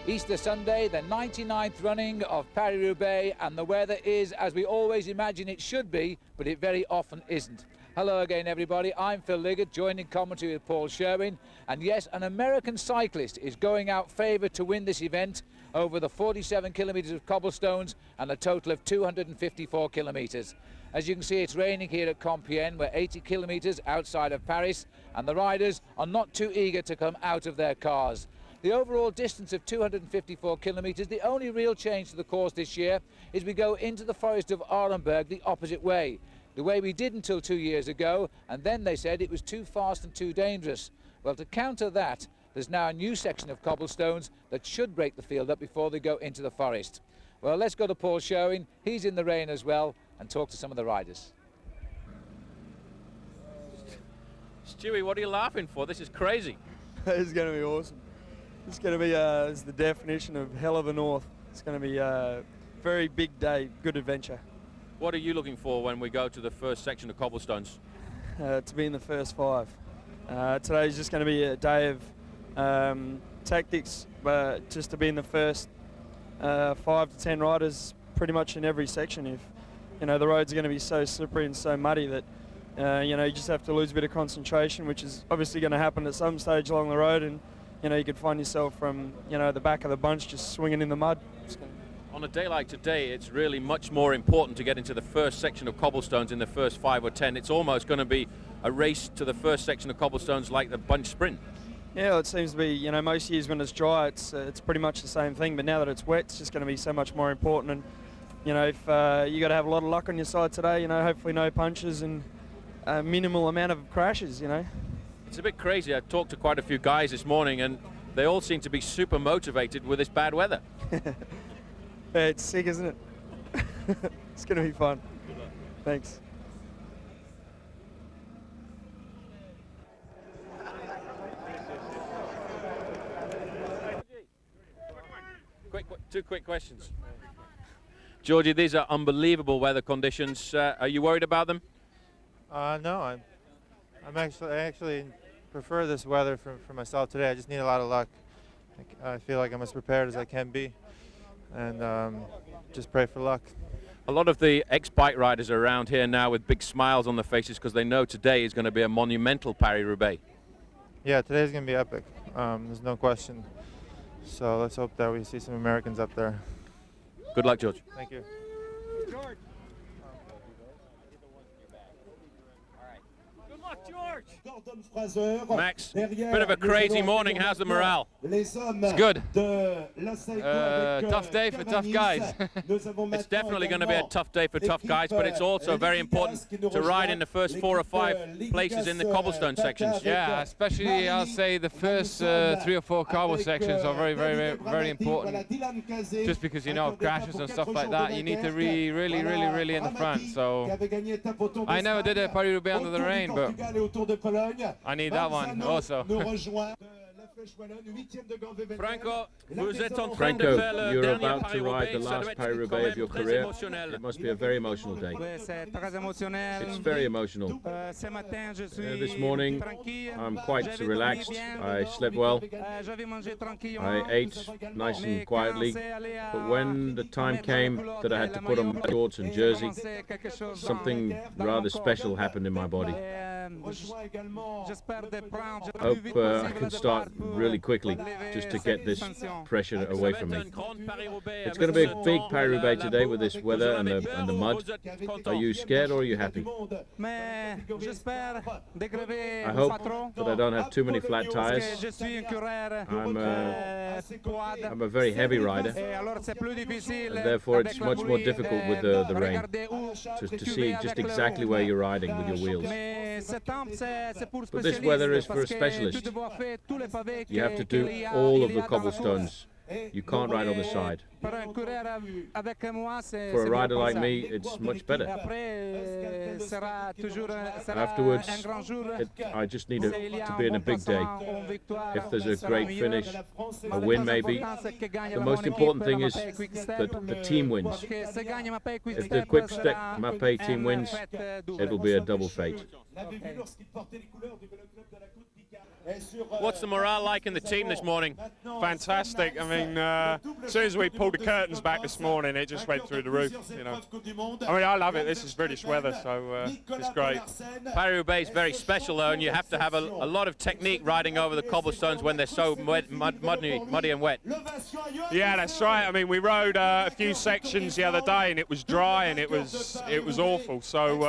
Easter Sunday, the 99th running of Paris Roubaix, and the weather is as we always imagine it should be, but it very often isn't. Hello again, everybody. I'm Phil Liggett, joined in commentary with Paul Sherwen. And yes, an American cyclist is going out favoured to win this event over the 47 kilometres of cobblestones and a total of 254 kilometres. As you can see, it's raining here at Compiègne. We're 80 kilometres outside of Paris, and the riders are not too eager to come out of their cars. The overall distance of 254 kilometres, the only real change to the course this year is we go into the forest of Arenberg the opposite way. The way we did until 2 years ago, and then they said it was too fast and too dangerous. Well, to counter that, there's now a new section of cobblestones that should break the field up before they go into the forest. Well, let's go to Paul Sherwen. He's in the rain as well, and talk to some of the riders. Stewie, what are you laughing for? This is crazy. It's going to be awesome. It's going to be it's the definition of hell of a north. It's going to be a very big day, good adventure. What are you looking for when we go to the first section of cobblestones? To be in the first five. Today's just going to be a day of tactics, but just to be in the first 5 to 10 riders pretty much in every section. If the roads are going to be so slippery and so muddy that you just have to lose a bit of concentration, which is obviously going to happen at some stage along the road, and you could find yourself from the back of the bunch just swinging in the mud. On a day like today, it's really much more important to get into the first section of cobblestones in the first 5 or 10. It's almost going to be a race to the first section of cobblestones like the bunch sprint. Yeah, well, it seems to be, most years when it's dry, it's pretty much the same thing, but now that it's wet, it's just going to be so much more important. And if you got to have a lot of luck on your side today, hopefully no punches and a minimal amount of crashes, It's a bit crazy. I talked to quite a few guys this morning, and they all seem to be super motivated with this bad weather. Yeah, it's sick, isn't it? It's going to be fun. Thanks. Two quick questions. Georgie, these are unbelievable weather conditions. Are you worried about them? No, I actually prefer this weather for myself today. I just need a lot of luck. I feel like I'm as prepared as I can be, and just pray for luck. A lot of the ex-bike riders are around here now with big smiles on their faces because they know today is going to be a monumental Paris Roubaix. Yeah, today's going to be epic. There's no question. So let's hope that we see some Americans up there. Good luck, George. Thank you. George. Good luck, George. Max, bit of a crazy morning. How's the morale? It's good. Tough day for tough guys. It's definitely going to be a tough day for tough guys, but it's also very important to ride in the first 4 or 5 places in the cobblestone sections. Yeah, especially I'll say the first 3 or 4 cobble sections are very important. Just because of crashes and stuff like that, you need to be really in the front. So I never did a Paris Roubaix under the rain, but I need that one also. Franco, you're about to ride the last Paris Roubaix of your career. It must be a very emotional day. It's very emotional. This morning, I'm quite relaxed. I slept well. I ate nice and quietly. But when the time came that I had to put on my shorts and jersey, something rather special happened in my body. I hope I can start really quickly just to get this pressure away from me. It's going to be a big Paris Roubaix today with this weather and the mud. Are you scared or are you happy? I hope that I don't have too many flat tires. I'm a very heavy rider, and therefore it's much more difficult with the rain to see just exactly where you're riding with your wheels. But this weather is for a specialist. You have to do all of the cobblestones. You can't ride on the side. For a rider like me, it's much better. Afterwards, I just need to be in a big day. If there's a great finish, a win maybe. The most important thing is that the team wins. If the Quick-Step Mapei team wins, it'll be a double fate. What's the morale like in the team this morning? Fantastic. I mean, as soon as we pulled the curtains back this morning, it just went through the roof, you know. I mean, I love it. This is British weather, so it's great. Paris-Roubaix is very special, though, and you have to have a lot of technique riding over the cobblestones when they're so muddy and wet. Yeah, that's right. I mean, we rode a few sections the other day, and it was dry, and it was awful. So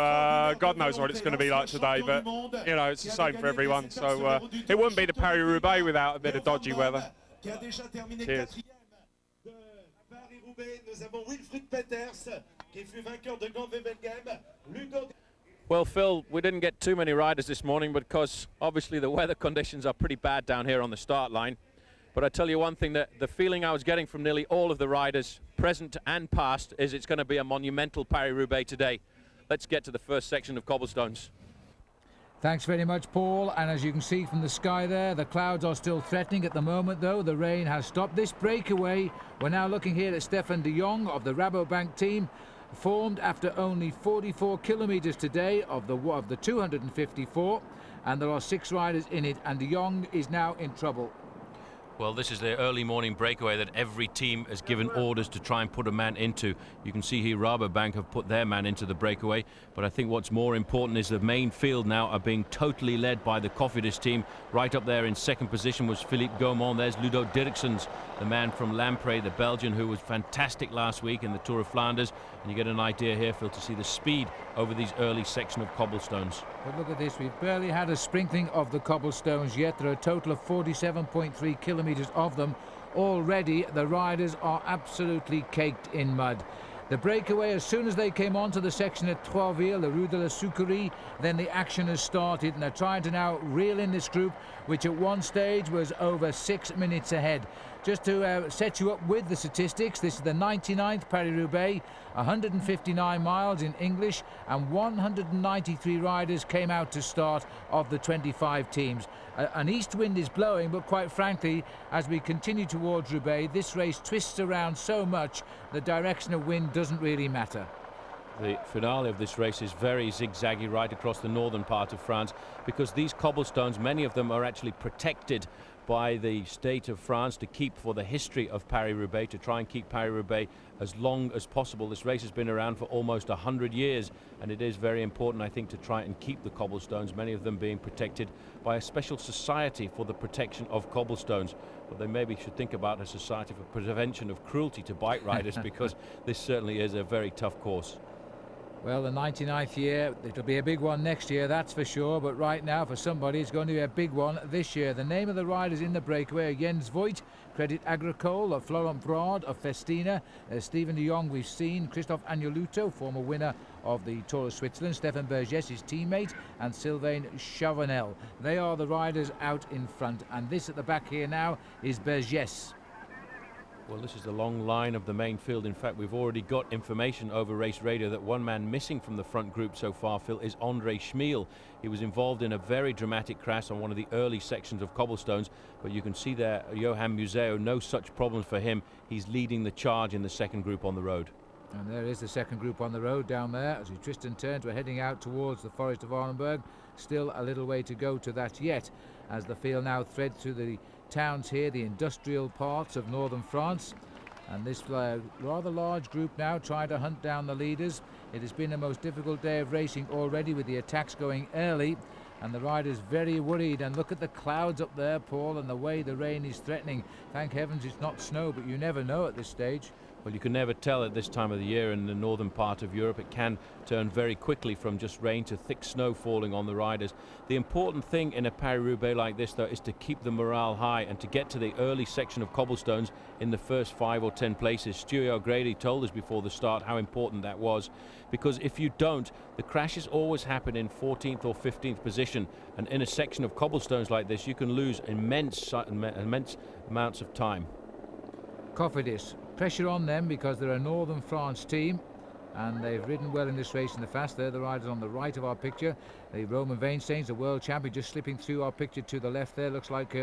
God knows what it's going to be like today, but, you know, it's the same for everyone. So it wouldn't be the Paris-Roubaix without a bit of dodgy weather. Cheers. Well, Phil, we didn't get too many riders this morning because obviously the weather conditions are pretty bad down here on the start line. But I tell you one thing, that the feeling I was getting from nearly all of the riders, present and past, is it's going to be a monumental Paris-Roubaix today. Let's get to the first section of cobblestones. Thanks very much, Paul. And as you can see from the sky there, the clouds are still threatening at the moment, though. The rain has stopped this breakaway. We're now looking here at Stefan de Jong of the Rabobank team, formed after only 44 kilometres today of the 254. And there are 6 riders in it, and de Jong is now in trouble. Well, this is the early morning breakaway that every team has given orders to try and put a man into. You can see here Rabobank have put their man into the breakaway, but I think what's more important is the main field now are being totally led by the Cofidis team. Right up there in second position was Philippe Gaumont. There's Ludo Dirksens, the man from Lamprey, the Belgian, who was fantastic last week in the Tour of Flanders. And you get an idea here, Phil, to see the speed over these early section of cobblestones. But look at this, we've barely had a sprinkling of the cobblestones yet. There are a total of 47.3 kilometres of them. Already the riders are absolutely caked in mud. The breakaway, as soon as they came onto the section at Troisville, the Rue de la Sucrerie, then the action has started, and they're trying to now reel in this group, which at one stage was over 6 minutes ahead. Just to set you up with the statistics, this is the 99th Paris-Roubaix, 159 miles in English, and 193 riders came out to start of the 25 teams. An east wind is blowing, but quite frankly, as we continue towards Roubaix, this race twists around so much, the direction of wind doesn't really matter. The finale of this race is very zigzaggy right across the northern part of France, because these cobblestones, many of them are actually protected by the state of France to keep for the history of Paris-Roubaix, to try and keep Paris-Roubaix as long as possible. This race has been around for almost 100 years, and it is very important, I think, to try and keep the cobblestones, many of them being protected by a special society for the protection of cobblestones. But they maybe should think about a society for prevention of cruelty to bike riders, because this certainly is a very tough course. Well, the 99th year, it'll be a big one next year, that's for sure. But right now, for somebody, it's going to be a big one this year. The name of the riders in the breakaway are Jens Voigt, Credit Agricole, Florent Brad of Festina, Stephen de Jong we've seen, Christophe Agneluto, former winner of the Tour of Switzerland, Stefan Bergès, his teammate, and Sylvain Chavanel. They are the riders out in front. And this at the back here now is Bergès. Well, this is the long line of the main field. In fact, we've already got information over Race Radio that one man missing from the front group so far, Phil, is Andre Schmiel. He was involved in a very dramatic crash on one of the early sections of cobblestones, but you can see there, Johan Museo, no such problems for him. He's leading the charge in the second group on the road. And there is the second group on the road down there. As we twist and turn, we're heading out towards the Forest of Arnhenberg. Still a little way to go to that yet, as the field now threads through the towns here, the industrial parts of northern France, and this rather large group now trying to hunt down the leaders. It has been the most difficult day of racing already, with the attacks going early, and the riders very worried. And look at the clouds up there, Paul, and the way the rain is threatening. Thank heavens it's not snow, but you never know at this stage. Well, you can never tell at this time of the year in the northern part of Europe. It can turn very quickly from just rain to thick snow falling on the riders. The important thing in a Paris-Roubaix like this, though, is to keep the morale high and to get to the early section of cobblestones in the first 5 or 10 places. Stuart Grady told us before the start how important that was, because if you don't, the crashes always happen in 14th or 15th position, and in a section of cobblestones like this, you can lose immense amounts of time. Cofidis, pressure on them because they're a northern France team, and they've ridden well in this race in the fast. They're the riders on the right of our picture. The Roman Weinsteins, the world champion, just slipping through our picture to the left there. Looks like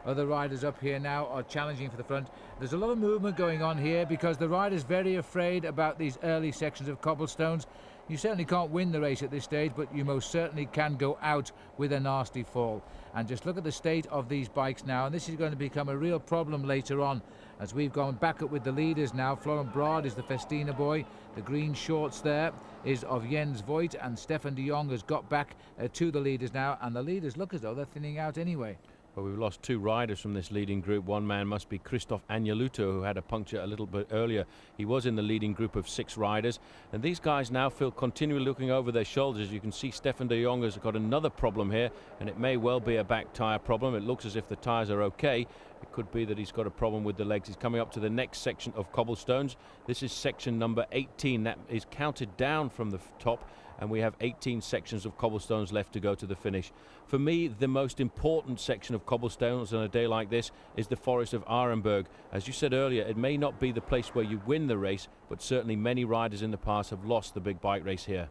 other riders up here now are challenging for the front. There's a lot of movement going on here because the riders very afraid about these early sections of cobblestones. You certainly can't win the race at this stage, but you most certainly can go out with a nasty fall. And just look at the state of these bikes now, and this is going to become a real problem later on, as we've gone back up with the leaders now. Florent Brad is the Festina boy. The green shorts there is of Jens Voigt, and Stefan de Jong has got back to the leaders now, and the leaders look as though they're thinning out anyway. Well, we've lost 2 riders from this leading group. One man must be Christophe Agneluto, who had a puncture a little bit earlier. He was in the leading group of 6 riders. And these guys now feel continually looking over their shoulders. You can see Stefan de Jong has got another problem here, and it may well be a back tyre problem. It looks as if the tyres are okay. It could be that he's got a problem with the legs. He's coming up to the next section of cobblestones. This is section number 18. That is counted down from the top, and we have 18 sections of cobblestones left to go to the finish. For me, the most important section of cobblestones on a day like this is the Forest of Arenberg. As you said earlier, it may not be the place where you win the race, but certainly many riders in the past have lost the big bike race here.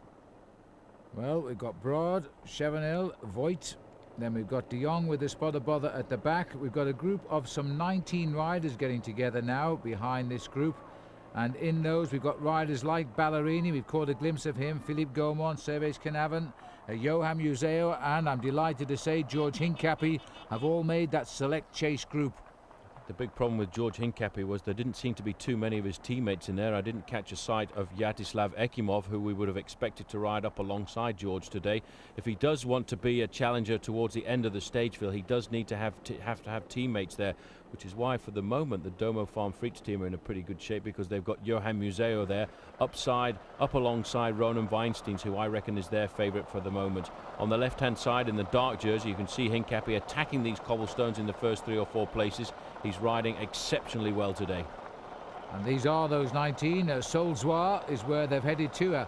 Well, we've got Broad, Chevenel, Voigt. Then we've got de Jong with the Spot of Bother at the back. We've got a group of some 19 riders getting together now behind this group. And in those, we've got riders like Ballerini. We've caught a glimpse of him. Philippe Gaumont, Servais Canavan, Johan Museo, and I'm delighted to say George Hincapie have all made that select chase group. The big problem with George Hincapie was there didn't seem to be too many of his teammates in there. I didn't catch a sight of Yatislav Ekimov, who we would have expected to ride up alongside George today. If he does want to be a challenger towards the end of the stage, Phil, he does need to have teammates there, which is why for the moment the Domo Farm Freaks team are in a pretty good shape, because they've got Johan Museo there up alongside Ronan Weinsteins, who I reckon is their favourite for the moment. On the left hand side in the dark jersey, you can see Hincapie attacking these cobblestones in the first 3 or 4 places. He's riding exceptionally well today. And these are those 19. Solzoir is where they've headed to. A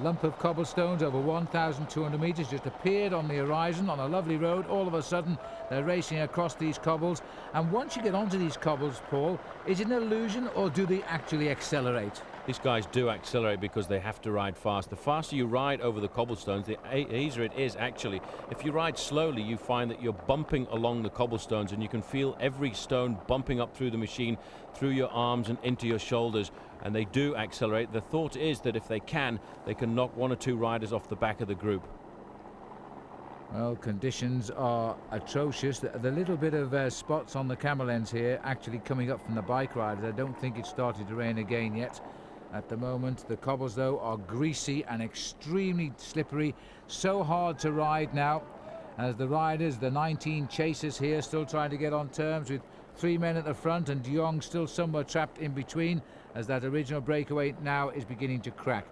lump of cobblestones over 1,200 metres just appeared on the horizon on a lovely road. All of a sudden they're racing across these cobbles, and once you get onto these cobbles, Paul, is it an illusion or do they actually accelerate? These guys do accelerate because they have to ride fast. The faster you ride over the cobblestones, the easier it is actually. If you ride slowly, you find that you're bumping along the cobblestones, and you can feel every stone bumping up through the machine, through your arms and into your shoulders, and they do accelerate. The thought is that if they can knock 1 or 2 riders off the back of the group. Well, conditions are atrocious. The little bit of spots on the camera lens here actually coming up from the bike riders. I don't think it's started to rain again yet. At the moment, the cobbles, though, are greasy and extremely slippery. So hard to ride now, as the riders, the 19 chasers here, still trying to get on terms with 3 men at the front, and de Jong still somewhere trapped in between, as that original breakaway now is beginning to crack.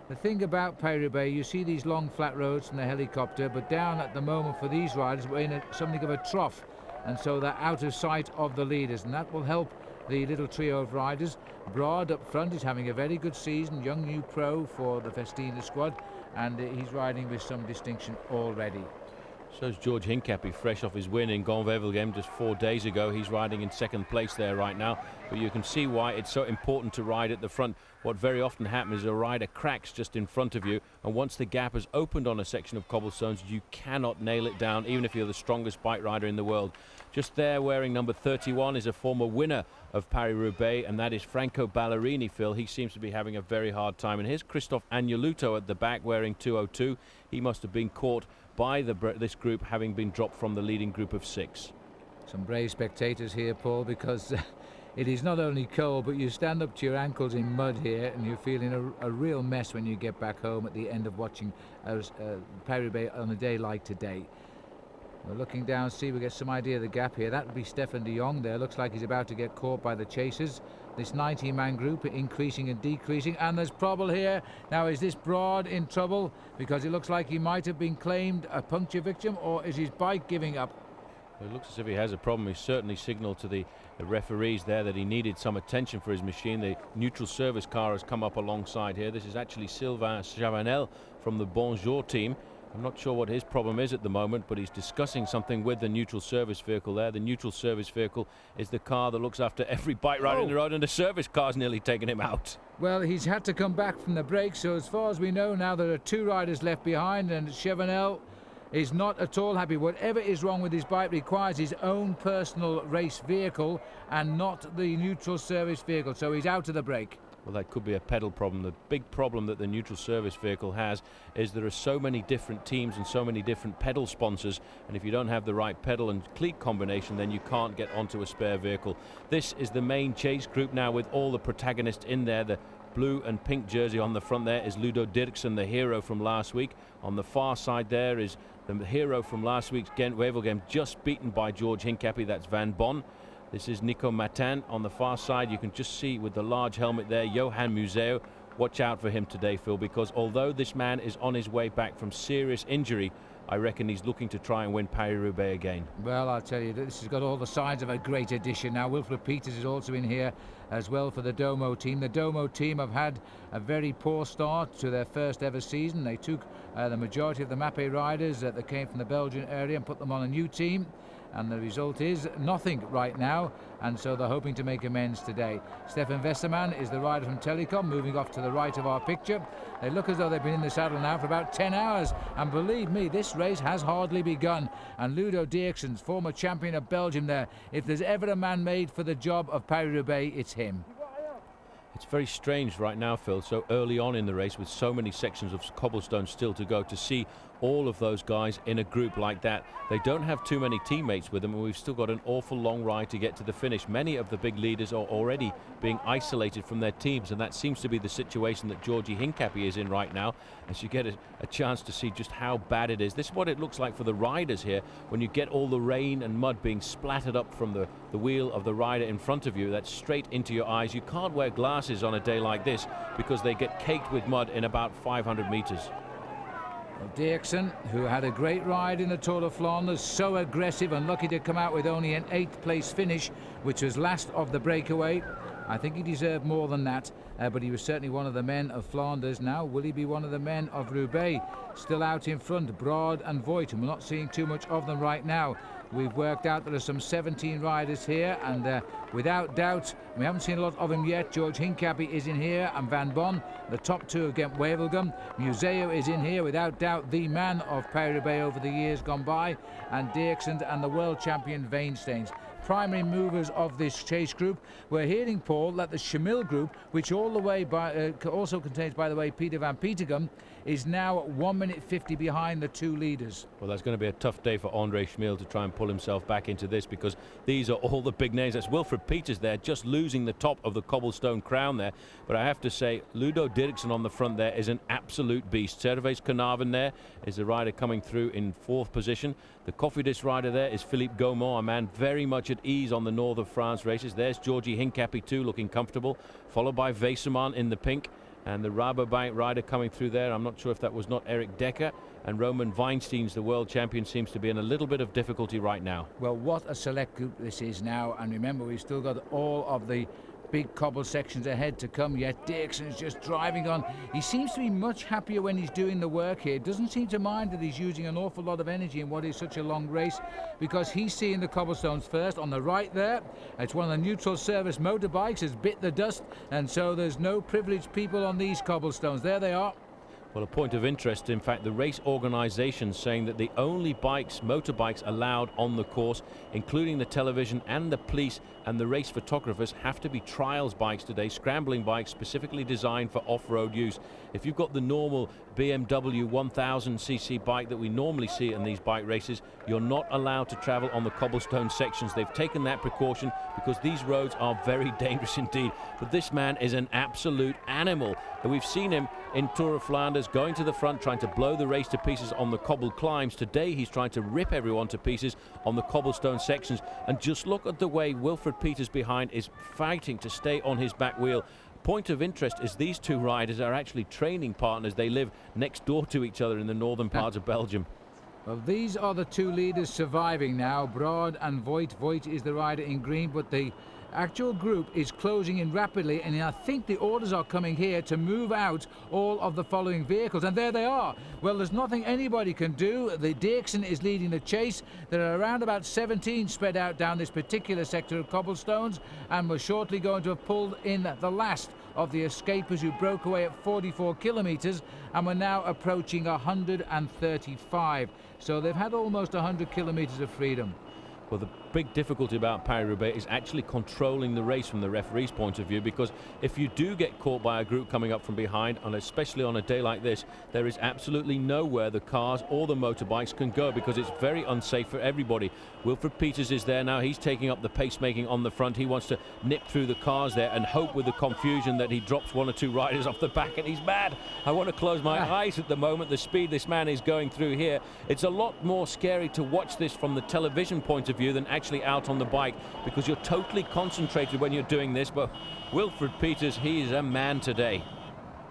The thing about Paris Roubaix, you see these long flat roads from the helicopter, but down at the moment for these riders, we're in something of a trough, and so they're out of sight of the leaders, and that will help the little trio of riders. Broad up front is having a very good season, young new pro for the Festina squad, and he's riding with some distinction already. So's George Hincapie, fresh off his win in Gont-Wevelgem just 4 days ago. He's riding in 2nd place there right now, but you can see why it's so important to ride at the front. What very often happens is a rider cracks just in front of you, and once the gap has opened on a section of cobblestones, you cannot nail it down, even if you're the strongest bike rider in the world. Just there, wearing number 31, is a former winner of Paris Roubaix, and that is Franco Ballerini, Phil. He seems to be having a very hard time. And here's Christophe Agneluto at the back, wearing 202. He must have been caught by this group, having been dropped from the leading group of 6. Some brave spectators here, Paul, because it is not only cold, but you stand up to your ankles in mud here, and you're feeling a real mess when you get back home at the end of watching Paris Roubaix on a day like today. We're looking down, see, we get some idea of the gap here. That would be Stefan de Jong there. Looks like he's about to get caught by the chasers. This 19-man group increasing and decreasing, and there's trouble here. Now, is this Broad in trouble? Because it looks like he might have been claimed a puncture victim, or is his bike giving up? Well, it looks as if he has a problem. He certainly signalled to the referees there that he needed some attention for his machine. The neutral service car has come up alongside here. This is actually Sylvain Chavanel from the Bonjour team. I'm not sure what his problem is at the moment, but he's discussing something with the neutral service vehicle there. The neutral service vehicle is the car that looks after every bike rider in the road, and the service car's nearly taken him out. Well, he's had to come back from the break, so as far as we know now, there are 2 riders left behind, and Chevenel is not at all happy. Whatever is wrong with his bike requires his own personal race vehicle and not the neutral service vehicle, so he's out of the break. Well, that could be a pedal problem. The big problem that the neutral service vehicle has is there are so many different teams and so many different pedal sponsors, and if you don't have the right pedal and cleat combination, then you can't get onto a spare vehicle. This is the main chase group now with all the protagonists in there. The blue and pink jersey on the front there is Ludo Dirksen, the hero from last week. On the far side there is the hero from last week's Gent-Wevelgem, just beaten by George Hincapie, that's Van Bon. This is Nico Matin on the far side. You can just see with the large helmet there, Johan Museo. Watch out for him today, Phil, because although this man is on his way back from serious injury, I reckon he's looking to try and win Paris Roubaix again. Well, I'll tell you, this has got all the signs of a great addition. Now, Wilfred Peters is also in here as well for the Domo team. The Domo team have had a very poor start to their first ever season. They took the majority of the Mappe riders that came from the Belgian area and put them on a new team. And the result is nothing right now, and so they're hoping to make amends today. Stefan Westermann is the rider from Telecom, moving off to the right of our picture. They look as though they've been in the saddle now for about 10 hours, and believe me, this race has hardly begun. And Ludo Dirksen, former champion of Belgium there, if there's ever a man made for the job of Paris-Roubaix, it's him. It's very strange right now, Phil, so early on in the race with so many sections of cobblestone still to go, to see all of those guys in a group like that. They don't have too many teammates with them, and we've still got an awful long ride to get to the finish. Many of the big leaders are already being isolated from their teams, and that seems to be the situation that Georgie Hincapie is in right now, as you get a chance to see just how bad it is. This is what it looks like for the riders here when you get all the rain and mud being splattered up from the wheel of the rider in front of you. That's straight into your eyes. You can't wear glasses on a day like this because they get caked with mud in about 500 meters. Well, Dirksen, who had a great ride in the Tour de Flanders, so aggressive and lucky to come out with only an 8th place finish, which was last of the breakaway. I think he deserved more than that, but he was certainly one of the men of Flanders. Now, will he be one of the men of Roubaix? Still out in front, Broad and Voigt, and we're not seeing too much of them right now. We've worked out there are some 17 riders here, and without doubt, we haven't seen a lot of them yet. George Hincapie is in here, and Van Bon, the top two of Gent-Wevelgem. Museo is in here, without doubt, the man of Paris-Roubaix over the years gone by, and Dirksen and the world champion Veensteins. Primary movers of this chase group. We're hearing, Paul, that the Schmil group, which all the way also contains, by the way, Peter van Petegem, is now 1 minute 50 behind the two leaders. Well, that's going to be a tough day for Andre Schmil to try and pull himself back into this, because these are all the big names. That's Wilfred Peters there, just losing the top of the cobblestone crown there. But I have to say, Ludo Dirksen on the front there is an absolute beast. Servais Carnarvon there is the rider coming through in 4th position. The Cofidis rider there is Philippe Gaumont, a man very much at ease on the north of France races. There's Georgie Hincapie too, looking comfortable, followed by Westermann in the pink. And the Rabobank rider coming through there, I'm not sure if that was not Eric Decker. And Roman Weinsteins, the world champion, seems to be in a little bit of difficulty right now. Well, what a select group this is now. And remember, we've still got all of the big cobble sections ahead to come yet. Dirksen's just driving on. He seems to be much happier when he's doing the work here. Doesn't seem to mind that he's using an awful lot of energy in what is such a long race, because he's seeing the cobblestones first. On the right there, it's one of the neutral service motorbikes has bit the dust, and so there's no privileged people on these cobblestones. There they are. Well, a point of interest, in fact, the race organisation saying that the only motorbikes allowed on the course, including the television and the police and the race photographers, have to be trials bikes today, scrambling bikes specifically designed for off-road use. If you've got the normal BMW 1000cc bike that we normally see in these bike races, you're not allowed to travel on the cobblestone sections. They've taken that precaution because these roads are very dangerous indeed. But this man is an absolute animal. And we've seen him in Tour of Flanders going to the front, trying to blow the race to pieces on the cobbled climbs. Today he's trying to rip everyone to pieces on the cobblestone sections. And just look at the way Wilfred Peters behind is fighting to stay on his back wheel. Point of interest is these two riders are actually training partners. They live next door to each other in the northern parts of Belgium. Well, these are the two leaders surviving now, Broad and Voigt. Voigt is the rider in green, but the actual group is closing in rapidly, and I think the orders are coming here to move out all of the following vehicles, and there they are. Well, there's nothing anybody can do. The Dirksen is leading the chase. There are around about 17 spread out down this particular sector of cobblestones, and we're shortly going to have pulled in the last of the escapers who broke away at 44 kilometres, and we're now approaching 135. So they've had almost 100 kilometres of freedom. Well, the big difficulty about Paris-Roubaix is actually controlling the race from the referee's point of view, because if you do get caught by a group coming up from behind, and especially on a day like this, there is absolutely nowhere the cars or the motorbikes can go, because it's very unsafe for everybody. Wilfred Peters is there now. He's taking up the pacemaking on the front. He wants to nip through the cars there and hope with the confusion that he drops one or two riders off the back, and he's mad. I want to close my eyes at the moment. The speed this man is going through here, it's a lot more scary to watch this from the television point of view than actually out on the bike, because you're totally concentrated when you're doing this. But Wilfred Peters, he is a man today.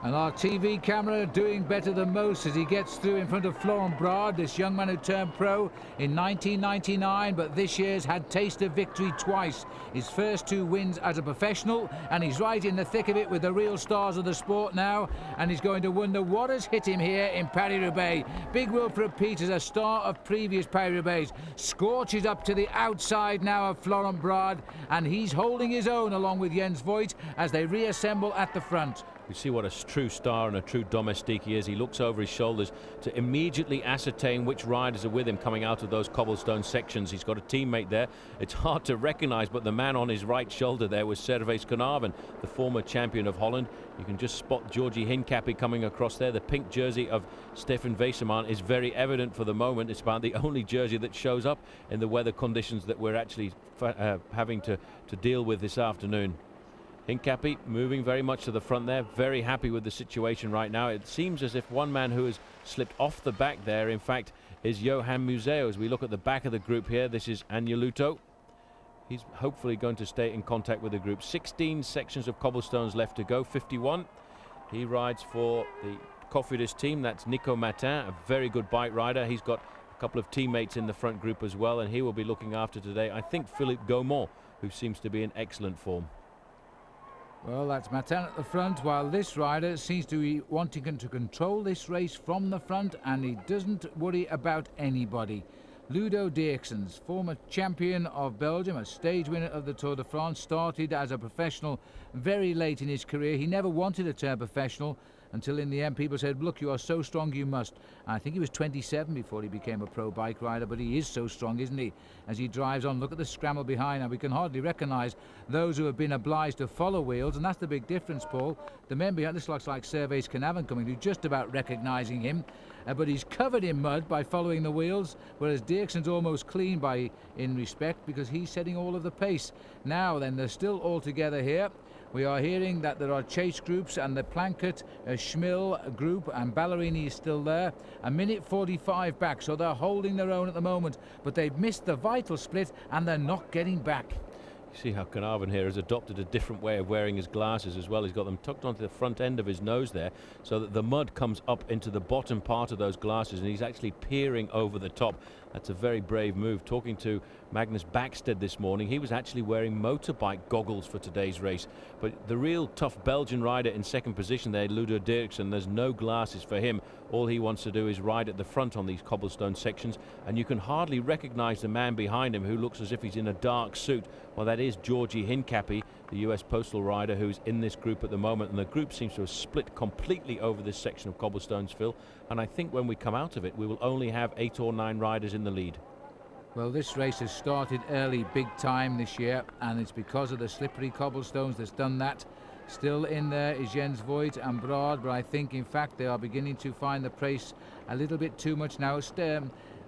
And our TV camera doing better than most as he gets through in front of Florent Brard, this young man who turned pro in 1999, but this year's had taste of victory twice. His first 2 wins as a professional, and he's right in the thick of it with the real stars of the sport now, and he's going to wonder what has hit him here in Paris-Roubaix. Big Wilfred Peters, a star of previous Paris-Roubaix, scorches up to the outside now of Florent Brard, and he's holding his own along with Jens Voigt as they reassemble at the front. You see what a true star and a true domestique he is. He looks over his shoulders to immediately ascertain which riders are with him coming out of those cobblestone sections. He's got a teammate there. It's hard to recognize, but the man on his right shoulder there was Servaas Knaven, the former champion of Holland. You can just spot Georgie Hincapie coming across there. The pink jersey of Stefan Weissermann is very evident for the moment. It's about the only jersey that shows up in the weather conditions that we're actually having to deal with this afternoon. Hincapie moving very much to the front there, very happy with the situation right now. It seems as if one man who has slipped off the back there, in fact, is Johan Museo. As we look at the back of the group here, this is Agneluto. He's hopefully going to stay in contact with the group. 16 sections of cobblestones left to go, 51. He rides for the Cofidis team. That's Nico Matin, a very good bike rider. He's got a couple of teammates in the front group as well, and he will be looking after today, I think, Philippe Gaumont, who seems to be in excellent form. Well, that's Matin at the front, while this rider seems to be wanting to control this race from the front, and he doesn't worry about anybody. Ludo Dirksens, former champion of Belgium, a stage winner of the Tour de France, started as a professional very late in his career. He never wanted to turn professional until in the end people said, look, you are so strong you must. And I think he was 27 before he became a pro bike rider, but he is so strong, isn't he, as he drives on. Look at the scramble behind, and we can hardly recognise those who have been obliged to follow wheels, and that's the big difference, Paul. The men behind, this looks like Servaas Knaven coming through, just about recognising him, but he's covered in mud by following the wheels, whereas Dirksen's almost clean in respect, because he's setting all of the pace. Now then, they're still all together here. We are hearing that there are chase groups, and the Plankett, Schmill group, and Ballerini is still there. A minute 45 back, so they're holding their own at the moment, but they've missed the vital split and they're not getting back. You see how Knaven here has adopted a different way of wearing his glasses as well. He's got them tucked onto the front end of his nose there, so that the mud comes up into the bottom part of those glasses, and he's actually peering over the top. That's a very brave move. Talking to Magnus Backstedt this morning, he was actually wearing motorbike goggles for today's race. But the real tough Belgian rider in second position there, Ludo Dirksen, there's no glasses for him. All he wants to do is ride at the front on these cobblestone sections, and you can hardly recognize the man behind him who looks as if he's in a dark suit. Well, that is Georgie Hincapie, the US postal rider who's in this group at the moment, and the group seems to have split completely over this section of cobblestones, Phil, and I think when we come out of it we will only have 8 or 9 riders in the lead. Well, this race has started early, big time this year, and it's because of the slippery cobblestones that's done that. Still in there is Jens Voigt and Brard, but I think in fact they are beginning to find the pace a little bit too much now.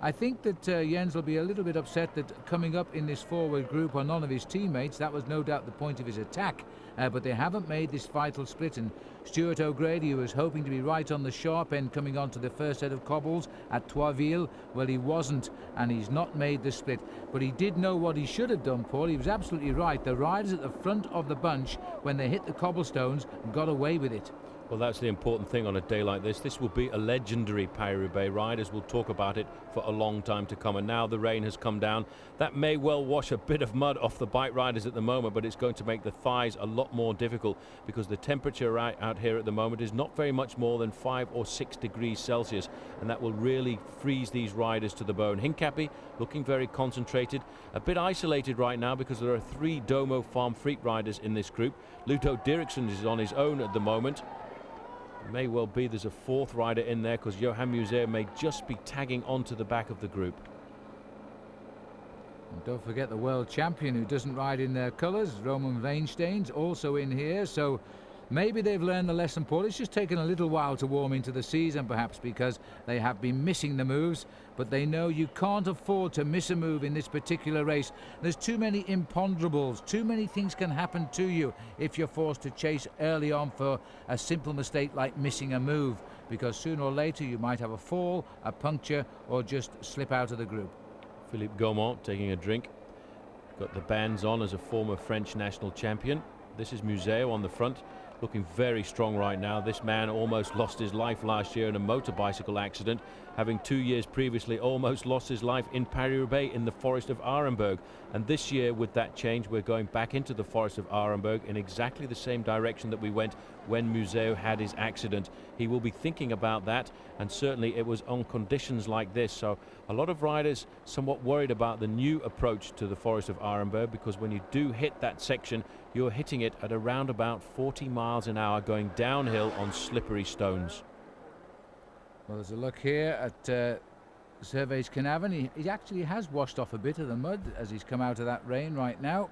I think that Jens will be a little bit upset that coming up in this forward group are none of his teammates. That was no doubt the point of his attack, but they haven't made this vital split. And Stuart O'Grady, who was hoping to be right on the sharp end coming onto the first set of cobbles at Troisville, well, he wasn't, and he's not made the split. But he did know what he should have done, Paul. He was absolutely right. The riders at the front of the bunch, when they hit the cobblestones, got away with it. Well, that's the important thing on a day like this. This will be a legendary Paris-Roubaix. Riders will talk about it for a long time to come, and now the rain has come down. That may well wash a bit of mud off the bike riders at the moment, but it's going to make the thighs a lot more difficult, because the temperature out here at the moment is not very much more than 5 or 6 degrees Celsius, and that will really freeze these riders to the bone. Hincapie looking very concentrated, a bit isolated right now because there are 3 Domo Farm Freak riders in this group. Ludo Dirksen is on his own at the moment. May well be there's a 4th rider in there, because Johan Museo may just be tagging onto the back of the group. And don't forget the world champion who doesn't ride in their colours, Roman Weinstein's also in here. So maybe they've learned the lesson, Paul. It's just taken a little while to warm into the season, perhaps because they have been missing the moves, but they know you can't afford to miss a move in this particular race. There's too many imponderables, too many things can happen to you if you're forced to chase early on for a simple mistake like missing a move, because sooner or later you might have a fall, a puncture, or just slip out of the group. Philippe Gaumont taking a drink. Got the bands on as a former French national champion. This is Museo on the front, looking very strong right now. This man almost lost his life last year in a motor bicycle accident, having 2 years previously almost lost his life in Paris Roubaix in the Forest of Arenberg. And this year, with that change, we're going back into the Forest of Arenberg in exactly the same direction that we went when Museo had his accident. He will be thinking about that, and certainly it was on conditions like this. So a lot of riders somewhat worried about the new approach to the Forest of Arenberg, because when you do hit that section, you're hitting it at around about 40 miles an hour going downhill on slippery stones. Well, there's a look here at Gervais Knaven. He actually has washed off a bit of the mud as he's come out of that rain right now.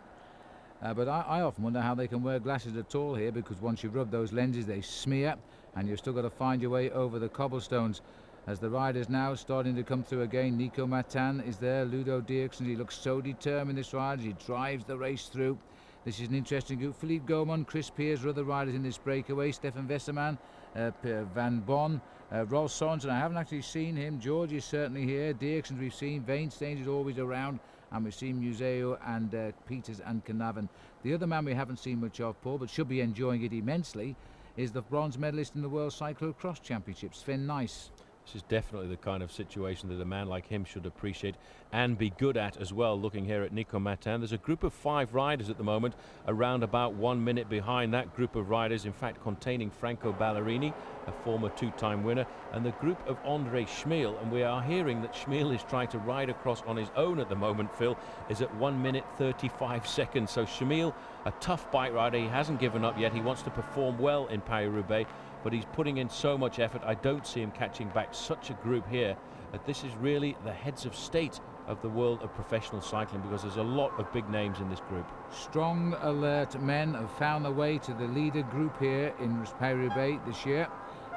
But I often wonder how they can wear glasses at all here, because once you rub those lenses they smear and you've still got to find your way over the cobblestones. As the riders now starting to come through again. Nico Matan is there, Ludo Dirksen, he looks so determined, this rider, he drives the race through. This is an interesting group. Philippe Gaumont, Chris Peers are other riders in this breakaway. Stefan Westerman, Van Bon, Rolf Sorensen, I haven't actually seen him. George is certainly here. Dirksen we've seen. Weinstein is always around. And we've seen Museo and Peters and Knaven. The other man we haven't seen much of, Paul, but should be enjoying it immensely, is the bronze medalist in the World Cyclocross Championships, Sven Nys. This is definitely the kind of situation that a man like him should appreciate and be good at as well. Looking here at Nico Matan, there's a group of 5 riders at the moment, around about 1 minute behind that group of riders, in fact containing Franco Ballerini, a former 2-time winner, and the group of Andre Schmiel. And we are hearing that Schmiel is trying to ride across on his own at the moment, Phil, is at 1 minute 35 seconds. So Schmiel, a tough bike rider, he hasn't given up yet. He wants to perform well in Paris-Roubaix, but he's putting in so much effort. I don't see him catching back such a group here. That this is really the heads of state of the world of professional cycling, because there's a lot of big names in this group. Strong, alert men have found their way to the leader group here in Paris-Roubaix this year.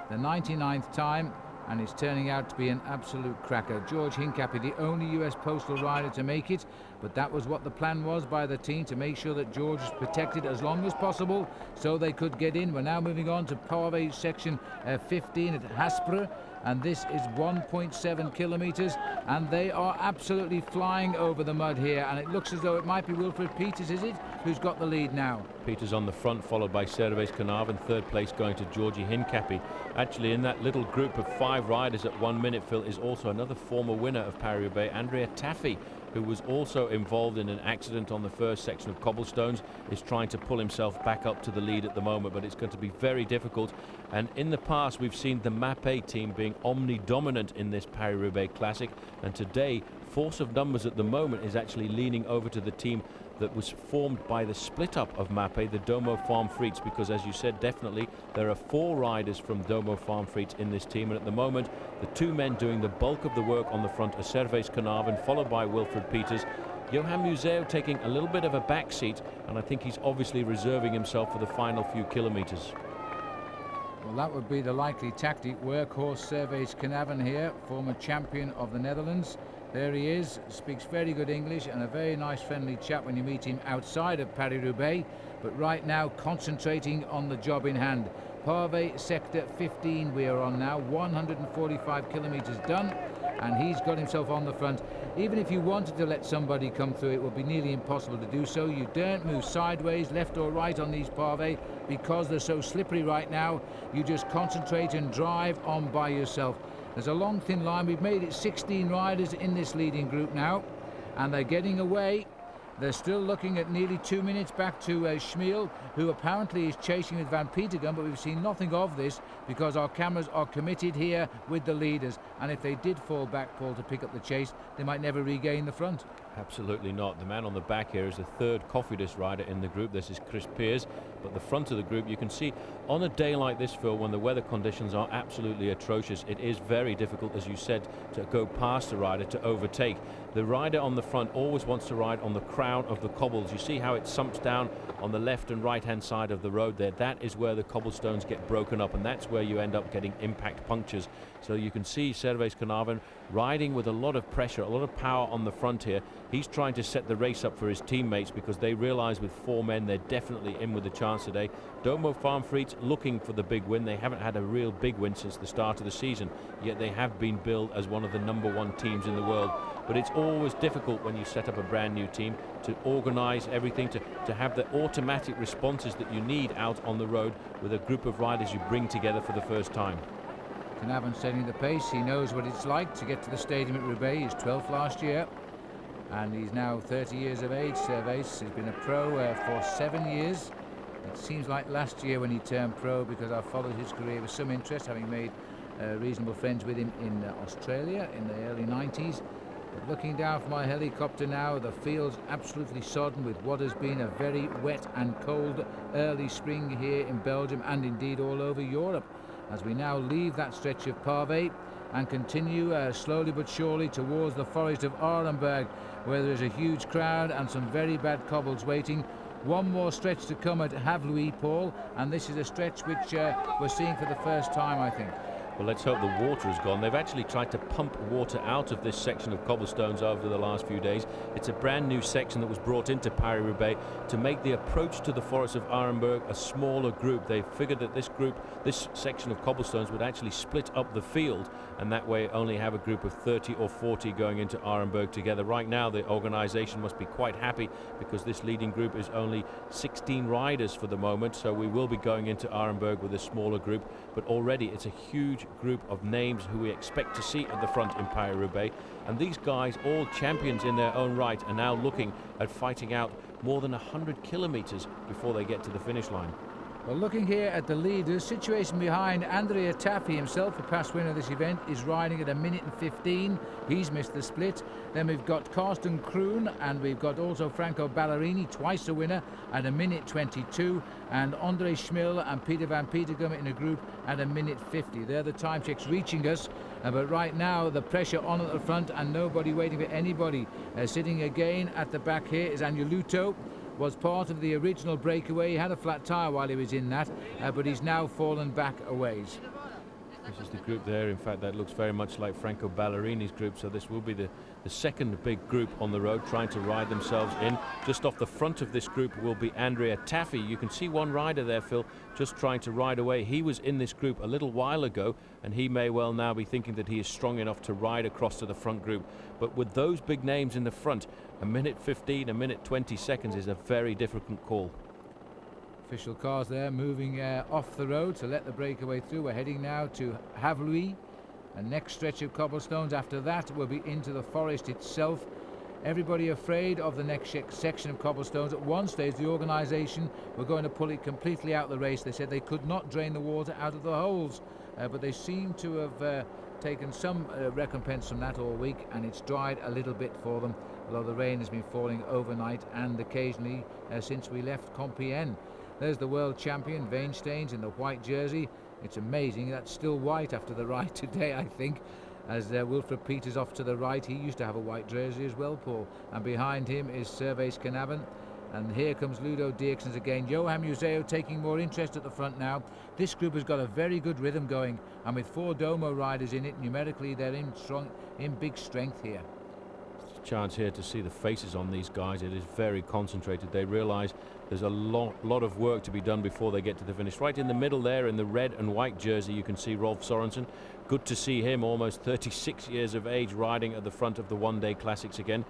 The 99th time, and it's turning out to be an absolute cracker. George Hincapie, the only US postal rider to make it, but that was what the plan was by the team, to make sure that George was protected as long as possible so they could get in. We're now moving on to Pavé section 15 at Haspre, and this is 1.7 kilometers, and they are absolutely flying over the mud here, and it looks as though it might be Wilfred Peters, is it, who's got the lead now? Peters on the front, followed by Gervais Knaven, third place going to Georgie Hincapie. Actually, in that little group of 5 riders at 1 minute, Phil, is also another former winner of Paris-Roubaix, Andrea Taffy, who was also involved in an accident on the first section of cobblestones, is trying to pull himself back up to the lead at the moment, but it's going to be very difficult. And in the past, we've seen the Mappé team being omni-dominant in this Paris-Roubaix Classic, and today, force of numbers at the moment is actually leaning over to the team that was formed by the split up of Mappé, the Domo Farm Frites, because as you said, definitely there are 4 riders from Domo Farm Frites in this team, and at the moment the 2 men doing the bulk of the work on the front are Gervais Knaven, followed by Wilfred Peters. Johan Museo taking a little bit of a back seat, and I think he's obviously reserving himself for the final few kilometers. Well, that would be the likely tactic. Workhorse Gervais Knaven here, former champion of the Netherlands. There he is, speaks very good English, and a very nice friendly chap when you meet him outside of Paris-Roubaix, but right now concentrating on the job in hand. Pavé sector 15 we are on now, 145 kilometers done, and he's got himself on the front. Even if you wanted to let somebody come through, it would be nearly impossible to do so. You don't move sideways, left or right on these pavés, because they're so slippery right now. You just concentrate and drive on by yourself. There's a long thin line. We've made it 16 riders in this leading group now, and they're getting away. They're still looking at nearly 2 minutes back to Schmiel, who apparently is chasing with Van Petegem, but we've seen nothing of this because our cameras are committed here with the leaders, and if they did fall back, Paul, to pick up the chase, they might never regain the front. Absolutely not. The man on the back here is the third Cofidis rider in the group. This is Chris Pearce. But the front of the group, you can see on a day like this, Phil, when the weather conditions are absolutely atrocious, it is very difficult, as you said, to go past the rider to overtake. The rider on the front always wants to ride on the crown of the cobbles. You see how it sumps down on the left and right hand side of the road there. That is where the cobblestones get broken up, and that's where you end up getting impact punctures. So you can see Sherwen Carnarvon riding with a lot of pressure, a lot of power on the front here. He's trying to set the race up for his teammates because they realize with 4 men they're definitely in with a chance today. Domo Farm Frites looking for the big win. They haven't had a real big win since the start of the season, yet they have been billed as one of the #1 teams in the world. But it's always difficult when you set up a brand new team to organize everything, to have the automatic responses that you need out on the road with a group of riders you bring together for the first time. Carnarvon setting the pace. He knows what it's like to get to the stadium at Roubaix. He's 12th last year, and he's now 30 years of age. He's been a pro for 7 years. It seems like last year when he turned pro, because I followed his career with some interest, having made reasonable friends with him in Australia in the early 90s. But looking down from my helicopter now, the field's absolutely sodden with what has been a very wet and cold early spring here in Belgium and indeed all over Europe. As we now leave that stretch of pave and continue slowly but surely towards the forest of Arenberg, where there is a huge crowd and some very bad cobbles waiting. One more stretch to come at Havluy, Paul, and this is a stretch which we're seeing for the first time, I think. Well, let's hope the water is gone. They've actually tried to pump water out of this section of cobblestones over the last few days. It's a brand new section that was brought into Paris Roubaix to make the approach to the forest of Arenberg a smaller group. They figured that this section of cobblestones would actually split up the field, and that way only have a group of 30 or 40 going into Arenberg together. Right now the organization must be quite happy because this leading group is only 16 riders for the moment, so we will be going into Arenberg with a smaller group, but already it's a huge group of names who we expect to see at the front in Paris Roubaix, and these guys, all champions in their own right, are now looking at fighting out more than 100 kilometers before they get to the finish line. Well, looking here at the leaders, situation behind, Andrea Tafi himself, the past winner of this event, is riding at 1:15. He's missed the split. Then we've got Karsten Kroon, and we've got also Franco Ballerini, twice a winner, at 1:22, and Andre Schmill and Peter van Petergem in a group at 1:50. They're the time checks reaching us, but right now the pressure on at the front and nobody waiting for anybody. Sitting again at the back here is Agneluto. Was part of the original breakaway. He had a flat tyre while he was in that, but he's now fallen back a ways. This is the group there. In fact, that looks very much like Franco Ballerini's group, so this will be the second big group on the road trying to ride themselves in. Just off the front of this group will be Andrea Tafi. You can see one rider there, Phil, just trying to ride away. He was in this group a little while ago, and he may well now be thinking that he is strong enough to ride across to the front group. But with those big names in the front, 1:15, 1:20 seconds is a very difficult call. Official cars there moving off the road to let the breakaway through. We're heading now to Havluy. A next stretch of cobblestones after that will be into the forest itself. Everybody afraid of the next section of cobblestones. At one stage the organisation were going to pull it completely out of the race. They said they could not drain the water out of the holes, but they seem to have taken some recompense from that all week, and it's dried a little bit for them, although the rain has been falling overnight and occasionally since we left Compiègne. There's the world champion, Weinsteins, in the white jersey. It's amazing, that's still white after the ride today, I think, as Wilfred Peters off to the right. He used to have a white jersey as well, Paul. And behind him is Sherwen Carnarvon. And here comes Ludo Dierksens again. Johan Museo taking more interest at the front now. This group has got a very good rhythm going, and with 4 Domo riders in it, numerically they're in big strength here. Chance here to see the faces on these guys. It is very concentrated. They realize there's a lot of work to be done before they get to the finish. Right in the middle there in the red and white jersey you can see Rolf Sorensen. Good to see him, almost 36 years of age, riding at the front of the one-day classics again.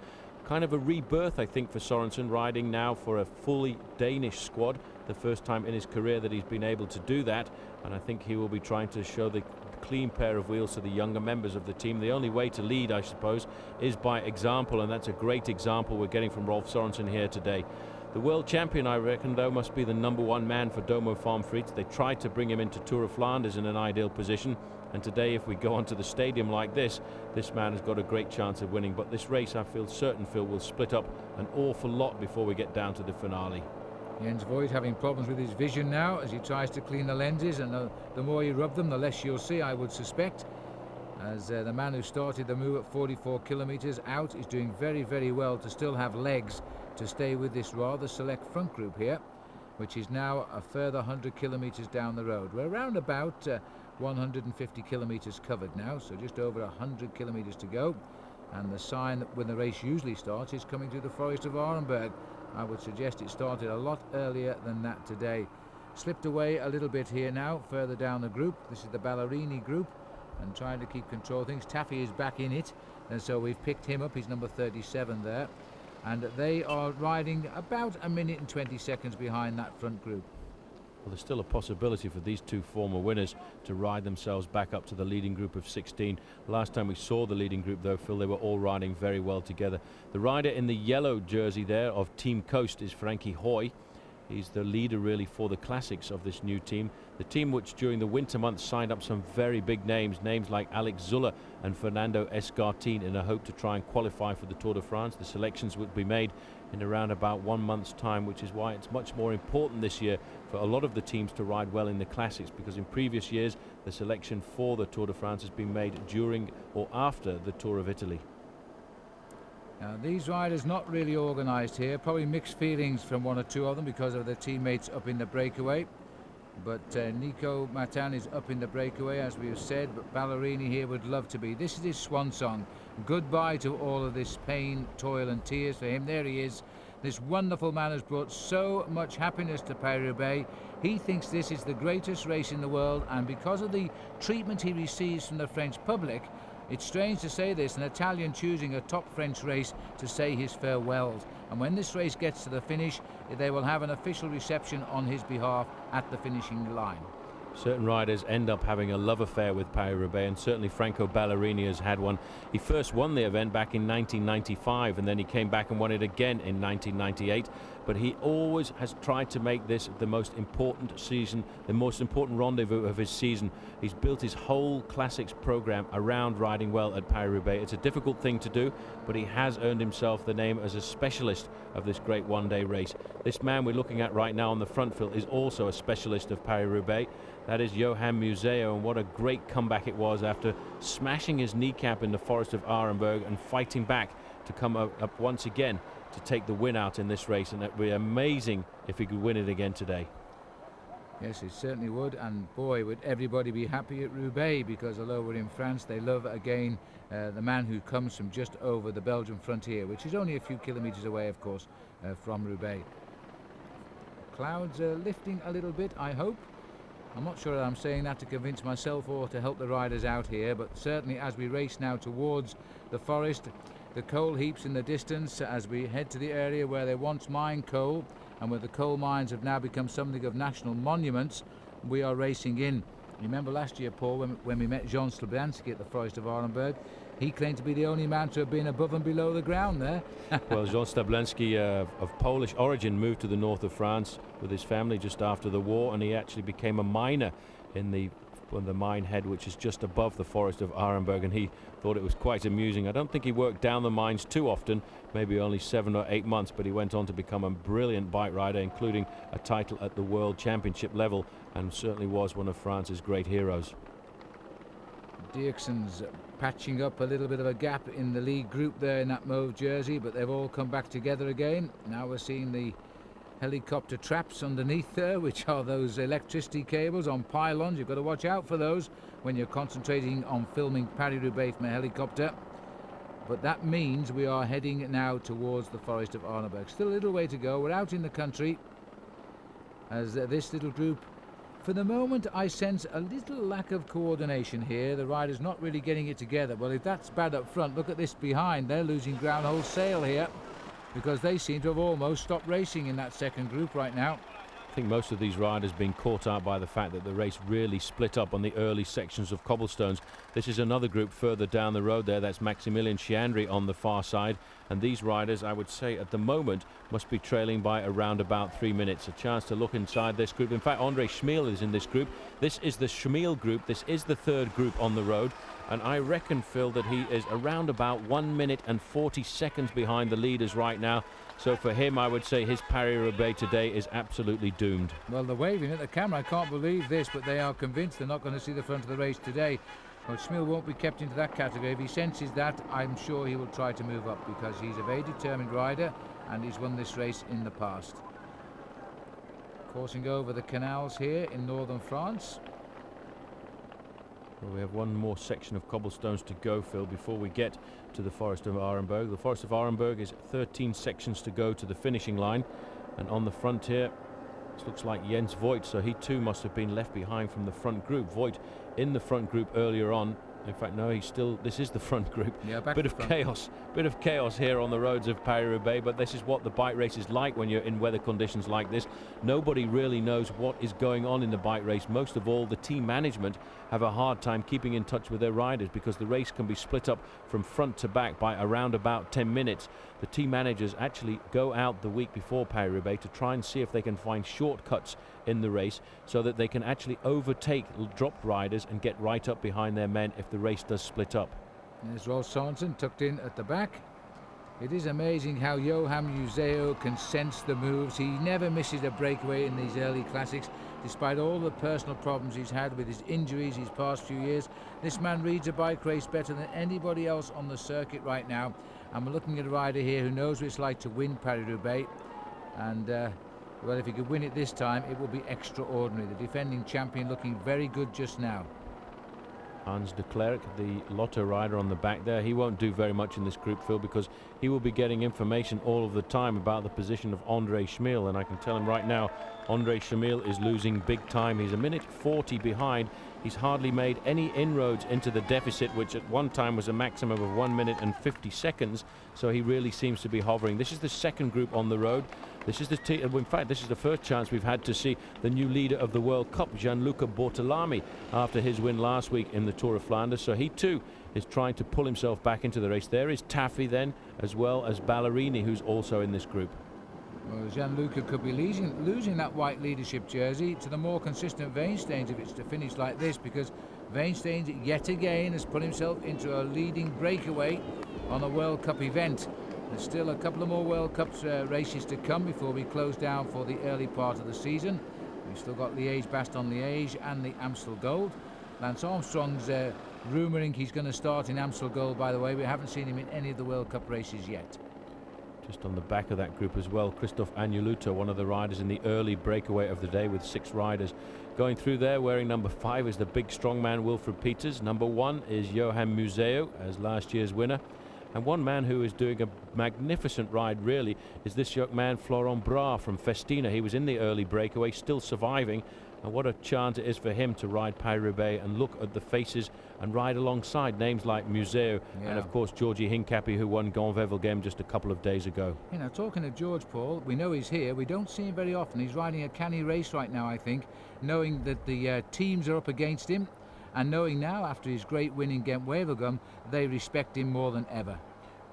Kind of a rebirth, I think, for Sorensen, riding now for a fully Danish squad. The first time in his career that he's been able to do that, and I think he will be trying to show the clean pair of wheels to the younger members of the team. The only way to lead, I suppose, is by example, and that's a great example we're getting from Rolf Sorensen here today. The world champion, I reckon, though, must be the #1 man for Domo Farm Frites. They tried to bring him into Tour of Flanders in an ideal position, And today, if we go onto the stadium like this man has got a great chance of winning. But this race, I feel certain, Phil, will split up an awful lot before we get down to the finale. Jens Voigt having problems with his vision now as he tries to clean the lenses, and the more you rub them, the less you'll see, I would suspect. As the man who started the move at 44 kilometres out is doing very, very well to still have legs to stay with this rather select front group here, which is now a further 100 kilometres down the road. We're around about 150 kilometres covered now, so just over 100 kilometres to go. And the sign that when the race usually starts is coming through the Forest of Arenberg. I would suggest it started a lot earlier than that today. Slipped away a little bit here now, further down the group. This is the Ballerini group, and trying to keep control of things. Taffy is back in it, and so we've picked him up. He's number 37 there. And they are riding about a minute and 20 seconds behind that front group. Well, there's still a possibility for these two former winners to ride themselves back up to the leading group of 16. Last time we saw the leading group, though, Phil, they were all riding very well together. The rider in the yellow jersey there of Team Koos is Frankie Hoy. He's the leader, really, for the classics of this new team. The team which, during the winter months, signed up some very big names like Alex Zuller and Fernando Escartin in a hope to try and qualify for the Tour de France. The selections would be made in around about 1 month's time, which is why it's much more important this year for a lot of the teams to ride well in the classics, because in previous years the selection for the Tour de France has been made during or after the Tour of Italy. Now, these riders not really organised here, probably mixed feelings from one or two of them because of their teammates up in the breakaway. But Nico Matan is up in the breakaway, as we have said, but Ballerini here would love to be. This is his swan song. Goodbye to all of this pain, toil and tears for him. There he is. This wonderful man has brought so much happiness to Paris Roubaix. He thinks this is the greatest race in the world, and because of the treatment he receives from the French public, it's strange to say this, an Italian choosing a top French race to say his farewells. And when this race gets to the finish, they will have an official reception on his behalf at the finishing line. Certain riders end up having a love affair with Paris-Roubaix, and certainly Franco Ballerini has had one. He first won the event back in 1995, and then he came back and won it again in 1998. But he always has tried to make this the most important season, the most important rendezvous of his season. He's built his whole classics program around riding well at Paris-Roubaix. It's a difficult thing to do, but he has earned himself the name as a specialist of this great one-day race. This man we're looking at right now on the front field is also a specialist of Paris-Roubaix. That is Johan Museo, and what a great comeback it was after smashing his kneecap in the Forest of Arenberg and fighting back to come up once again to take the win out in this race. And it would be amazing if he could win it again today. Yes, it certainly would, and boy, would everybody be happy at Roubaix, because although we're in France, they love again the man who comes from just over the Belgian frontier, which is only a few kilometres away, of course, from Roubaix. Clouds are lifting a little bit, I hope. I'm not sure that I'm saying that to convince myself or to help the riders out here, but certainly as we race now towards the forest, the coal heaps in the distance as we head to the area where they once mined coal, and where the coal mines have now become something of national monuments, we are racing in. Remember last year, Paul, when we met Jan Slablanski at the Forest of Arenberg, he claimed to be the only man to have been above and below the ground there. Well, Jan Slablanski, of Polish origin, moved to the north of France with his family just after the war, and he actually became a miner in the mine head, which is just above the Forest of Arenberg, and he thought it was quite amusing. I don't think he worked down the mines too often, maybe only 7 or 8 months, but he went on to become a brilliant bike rider, including a title at the World Championship level, and certainly was one of France's great heroes. Dirksen's patching up a little bit of a gap in the lead group there in that mauve jersey, but they've all come back together again. Now we're seeing the helicopter traps underneath there, which are those electricity cables on pylons. You've got to watch out for those when you're concentrating on filming Paris-Roubaix from a helicopter. But that means we are heading now towards the Forest of Arenberg. Still a little way to go. We're out in the country as this little group, for the moment, I sense a little lack of coordination here. The riders not really getting it together. Well, if that's bad up front, look at this behind. They're losing ground wholesale here, because they seem to have almost stopped racing in that second group right now. I think most of these riders been caught out by the fact that the race really split up on the early sections of cobblestones. This is another group further down the road there. That's Maximilian Chiandri on the far side. And these riders, I would say, at the moment, must be trailing by around about 3 minutes. A chance to look inside this group. In fact, Andre Schmiel is in this group. This is the Schmiel group. This is the third group on the road. And I reckon, Phil, that he is around about 1 minute and 40 seconds behind the leaders right now. So for him, I would say his Paris Roubaix today is absolutely doomed. Well, they're waving at the camera. I can't believe this, but they are convinced they're not going to see the front of the race today. Well, Schmiel won't be kept into that category. If he senses that, I'm sure he will try to move up, because he's a very determined rider and he's won this race in the past. Coursing over the canals here in northern France. Well, we have one more section of cobblestones to go, Phil, before we get to the Forest of Arenberg. The Forest of Arenberg is 13 sections to go to the finishing line. And on the front here, this looks like Jens Voigt, so he too must have been left behind from the front group. Voigt in the front group earlier on. In fact, no, he's still, this is the front group. Yeah, bit of chaos here on the roads of Paris-Roubaix, but this is what the bike race is like when you're in weather conditions like this. Nobody really knows what is going on in the bike race. Most of all, the team management have a hard time keeping in touch with their riders, because the race can be split up from front to back by around about 10 minutes. The team managers actually go out the week before Paris-Roubaix to try and see if they can find shortcuts in the race so that they can actually overtake dropped riders and get right up behind their men if the race does split up. There's Rolf Sorensen tucked in at the back. It is amazing how Johan Museo can sense the moves. He never misses a breakaway in these early classics, despite all the personal problems he's had with his injuries these past few years. This man reads a bike race better than anybody else on the circuit right now. And we're looking at a rider here who knows what it's like to win Paris-Roubaix. And well, if he could win it this time, it will be extraordinary. The defending champion looking very good just now. Hans de Klerk, the Lotto rider on the back there, he won't do very much in this group, Phil, because he will be getting information all of the time about the position of Andre Schmiel, and I can tell him right now, Andre Schmiel is losing big time. He's a minute 40 behind. He's hardly made any inroads into the deficit, which at one time was a maximum of 1 minute and 50 seconds, so he really seems to be hovering. This is the second group on the road. This is in fact, this is the first chance we've had to see the new leader of the World Cup, Gianluca Bortolami, after his win last week in the Tour of Flanders. So he too is trying to pull himself back into the race. There is Taffy then, as well as Ballerini, who's also in this group. Well, Gianluca could be losing that white leadership jersey to the more consistent Weinsteins if it's to finish like this, because Weinsteins yet again has put himself into a leading breakaway on a World Cup event. There's still a couple of more World Cup races to come before we close down for the early part of the season. We've still got Liège-Bastogne-Liège and the Amstel Gold. Lance Armstrong's rumouring he's going to start in Amstel Gold, by the way. We haven't seen him in any of the World Cup races yet. Just on the back of that group as well, Christophe Agneluto, one of the riders in the early breakaway of the day with 6 riders. Going through there, wearing number 5 is the big strong man Wilfred Peters. Number 1 is Johan Museo, as last year's winner. And one man who is doing a magnificent ride, really, is this young man, Florent Bras from Festina. He was in the early breakaway, still surviving. And what a chance it is for him to ride Paris-Roubaix and look at the faces and ride alongside names like Museo and, of course, Georgi Hincapie, who won Gand-Wevelgem just a couple of days ago. You know, talking to George, Paul, we know he's here. We don't see him very often. He's riding a canny race right now, I think, knowing that the teams are up against him. And knowing now, after his great win in Ghent-Wevelgem, they respect him more than ever.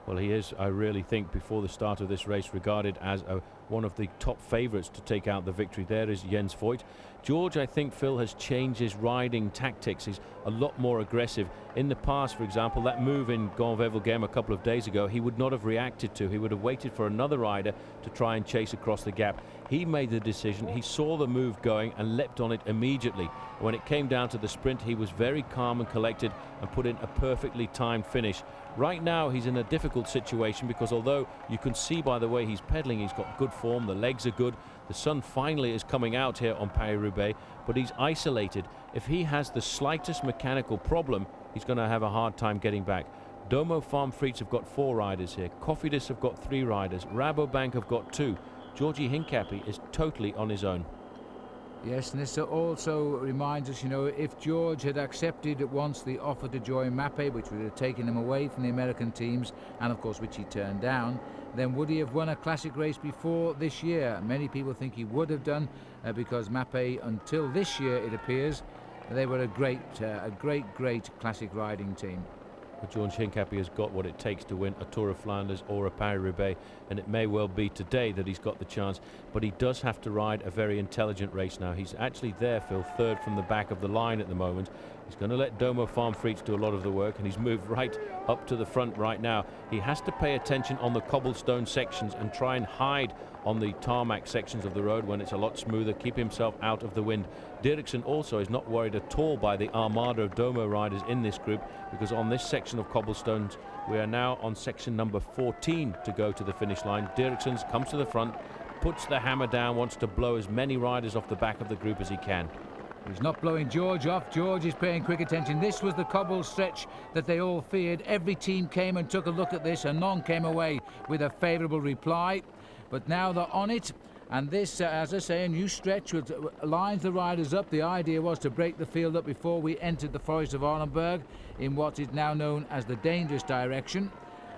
Well, he is, I really think, before the start of this race, regarded as one of the top favourites to take out the victory. There is Jens Voigt. George, I think, Phil, has changed his riding tactics. He's a lot more aggressive. In the past, for example, that move in Gand-Wevelgem a couple of days ago, he would not have reacted to. He would have waited for another rider to try and chase across the gap. He made the decision. He saw the move going and leapt on it immediately. When it came down to the sprint, he was very calm and collected and put in a perfectly timed finish. Right now, he's in a difficult situation because although you can see by the way he's pedaling, he's got good form, the legs are good. The sun finally is coming out here on Paris-Roubaix, but he's isolated. If he has the slightest mechanical problem, he's going to have a hard time getting back. Domo Farm Frites have got 4 riders here. Cofidis have got 3 riders. Rabobank have got 2. Georgi Hincapie is totally on his own. Yes, and this also reminds us, you know, if George had accepted at once the offer to join Mappe, which would have taken him away from the American teams, and of course which he turned down, then would he have won a classic race before this year? Many people think he would have done, because Mappe, until this year it appears, they were a great classic riding team. But George Hincapie has got what it takes to win a Tour of Flanders or a Paris Roubaix, and it may well be today that he's got the chance, but he does have to ride a very intelligent race now. He's actually there, Phil, third from the back of the line at the moment. He's going to let Domo Farm Freaks do a lot of the work, and he's moved right up to the front right now. He has to pay attention on the cobblestone sections and try and hide on the tarmac sections of the road when it's a lot smoother, keep himself out of the wind. Dirksen also is not worried at all by the armada of Domo riders in this group, because on this section of cobblestones we are now on section number 14 to go to the finish line. Dirksen comes to the front, puts the hammer down, wants to blow as many riders off the back of the group as he can. He's not blowing George off. George is paying quick attention. This was the cobble stretch that they all feared. Every team came and took a look at this, and none came away with a favourable reply. But now they're on it, and this, as I say, a new stretch which lines the riders up. The idea was to break the field up before we entered the Forest of Arlenberg in what is now known as the dangerous direction.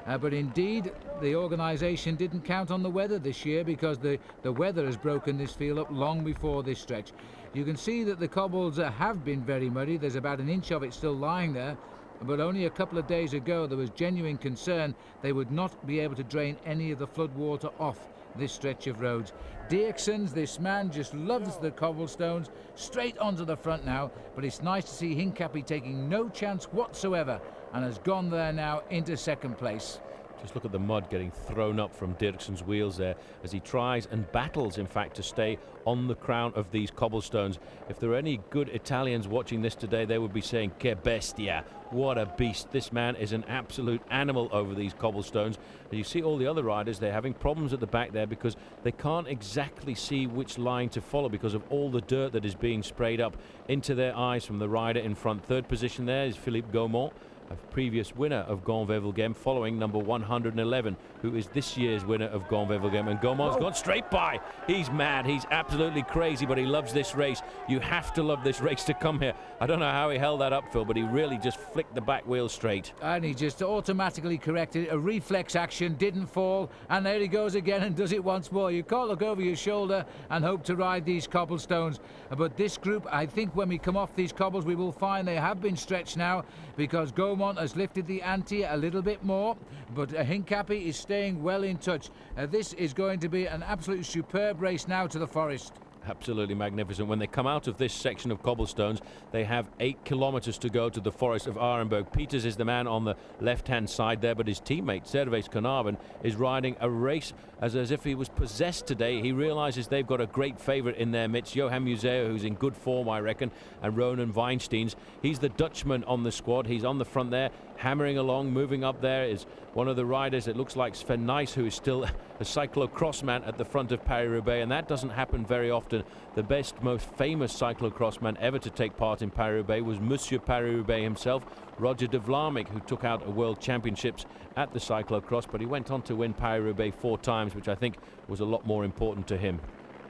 But indeed, the organisation didn't count on the weather this year, because the weather has broken this field up long before this stretch. You can see that the cobbles have been very muddy. There's about an inch of it still lying there. But only a couple of days ago there was genuine concern they would not be able to drain any of the flood water off this stretch of roads. Dirksen's, this man just loves the cobblestones, straight onto the front now, but it's nice to see Hincapie taking no chance whatsoever and has gone there now into second place. Just look at the mud getting thrown up from Dirksen's wheels there as he tries and battles, in fact, to stay on the crown of these cobblestones. If there are any good Italians watching this today, they would be saying, "Che bestia, what a beast." This man is an absolute animal over these cobblestones. And you see all the other riders, they're having problems at the back there because they can't exactly see which line to follow because of all the dirt that is being sprayed up into their eyes from the rider in front. Third position there is Philippe Gaumont, a previous winner of Gont-Wevelgem, following number 111, who is this year's winner of Gont-Wevelgem. And Gaumont's gone straight by. He's mad. He's absolutely crazy, but he loves this race. You have to love this race to come here. I don't know how he held that up, Phil, but he really just flicked the back wheel straight. And he just automatically corrected it. A reflex action, didn't fall, and there he goes again and does it once more. You can't look over your shoulder and hope to ride these cobblestones. But this group, I think when we come off these cobbles, we will find they have been stretched now, because Gaumont has lifted the ante a little bit more, but Hincapie is staying well in touch. This is going to be an absolutely superb race now to the Forest. Absolutely magnificent. When they come out of this section of cobblestones, they have 8 kilometers to go to the Forest of Arlenberg. Peters is the man on the left-hand side there, but his teammate, Servais Carnarvon, is riding a race as if he was possessed today. He realizes they've got a great favorite in their midst, Johan Museo, who's in good form, I reckon, and Ronan Weinsteins. He's the Dutchman on the squad. He's on the front there, hammering along. Moving up there is one of the riders, it looks like Sven Nys, who is still a cyclocross man at the front of Paris Roubaix, and that doesn't happen very often. The best, most famous cyclocross man ever to take part in Paris Roubaix was Monsieur Paris Roubaix himself, Roger de Vlaeminck, who took out a world championships at the cyclocross, but he went on to win Paris Roubaix 4 times, which I think was a lot more important to him.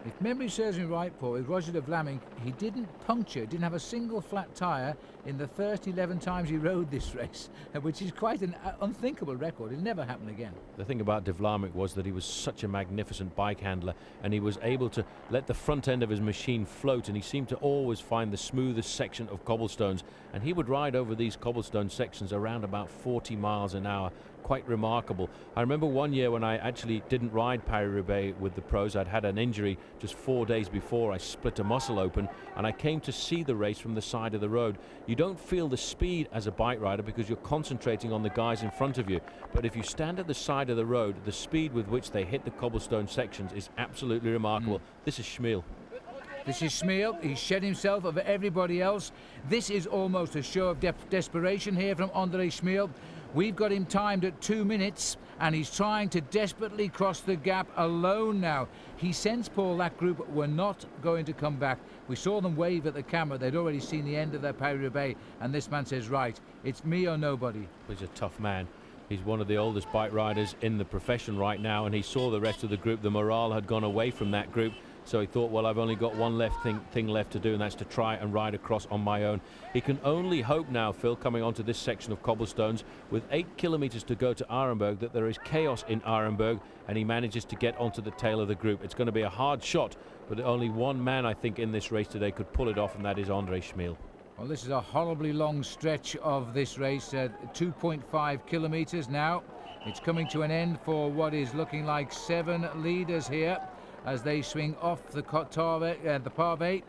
If memory serves me right, Paul, with Roger de Vlaeminck, he didn't didn't have a single flat tyre in the first 11 times he rode this race, which is quite an unthinkable record. It'll never happen again. The thing about de Vlaeminck was that he was such a magnificent bike handler, and he was able to let the front end of his machine float, and he seemed to always find the smoothest section of cobblestones, and he would ride over these cobblestone sections around about 40 miles an hour. Quite remarkable. I remember one year when I actually didn't ride Paris-Roubaix with the pros. I'd had an injury just 4 days before. I split a muscle open, and I came to see the race from the side of the road. You don't feel the speed as a bike rider because you're concentrating on the guys in front of you, but if you stand at the side of the road, the speed with which they hit the cobblestone sections is absolutely remarkable. This is Schmiel. This is Schmiel. He's shed himself over everybody else. This is almost a show of desperation here from André Schmiel. We've got him timed at 2 minutes, and he's trying to desperately cross the gap alone now. He sensed, Paul, that group were not going to come back. We saw them wave at the camera. They'd already seen the end of their Paris-Roubaix, and this man says, right, it's me or nobody. He's a tough man. He's one of the oldest bike riders in the profession right now, and he saw the rest of the group. The morale had gone away from that group. So he thought, well, I've only got one thing left to do, and that's to try and ride across on my own. He can only hope now, Phil, coming onto this section of cobblestones, with 8 kilometers to go to Arenberg, that there is chaos in Arenberg, and he manages to get onto the tail of the group. It's going to be a hard shot, but only one man, I think, in this race today could pull it off, and that is Andre Schmeel. Well, this is a horribly long stretch of this race, 2.5 kilometers now. It's coming to an end for what is looking like 7 leaders here as they swing off the Pavé,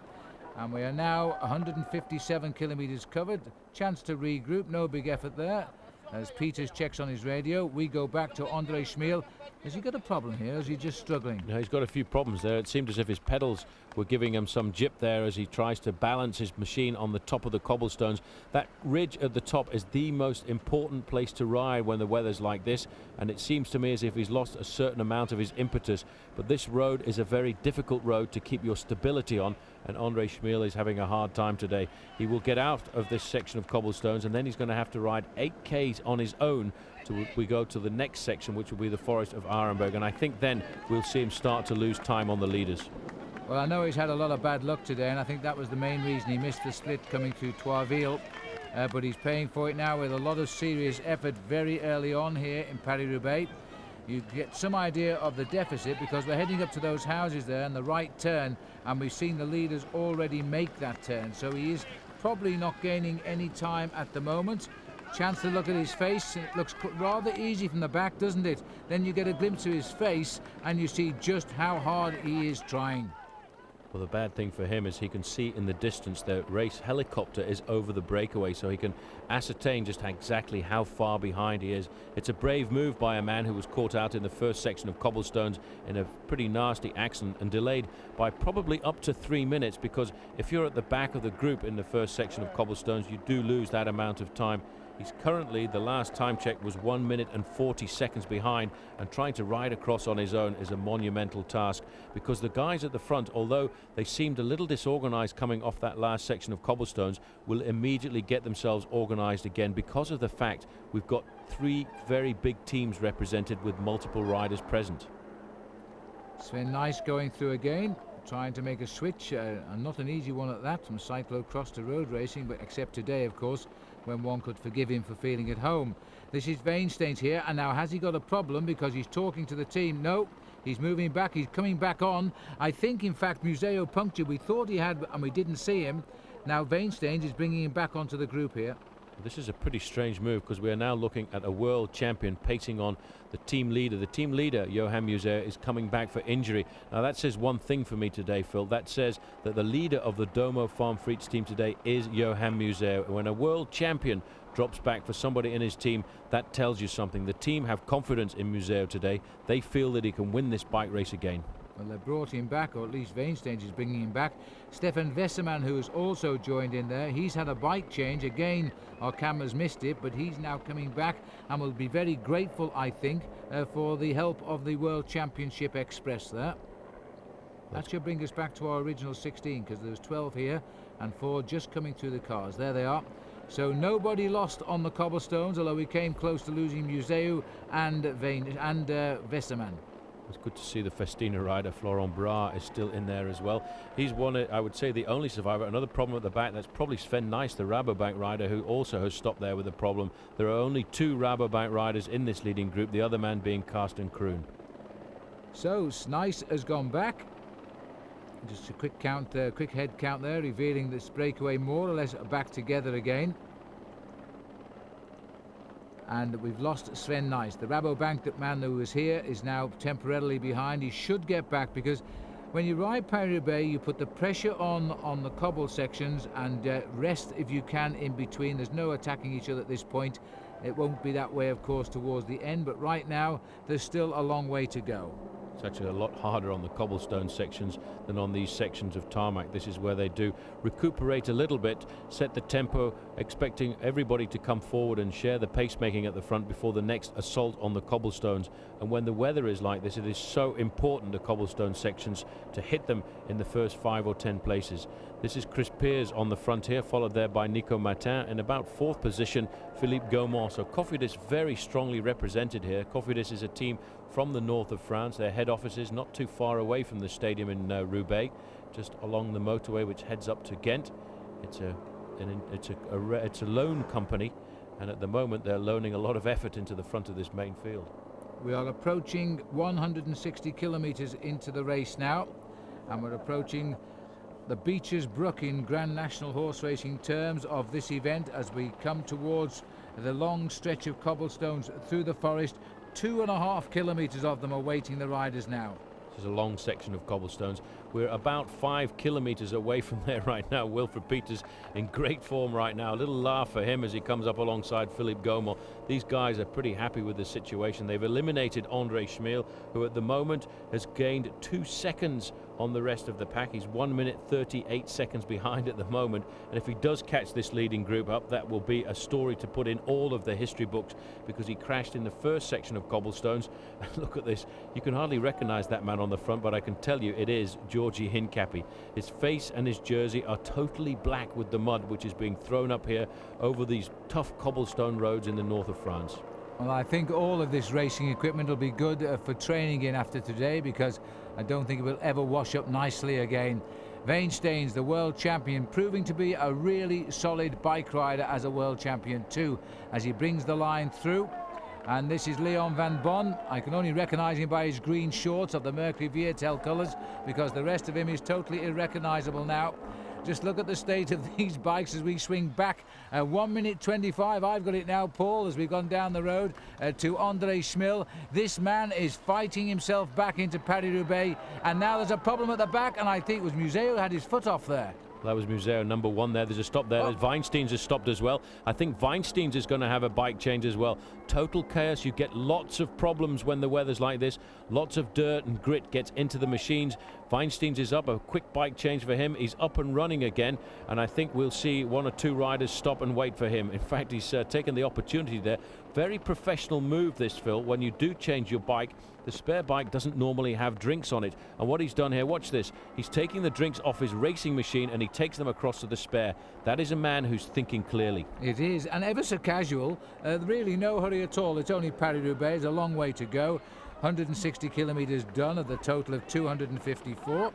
and we are now 157 kilometers covered. Chance to regroup, no big effort there. As Peters checks on his radio, we go back to Andre Schmeel. Has he got a problem here, or is he just struggling? No, he's got a few problems there. It seemed as if his pedals were giving him some jip there as he tries to balance his machine on the top of the cobblestones. That ridge at the top is the most important place to ride when the weather's like this, and it seems to me as if he's lost a certain amount of his impetus. But this road is a very difficult road to keep your stability on, and Andre Schmeel is having a hard time today. He will get out of this section of cobblestones, and then he's going to have to ride 8 Ks on his own till we go to the next section, which will be the Forest of Arenberg, and I think then we'll see him start to lose time on the leaders. Well, I know he's had a lot of bad luck today, and I think that was the main reason he missed the split coming through Troisville, but he's paying for it now with a lot of serious effort very early on here in Paris Roubaix. You get some idea of the deficit because we're heading up to those houses there and the right turn, and we've seen the leaders already make that turn, so he is probably not gaining any time at the moment. Chance to look at his face, and it looks rather easy from the back, doesn't it? Then you get a glimpse of his face and you see just how hard he is trying. Well, the bad thing for him is he can see in the distance the race helicopter is over the breakaway, so he can ascertain just exactly how far behind he is. It's a brave move by a man who was caught out in the first section of cobblestones in a pretty nasty accident and delayed by probably up to 3 minutes, because if you're at the back of the group in the first section of cobblestones, you do lose that amount of time. He's currently, the last time check was 1 minute and 40 seconds behind, and trying to ride across on his own is a monumental task, because the guys at the front, although they seemed a little disorganized coming off that last section of cobblestones, will immediately get themselves organized again because of the fact we've got 3 very big teams represented with multiple riders present. Sven Nys going through again, trying to make a switch, and not an easy one at that, from cyclocross to road racing, but except today, of course, when one could forgive him for feeling at home. This is Weinstein's here, and now has he got a problem because he's talking to the team? No, he's moving back, he's coming back on. I think, in fact, Museo punctured. We thought he had, and we didn't see him. Now Weinstein is bringing him back onto the group here. This is a pretty strange move, because we are now looking at a world champion pacing on the team leader. The team leader, Johan Museo, is coming back for injury. Now that says one thing for me today, Phil. That says that the leader of the Domo Farm Frites team today is Johan Museo. When a world champion drops back for somebody in his team, that tells you something. The team have confidence in Museo today. They feel that he can win this bike race again. Well, they brought him back, or at least Weinstein is bringing him back. Stefan Wesserman, who has also joined in there, he's had a bike change. Again, our cameras missed it, but he's now coming back and will be very grateful, I think, for the help of the World Championship Express there. That should bring us back to our original 16, because there's 12 here and 4 just coming through the cars. There they are. So nobody lost on the cobblestones, although we came close to losing Museu and Wesserman. It's good to see the Festina rider, Florent Bras, is still in there as well. He's one, I would say, the only survivor. Another problem at the back, that's probably Sven Nys, the Rabobank rider, who also has stopped there with a problem. There are only 2 Rabobank riders in this leading group, the other man being Karsten Kroon. So Nys has gone back. Just a quick count, quick head count there, revealing this breakaway more or less back together again. And we've lost Sven Nys. The Rabobank man who was here is now temporarily behind. He should get back, because when you ride Paris-Roubaix, you put the pressure on the cobble sections and rest if you can in between. There's no attacking each other at this point. It won't be that way, of course, towards the end, but right now there's still a long way to go. It's actually a lot harder on the cobblestone sections than on these sections of tarmac. This is where they do recuperate a little bit, set the tempo, expecting everybody to come forward and share the pacemaking at the front before the next assault on the cobblestones. And when the weather is like this, it is so important, the cobblestone sections, to hit them in the first 5 or 10 places. This is Chris Pears on the front here, followed there by Nico Martin. In about 4th position, Philippe Gaumont. So Cofidis very strongly represented here. Cofidis is a team from the north of France. Their head office is not too far away from the stadium in Roubaix, just along the motorway which heads up to Ghent. It's a loan company, and at the moment they're loaning a lot of effort into the front of this main field. We are approaching 160 kilometres into the race now, and we're approaching the Beecher's Brook in Grand National horse racing terms of this event as we come towards the long stretch of cobblestones through the forest. 2.5 kilometres of them are waiting the riders now. This is a long section of cobblestones. We're about 5 kilometres away from there right now. Wilfred Peters in great form right now. A little laugh for him as he comes up alongside Philippe Gaumont. These guys are pretty happy with the situation. They've eliminated Andre Schmiel, who at the moment has gained 2 seconds on the rest of the pack. He's 1 minute 38 seconds behind at the moment, and if he does catch this leading group up, that will be a story to put in all of the history books, because he crashed in the first section of cobblestones. Look at this, you can hardly recognize that man on the front, but I can tell you it is Georgi Hincapie. His face and his jersey are totally black with the mud which is being thrown up here over these tough cobblestone roads in the north of France. Well, I think all of this racing equipment will be good for training in after today, because I don't think it will ever wash up nicely again. Weinsteins, the world champion, proving to be a really solid bike rider as a world champion too, as he brings the line through. And this is Leon van Bon. I can only recognise him by his green shorts of the Mercury Viertel colours, because the rest of him is totally irrecognisable now. Just look at the state of these bikes as we swing back. 1 minute 25, I've got it now, Paul, as we've gone down the road to Andre Schmiel. This man is fighting himself back into Paris Roubaix, and now there's a problem at the back, and I think it was Museo had his foot off there. That was Museo, number 1 there. There's a stop there. Oh. Weinsteins has stopped as well. I think Weinsteins is going to have a bike change as well. Total chaos. You get lots of problems when the weather's like this. Lots of dirt and grit gets into the machines. Weinsteins is up. A quick bike change for him. He's up and running again, and I think we'll see 1 or 2 riders stop and wait for him. In fact, he's taken the opportunity there. Very professional move this, Phil. When you do change your bike, the spare bike doesn't normally have drinks on it, and what he's done here, watch this, he's taking the drinks off his racing machine and he takes them across to the spare. That is a man who's thinking clearly. It is, and ever so casual. Really no hurry at all. It's only Paris-Roubaix. It's a long way to go. 160 kilometres done of the total of 254.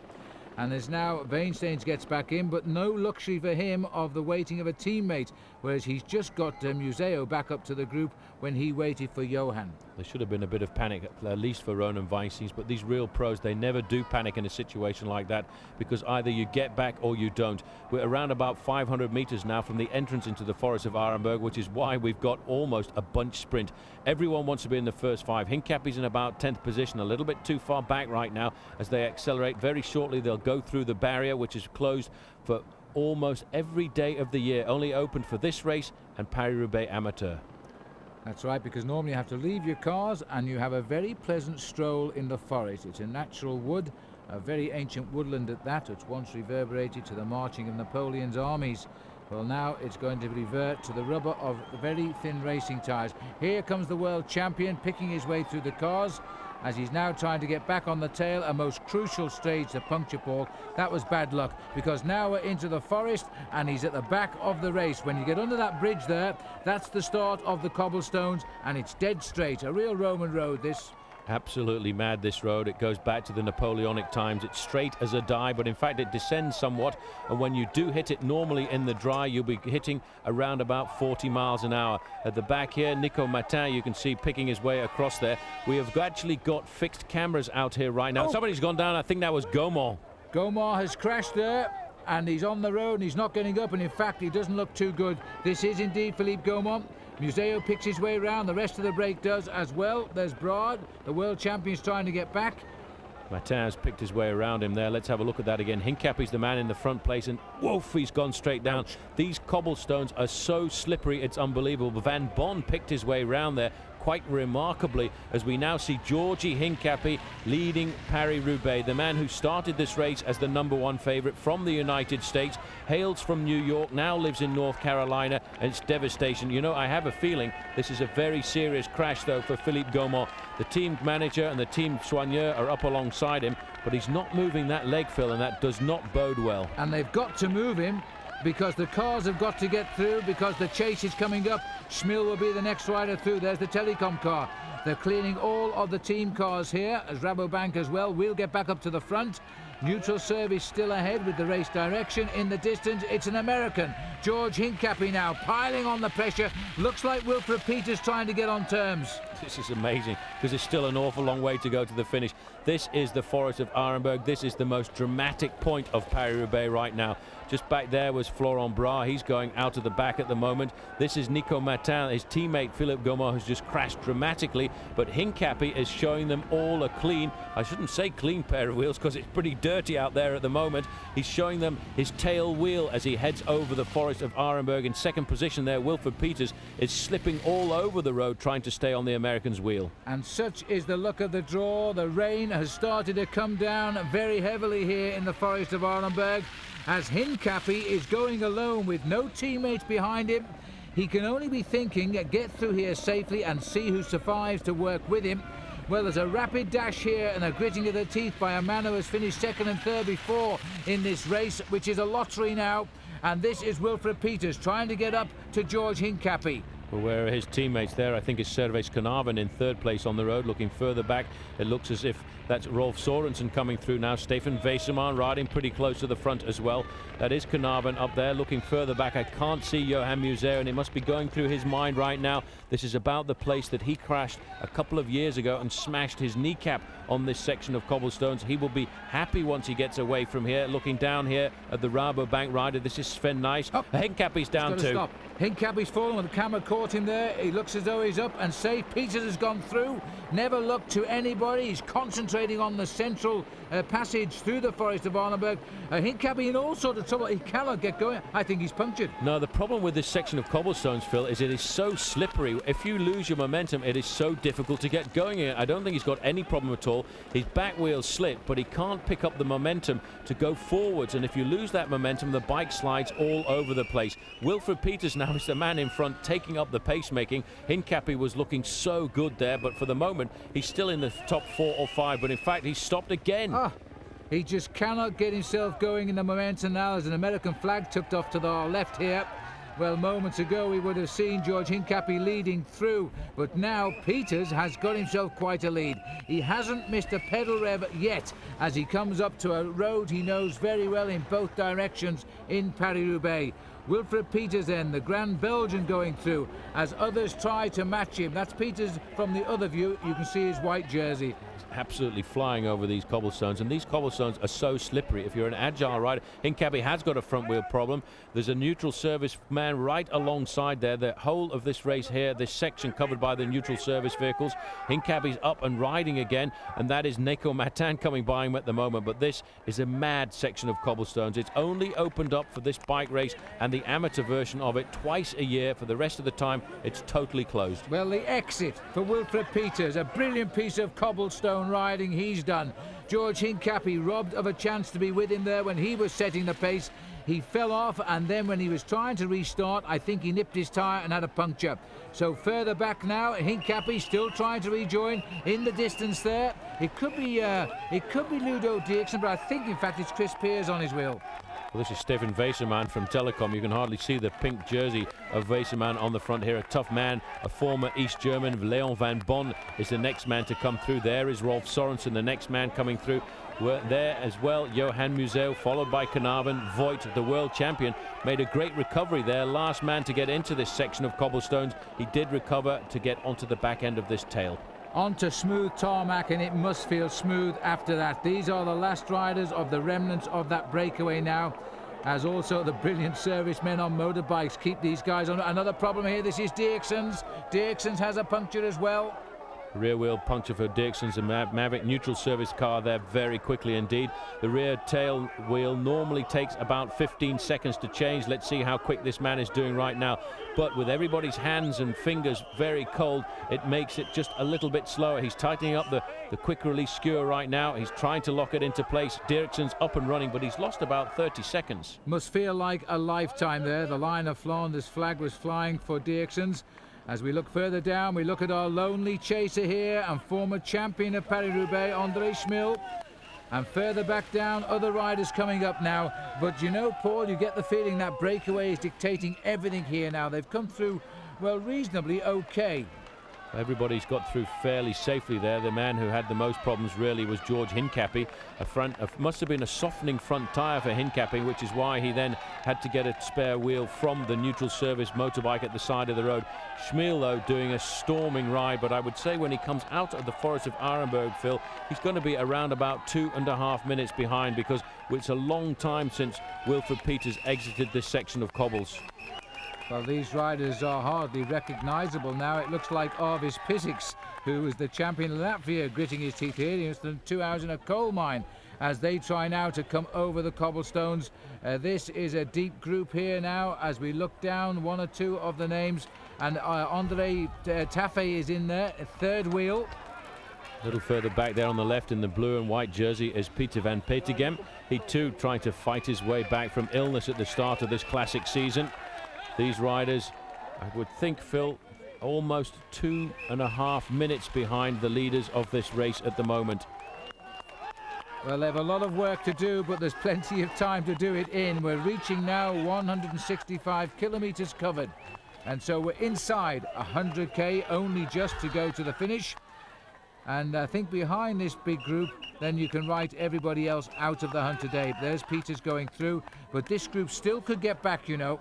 And there's now Weinsteins gets back in, but no luxury for him of the waiting of a teammate, whereas he's just got Museo back up to the group when he waited for Johan. There should have been a bit of panic, at least for Ronan Weinsteins, but these real pros, they never do panic in a situation like that, because either you get back or you don't. We're around about 500 meters now from the entrance into the forest of Arenberg, which is why we've got almost a bunch sprint. Everyone wants to be in the first 5. Hincapie's in about 10th position, a little bit too far back right now as they accelerate. Very shortly they'll go through the barrier, which is closed for almost every day of the year, only open for this race and Paris-Roubaix Amateur. That's right, because normally you have to leave your cars and you have a very pleasant stroll in the forest. It's a natural wood, a very ancient woodland at that, which once reverberated to the marching of Napoleon's armies. Well, now it's going to revert to the rubber of very thin racing tyres. Here comes the world champion picking his way through the cars as he's now trying to get back on the tail. A most crucial stage to puncture, Paul. That was bad luck, because now we're into the forest and he's at the back of the race. When you get under that bridge there, that's the start of the cobblestones, and it's dead straight. A real Roman road, this. Absolutely mad, this road. It goes back to the Napoleonic times. It's straight as a die, but in fact it descends somewhat, and when you do hit it normally in the dry, you'll be hitting around about 40 miles an hour. At the back here, Nico Matin, you can see picking his way across there. We have actually got fixed cameras out here right now. Somebody's gone down. I think that was Gaumont. Gaumont has crashed there, and he's on the road and he's not getting up, and in fact he doesn't look too good. This is indeed Philippe Gaumont. Museo picks his way around, the rest of the break does as well. There's Brad, the world champion's trying to get back. Matin has picked his way around him there. Let's have a look at that again. Hincapie's the man in the front place, and woof, he's gone straight down. These cobblestones are so slippery, it's unbelievable. Van Bon picked his way around there quite remarkably, as we now see Georgi Hincapie leading Paris-Roubaix, the man who started this race as the #1 favourite from the United States, hails from New York, now lives in North Carolina, and it's devastation. You know, I have a feeling this is a very serious crash, though, for Philippe Gaumont. The team manager and the team soigneur are up alongside him, but he's not moving that leg, Phil, and that does not bode well. And they've got to move him, because the cars have got to get through, because the chase is coming up. Schmiel will be the next rider through. There's the telecom car. They're cleaning all of the team cars here, as Rabobank as well. We'll get back up to the front. Neutral service still ahead with the race direction. In the distance, it's an American, George Hincapie now, piling on the pressure. Looks like Wilfred Peters trying to get on terms. This is amazing, because there's still an awful long way to go to the finish. This is the Forest of Arenberg. This is the most dramatic point of Paris-Roubaix right now. Just back there was Florent Bras. He's going out of the back at the moment. This is Nico Martin. His teammate Philippe Gaumont has just crashed dramatically, but Hincapie is showing them all a clean, I shouldn't say clean pair of wheels, because it's pretty dirty out there at the moment. He's showing them his tail wheel as he heads over the Forest of Arenberg. In second position there, Wilfred Peters is slipping all over the road trying to stay on the American's wheel. And such is the luck of the draw. The rain has started to come down very heavily here in the Forest of Arenberg, as Hincapie is going alone with no teammates behind him. He can only be thinking, get through here safely and see who survives to work with him. Well, there's a rapid dash here and a gritting of the teeth by a man who has finished second and third before in this race, which is a lottery now. And this is Wilfred Peters trying to get up to George Hincapie. Well, where are his teammates there? I think it's Servais Knaven in third place on the road. Looking further back, it looks as if that's Rolf Sorensen coming through now. Stefan Weissemann riding pretty close to the front as well. That is Knaven up there. Looking further back, I can't see Johan Museeuw, and it must be going through his mind right now. This is about the place that he crashed a couple of years ago and smashed his kneecap on this section of cobblestones. He will be happy once he gets away from here. Looking down here at the Rabobank rider, this is Sven Nys. Oh, Hincapie's down too. Stop. Hincapie's fallen, the camera caught him there. He looks as though he's up and safe. Peters has gone through, never looked to anybody. He's concentrating on the central passage through the Forest of Arenberg. Hincapie in all sorts of trouble. He cannot get going. I think he's punctured. No, the problem with this section of cobblestones, Phil, is it is so slippery. If you lose your momentum, it is so difficult to get going again. I don't think he's got any problem at all. His back wheel slipped, but he can't pick up the momentum to go forwards. And if you lose that momentum, the bike slides all over the place. Wilfred Peters now is the man in front, taking up the pacemaking. Hincapie was looking so good there, but for the moment, he's still in the top 4 or 5. But in fact, he's stopped again. He just cannot get himself going in the momentum now. There's an American flag tucked off to the left here. Well, moments ago we would have seen George Hincapie leading through, but now Peters has got himself quite a lead. He hasn't missed a pedal rev yet as he comes up to a road he knows very well in both directions in Paris-Roubaix. Wilfred Peters then, the Grand Belgian, going through as others try to match him. That's Peters from the other view. You can see his white jersey. Absolutely flying over these cobblestones, and these cobblestones are so slippery. If you're an agile rider, Hincapie has got a front wheel problem. There's a neutral service man right alongside there. The whole of this race here, this section covered by the neutral service vehicles. Hincapie's up and riding again, and that is Nico Martin coming by him at the moment. But this is a mad section of cobblestones. It's only opened up for this bike race and the amateur version of it twice a year. For the rest of the time, it's totally closed. Well, the exit for Wilfred Peters, a brilliant piece of cobblestone riding he's done. George Hincapie robbed of a chance to be with him there when he was setting the pace. He fell off, and then when he was trying to restart, I think he nipped his tyre and had a puncture. So further back now, Hincapie still trying to rejoin in the distance there. It could be Ludo Dierksen, but I think in fact it's Chris Peers on his wheel. Well, this is Stefan Weissemann from Telecom. You can hardly see the pink jersey of Weissemann on the front here. A tough man, a former East German. Leon van Bonn is the next man to come through. There is Rolf Sorensen, the next man coming through. There as well, Johan Museeuw, followed by Knaven. Voigt, the world champion, made a great recovery there. Last man to get into this section of cobblestones. He did recover to get onto the back end of this tail. Onto smooth tarmac, and it must feel smooth after that. These are the last riders of the remnants of that breakaway now, as also the brilliant servicemen on motorbikes keep these guys on. Another problem here, this is Dierksen's. Dierksen's has a puncture as well. Rear wheel puncture for Dierksen's, a Mavic neutral service car there very quickly indeed. The rear tail wheel normally takes about 15 seconds to change. Let's see how quick this man is doing right now. But with everybody's hands and fingers very cold, it makes it just a little bit slower. He's tightening up the quick release skewer right now. He's trying to lock it into place. Dierksen's up and running, but he's lost about 30 seconds. Must feel like a lifetime there. The line of Flanders flag was flying for Dierksen's. As we look further down, we look at our lonely chaser here and former champion of Paris-Roubaix, André Schmil. And further back down, other riders coming up now. But you know, Paul, you get the feeling that breakaway is dictating everything here now. They've come through, well, reasonably okay. Everybody's got through fairly safely there. The man who had the most problems really was George Hincapie. Must have been a softening front tyre for Hincapie, which is why he then had to get a spare wheel from the neutral service motorbike at the side of the road. Schmiel, though, doing a storming ride, but I would say when he comes out of the Forest of Arenberg, Phil, he's going to be around about 2.5 minutes behind, because it's a long time since Wilfred Peters exited this section of cobbles. Well, these riders are hardly recognisable now. It looks like Arvis Pisiks, who was the champion of Latvia, gritting his teeth here. He was 2 hours in a coal mine as they try now to come over the cobblestones. This is a deep group here now as we look down, 1 or 2 of the names. And Andre Taffet is in there, a third wheel. A little further back there on the left in the blue and white jersey is Peter van Petegem. He too trying to fight his way back from illness at the start of this classic season. These riders, I would think, Phil, almost 2.5 minutes behind the leaders of this race at the moment. Well, they have a lot of work to do, but there's plenty of time to do it in. We're reaching now 165 kilometres covered. And so we're inside 100k, only just to go to the finish. And I think behind this big group, then you can write everybody else out of the hunt today. There's Peters going through, but this group still could get back, you know.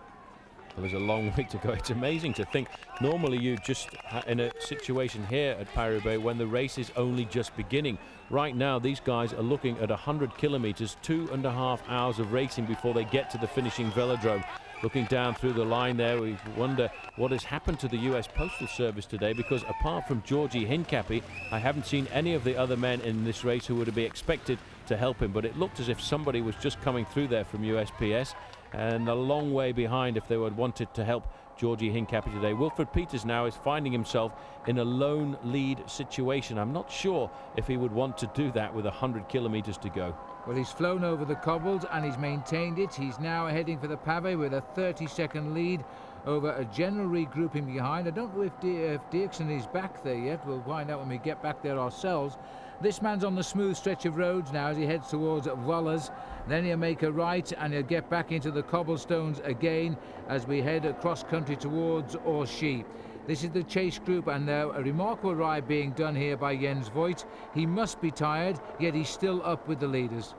Well, there's a long way to go. It's amazing to think. Normally you just in a situation here at Paris Roubaix when the race is only just beginning. Right now these guys are looking at 100 kilometers, 2.5 hours of racing before they get to the finishing velodrome. Looking down through the line there, we wonder what has happened to the US Postal Service today, because apart from Georgie Hincapie, I haven't seen any of the other men in this race who would be expected to help him. But it looked as if somebody was just coming through there from USPS, and a long way behind if they would wanted to help Georgie Hincapie today. Wilfred Peters now is finding himself in a lone lead situation. I'm not sure if he would want to do that with 100 kilometers to go. Well, he's flown over the cobbles and he's maintained it. He's now heading for the pavé with a 30-second lead over a general regrouping behind. I don't know if Dirksen is back there yet. We'll find out when we get back there ourselves. This man's on the smooth stretch of roads now as he heads towards Wallers. Then he'll make a right and he'll get back into the cobblestones again as we head across country towards Orchy. This is the chase group, and a remarkable ride being done here by Jens Voigt. He must be tired, yet he's still up with the leaders.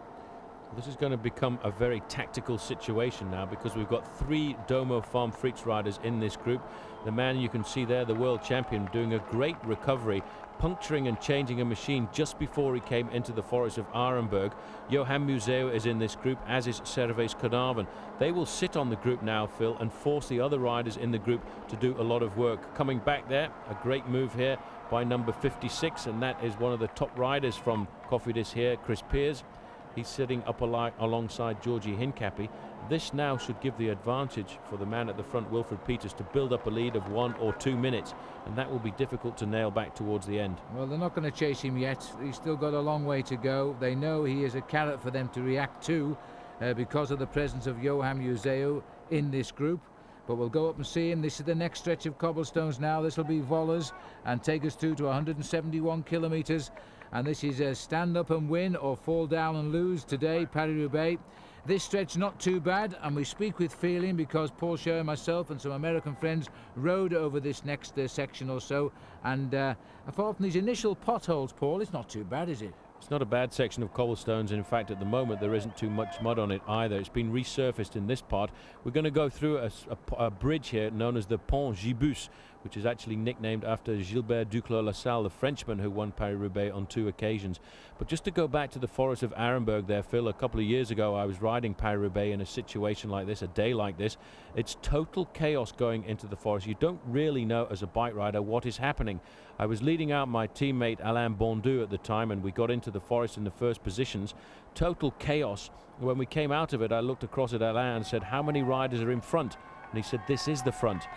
This is going to become a very tactical situation now, because we've got 3 Domo Farm Freaks riders in this group. The man you can see there, the world champion, doing a great recovery, puncturing and changing a machine just before he came into the Forest of Arenberg. Johan Museo is in this group, as is Servais Carnarvon. They will sit on the group now, Phil, and force the other riders in the group to do a lot of work. Coming back there, a great move here by number 56, and that is one of the top riders from Cofidis here, Chris Pears. He's sitting up alongside Georgie Hincapie. This now should give the advantage for the man at the front, Wilfred Peters, to build up a lead of 1 or 2 minutes, and that will be difficult to nail back towards the end. Well, they're not going to chase him yet. He's still got a long way to go. They know he is a carrot for them to react to because of the presence of Johan Museo in this group. But we'll go up and see him. This is the next stretch of cobblestones now. This will be Wallers and take us through to 171 kilometres. And this is a stand up and win or fall down and lose today, Paris Roubaix. This stretch not too bad, and we speak with feeling because Paul Sherwen, myself and some American friends rode over this next section or so, and apart from these initial potholes, Paul, it's not too bad, is it? It's not a bad section of cobblestones. In fact, at the moment there isn't too much mud on it either. It's been resurfaced in this part. We're going to go through a bridge here known as the Pont Gibus, which is actually nicknamed after Gilbert Duclos-Lassalle, the Frenchman who won Paris-Roubaix on 2 occasions. But just to go back to the Forest of Arenberg there, Phil, a couple of years ago I was riding Paris-Roubaix in a situation like this, a day like this. It's total chaos going into the forest. You don't really know as a bike rider what is happening. I was leading out my teammate Alain Bondu at the time, and we got into the forest in the first positions. Total chaos. When we came out of it, I looked across at Alain and said, "How many riders are in front?" And he said, "This is the front."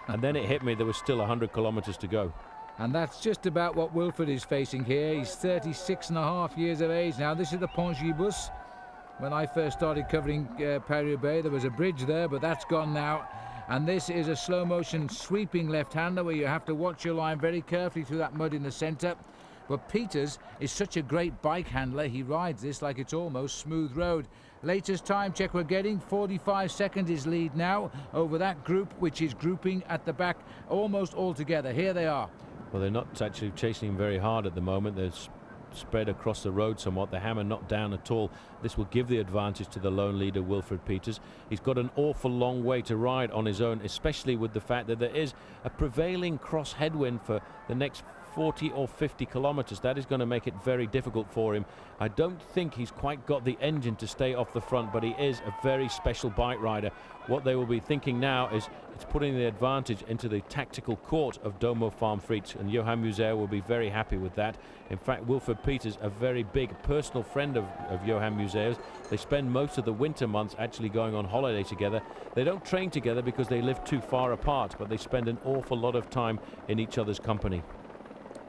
And then it hit me, there was still 100 kilometers to go. And that's just about what Wilfred is facing here. He's 36.5 years of age now. This is the Pont Gibus. When I first started covering Paris-Roubaix, there was a bridge there, but that's gone now. And this is a slow motion sweeping left-hander where you have to watch your line very carefully through that mud in the centre. But Peters is such a great bike handler, he rides this like it's almost smooth road. Latest time check we're getting, 45 seconds is lead now over that group, which is grouping at the back almost all together. Here they are. Well, they're not actually chasing him very hard at the moment. They're spread across the road somewhat. The hammer not down at all. This will give the advantage to the lone leader, Wilfred Peters. He's got an awful long way to ride on his own, especially with the fact that there is a prevailing cross headwind for the next 40 or 50 kilometers. That is going to make it very difficult for him. I don't think he's quite got the engine to stay off the front, but he is a very special bike rider. What they will be thinking now is it's putting the advantage into the tactical court of Domo Farm Frites, and Johan Museeuw will be very happy with that. In fact, Wilfred Peters, a very big personal friend of Johan Museeuw's. They spend most of the winter months actually going on holiday together. They don't train together because they live too far apart, but they spend an awful lot of time in each other's company.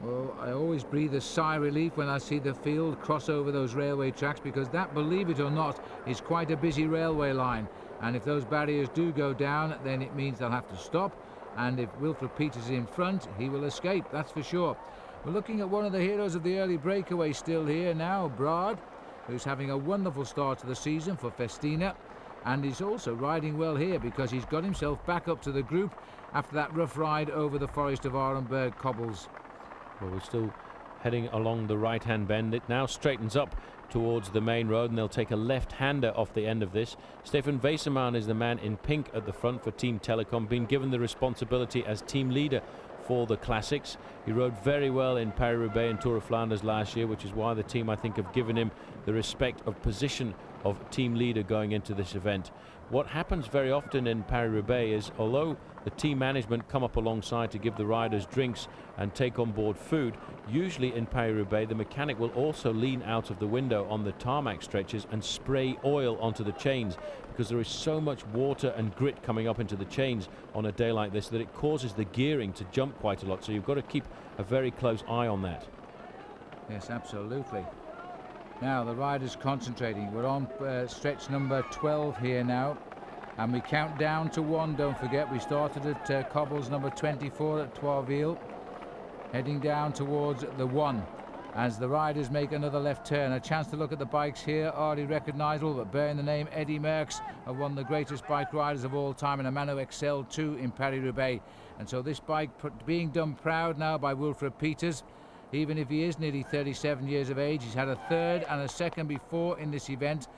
Well, I always breathe a sigh of relief when I see the field cross over those railway tracks, because that, believe it or not, is quite a busy railway line. And if those barriers do go down, then it means they'll have to stop. And if Wilfred Peters is in front, he will escape, that's for sure. We're looking at one of the heroes of the early breakaway still here now, Brad, who's having a wonderful start to the season for Festina. And he's also riding well here because he's got himself back up to the group after that rough ride over the Forest of Arenberg cobbles. Well, we're still heading along the right-hand bend. It now straightens up towards the main road, and they'll take a left-hander off the end of this. Stefan Weseman is the man in pink at the front for Team Telecom, being given the responsibility as team leader for the classics. He rode very well in Paris Roubaix and Tour of Flanders last year, which is why the team, I think, have given him the respect of position of team leader going into this event. What happens very often in Paris Roubaix is, although the team management come up alongside to give the riders drinks and take on board food, usually in Paris Roubaix the mechanic will also lean out of the window on the tarmac stretches and spray oil onto the chains, because there is so much water and grit coming up into the chains on a day like this that it causes the gearing to jump quite a lot. So you've got to keep a very close eye on that. Yes, absolutely. Now the riders concentrating. We're on stretch number 12 here now, and we count down to 1. Don't forget, we started at cobbles number 24 at Troisville, heading down towards the 1 as the riders make another left turn. A chance to look at the bikes here, hardly recognisable, but bearing the name Eddy Merckx, of one of the greatest bike riders of all time, and a man who excelled too in Paris Roubaix. And so this bike being done proud now by Wilfred Peters. Even if he is nearly 37 years of age, he's had a third and a second before in this event.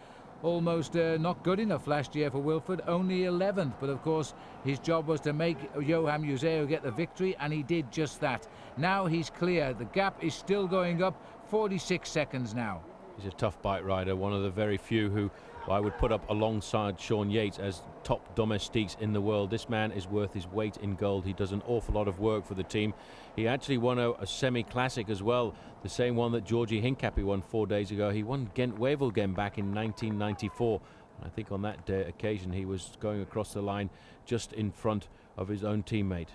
Almost not good enough last year for Wilfred, only 11th. But of course, his job was to make Johan Museeuw get the victory, and he did just that. Now he's clear. The gap is still going up, 46 seconds now. He's a tough bike rider, one of the very few who I would put up alongside Sean Yates as top domestiques in the world. This man is worth his weight in gold. He does an awful lot of work for the team. He actually won a semi-classic as well, the same one that Georgi Hincapie won 4 days ago. He won Gent-Wevelgem back in 1994. And I think on that occasion he was going across the line just in front of his own teammate.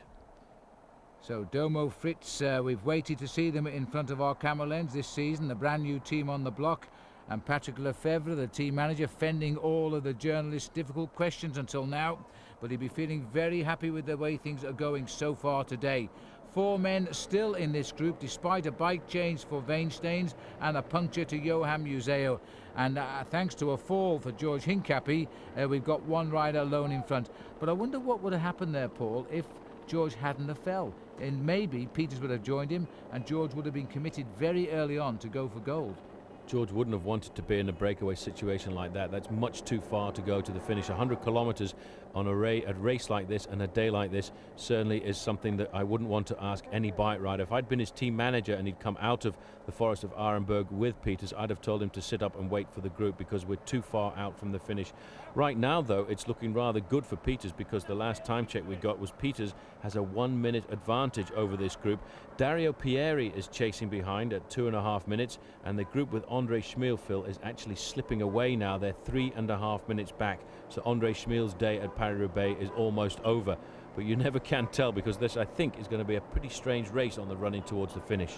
So Domo Fritz, we've waited to see them in front of our camera lens this season, the brand new team on the block. And Patrick Lefebvre, the team manager, fending all of the journalists' difficult questions until now. But he'll be feeling very happy with the way things are going so far today. 4 men still in this group, despite a bike change for Weinsteins and a puncture to Johan Museeuw. And thanks to a fall for George Hincapie, we've got 1 rider alone in front. But I wonder what would have happened there, Paul, if George hadn't have fell. And maybe Peters would have joined him, and George would have been committed very early on to go for gold. George wouldn't have wanted to be in a breakaway situation like that. That's much too far to go to the finish. 100 kilometers on a race like this and a day like this certainly is something that I wouldn't want to ask any bike rider. If I'd been his team manager and he'd come out of the Forest of Arenberg with Peters, I'd have told him to sit up and wait for the group because we're too far out from the finish. Right now, though, it's looking rather good for Peters because the last time check we got was Peters has a 1 minute advantage over this group. Dario Pieri is chasing behind at 2.5 minutes, and the group with Andre Schmielfil is actually slipping away now. They're 3.5 minutes back. So Andre Schmiel's day at Paris-Roubaix is almost over. But you never can tell because this, I think, is going to be a pretty strange race on the run-in towards the finish.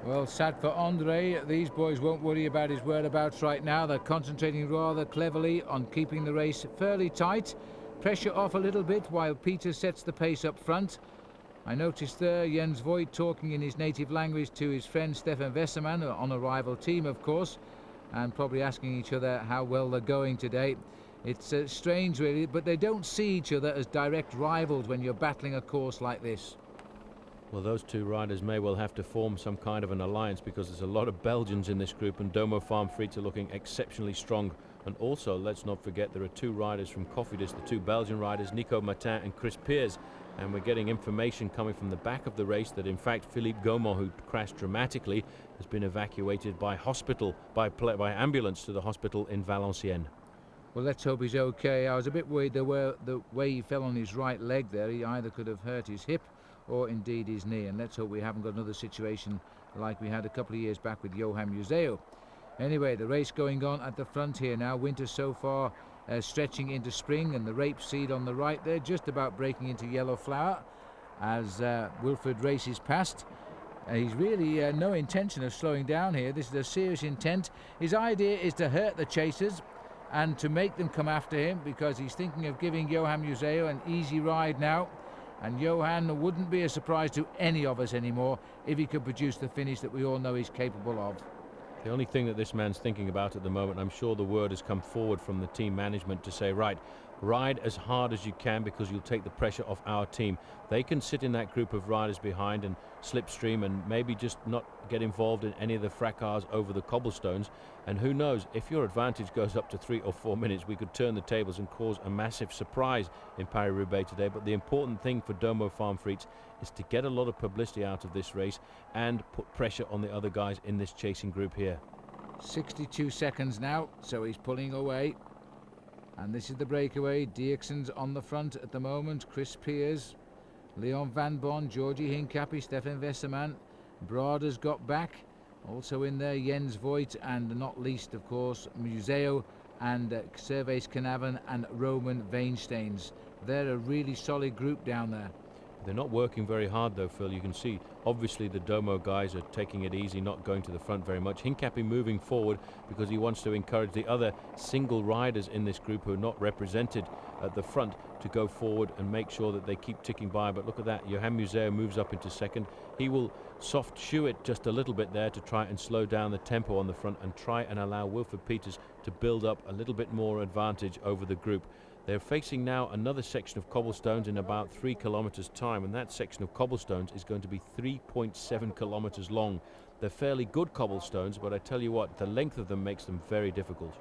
Well, sad for Andre. These boys won't worry about his whereabouts right now. They're concentrating rather cleverly on keeping the race fairly tight. Pressure off a little bit while Peter sets the pace up front. I noticed there Jens Voigt talking in his native language to his friend Stefan Weseman on a rival team, of course, and probably asking each other how well they're going today. It's strange, really, but they don't see each other as direct rivals when you're battling a course like this. Well, those two riders may well have to form some kind of an alliance, because there's a lot of Belgians in this group, and Domo Farm Frites are looking exceptionally strong. And also, let's not forget, there are two riders from Cofidis, the two Belgian riders, Nico Martin and Chris Peers. And we're getting information coming from the back of the race that, in fact, Philippe Gaumont, who crashed dramatically, has been evacuated by ambulance to the hospital in Valenciennes. Well, let's hope he's okay. I was a bit worried the way he fell on his right leg there. He either could have hurt his hip or indeed his knee. And let's hope we haven't got another situation like we had a couple of years back with Johan Museo. Anyway, the race going on at the front here now. Winter so far stretching into spring, and the rapeseed on the right there just about breaking into yellow flower as Wilfred races past. He's really no intention of slowing down here. This is a serious intent. His idea is to hurt the chasers and to make them come after him, because he's thinking of giving Johan Museo an easy ride now. And Johan wouldn't be a surprise to any of us anymore if he could produce the finish that we all know he's capable of. The only thing that this man's thinking about at the moment, I'm sure the word has come forward from the team management to say, right, ride as hard as you can, because you'll take the pressure off our team. They can sit in that group of riders behind and slipstream and maybe just not get involved in any of the fracas over the cobblestones. And who knows, if your advantage goes up to 3 or 4 minutes, we could turn the tables and cause a massive surprise in Paris Roubaix today. But the important thing for Domo Farm Frites is to get a lot of publicity out of this race and put pressure on the other guys in this chasing group here. 62 seconds now, so he's pulling away. And this is the breakaway. Dierkson's on the front at the moment. Chris Peers, Leon Van Bon, Georgie Hincapie, Stefan Westerman. Brader's got back. Also in there, Jens Voigt, and not least, of course, Museo and Servais Canavan and Roman Weinsteins. They're a really solid group down there. They're not working very hard though, Phil. You can see obviously the Domo guys are taking it easy, not going to the front very much. Hincapie moving forward because he wants to encourage the other single riders in this group who are not represented at the front to go forward and make sure that they keep ticking by. But look at that, Johan Museo moves up into second. He will soft shoe it just a little bit there to try and slow down the tempo on the front and try and allow Wilfred Peters to build up a little bit more advantage over the group. They're facing now another section of cobblestones in about 3 kilometers time, and that section of cobblestones is going to be 3.7 kilometers long. They're fairly good cobblestones, but I tell you what, the length of them makes them very difficult.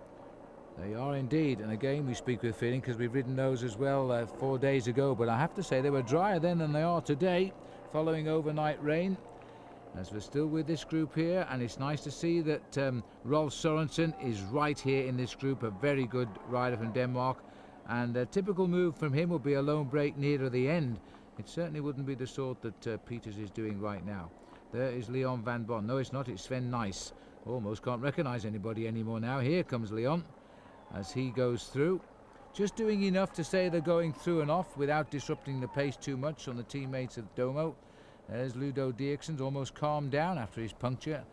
They are indeed, and again we speak with feeling because we've ridden those as well 4 days ago, but I have to say they were drier then than they are today following overnight rain. As we're still with this group here, and it's nice to see that Rolf Sorensen is right here in this group, a very good rider from Denmark. And a typical move from him will be a lone break near the end. It certainly wouldn't be the sort that Peters is doing right now. There is Leon Van Bon. No, it's not. It's Sven Nys. Almost can't recognize anybody anymore now. Here comes Leon as he goes through. Just doing enough to say they're going through and off without disrupting the pace too much on the teammates of Domo. There's Ludo Dierkson's almost calmed down after his puncture.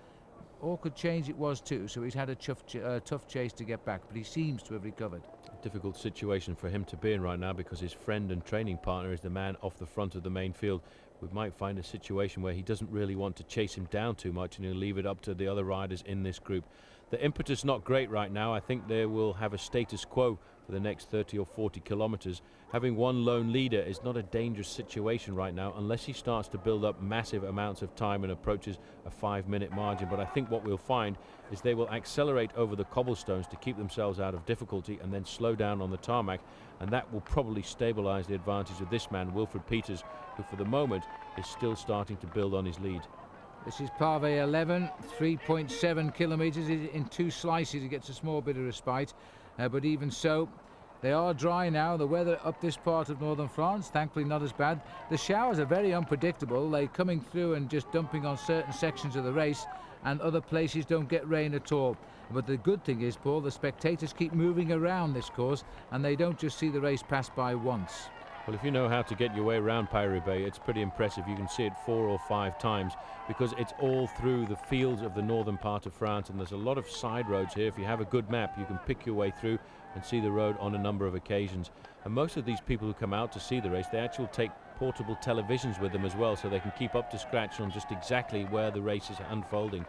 Awkward change it was too, so he's had a tough chase to get back, but he seems to have recovered. Difficult situation for him to be in right now because his friend and training partner is the man off the front of the main field. We might find a situation where he doesn't really want to chase him down too much and he'll leave it up to the other riders in this group. The impetus not great right now. I think they will have a status quo for the next 30 or 40 kilometers. Having one lone leader is not a dangerous situation right now unless he starts to build up massive amounts of time and approaches a 5-minute margin. But I think what we'll find is they will accelerate over the cobblestones to keep themselves out of difficulty and then slow down on the tarmac, and that will probably stabilize the advantage of this man, Wilfred Peters, who for the moment is still starting to build on his lead. This is Pavé 11, 3.7 kilometers in 2 slices. He gets a small bit of respite, but even so, they are dry now. The weather up this part of northern France, thankfully not as bad. The showers are very unpredictable. They're coming through and just dumping on certain sections of the race, and other places don't get rain at all. But the good thing is, Paul, the spectators keep moving around this course, and they don't just see the race pass by once. Well, if you know how to get your way around Paris Roubaix, it's pretty impressive. You can see it 4 or 5 times because it's all through the fields of the northern part of France, and there's a lot of side roads here. If you have a good map, you can pick your way through and see the road on a number of occasions. And most of these people who come out to see the race, they actually take portable televisions with them as well, so they can keep up to scratch on just exactly where the race is unfolding.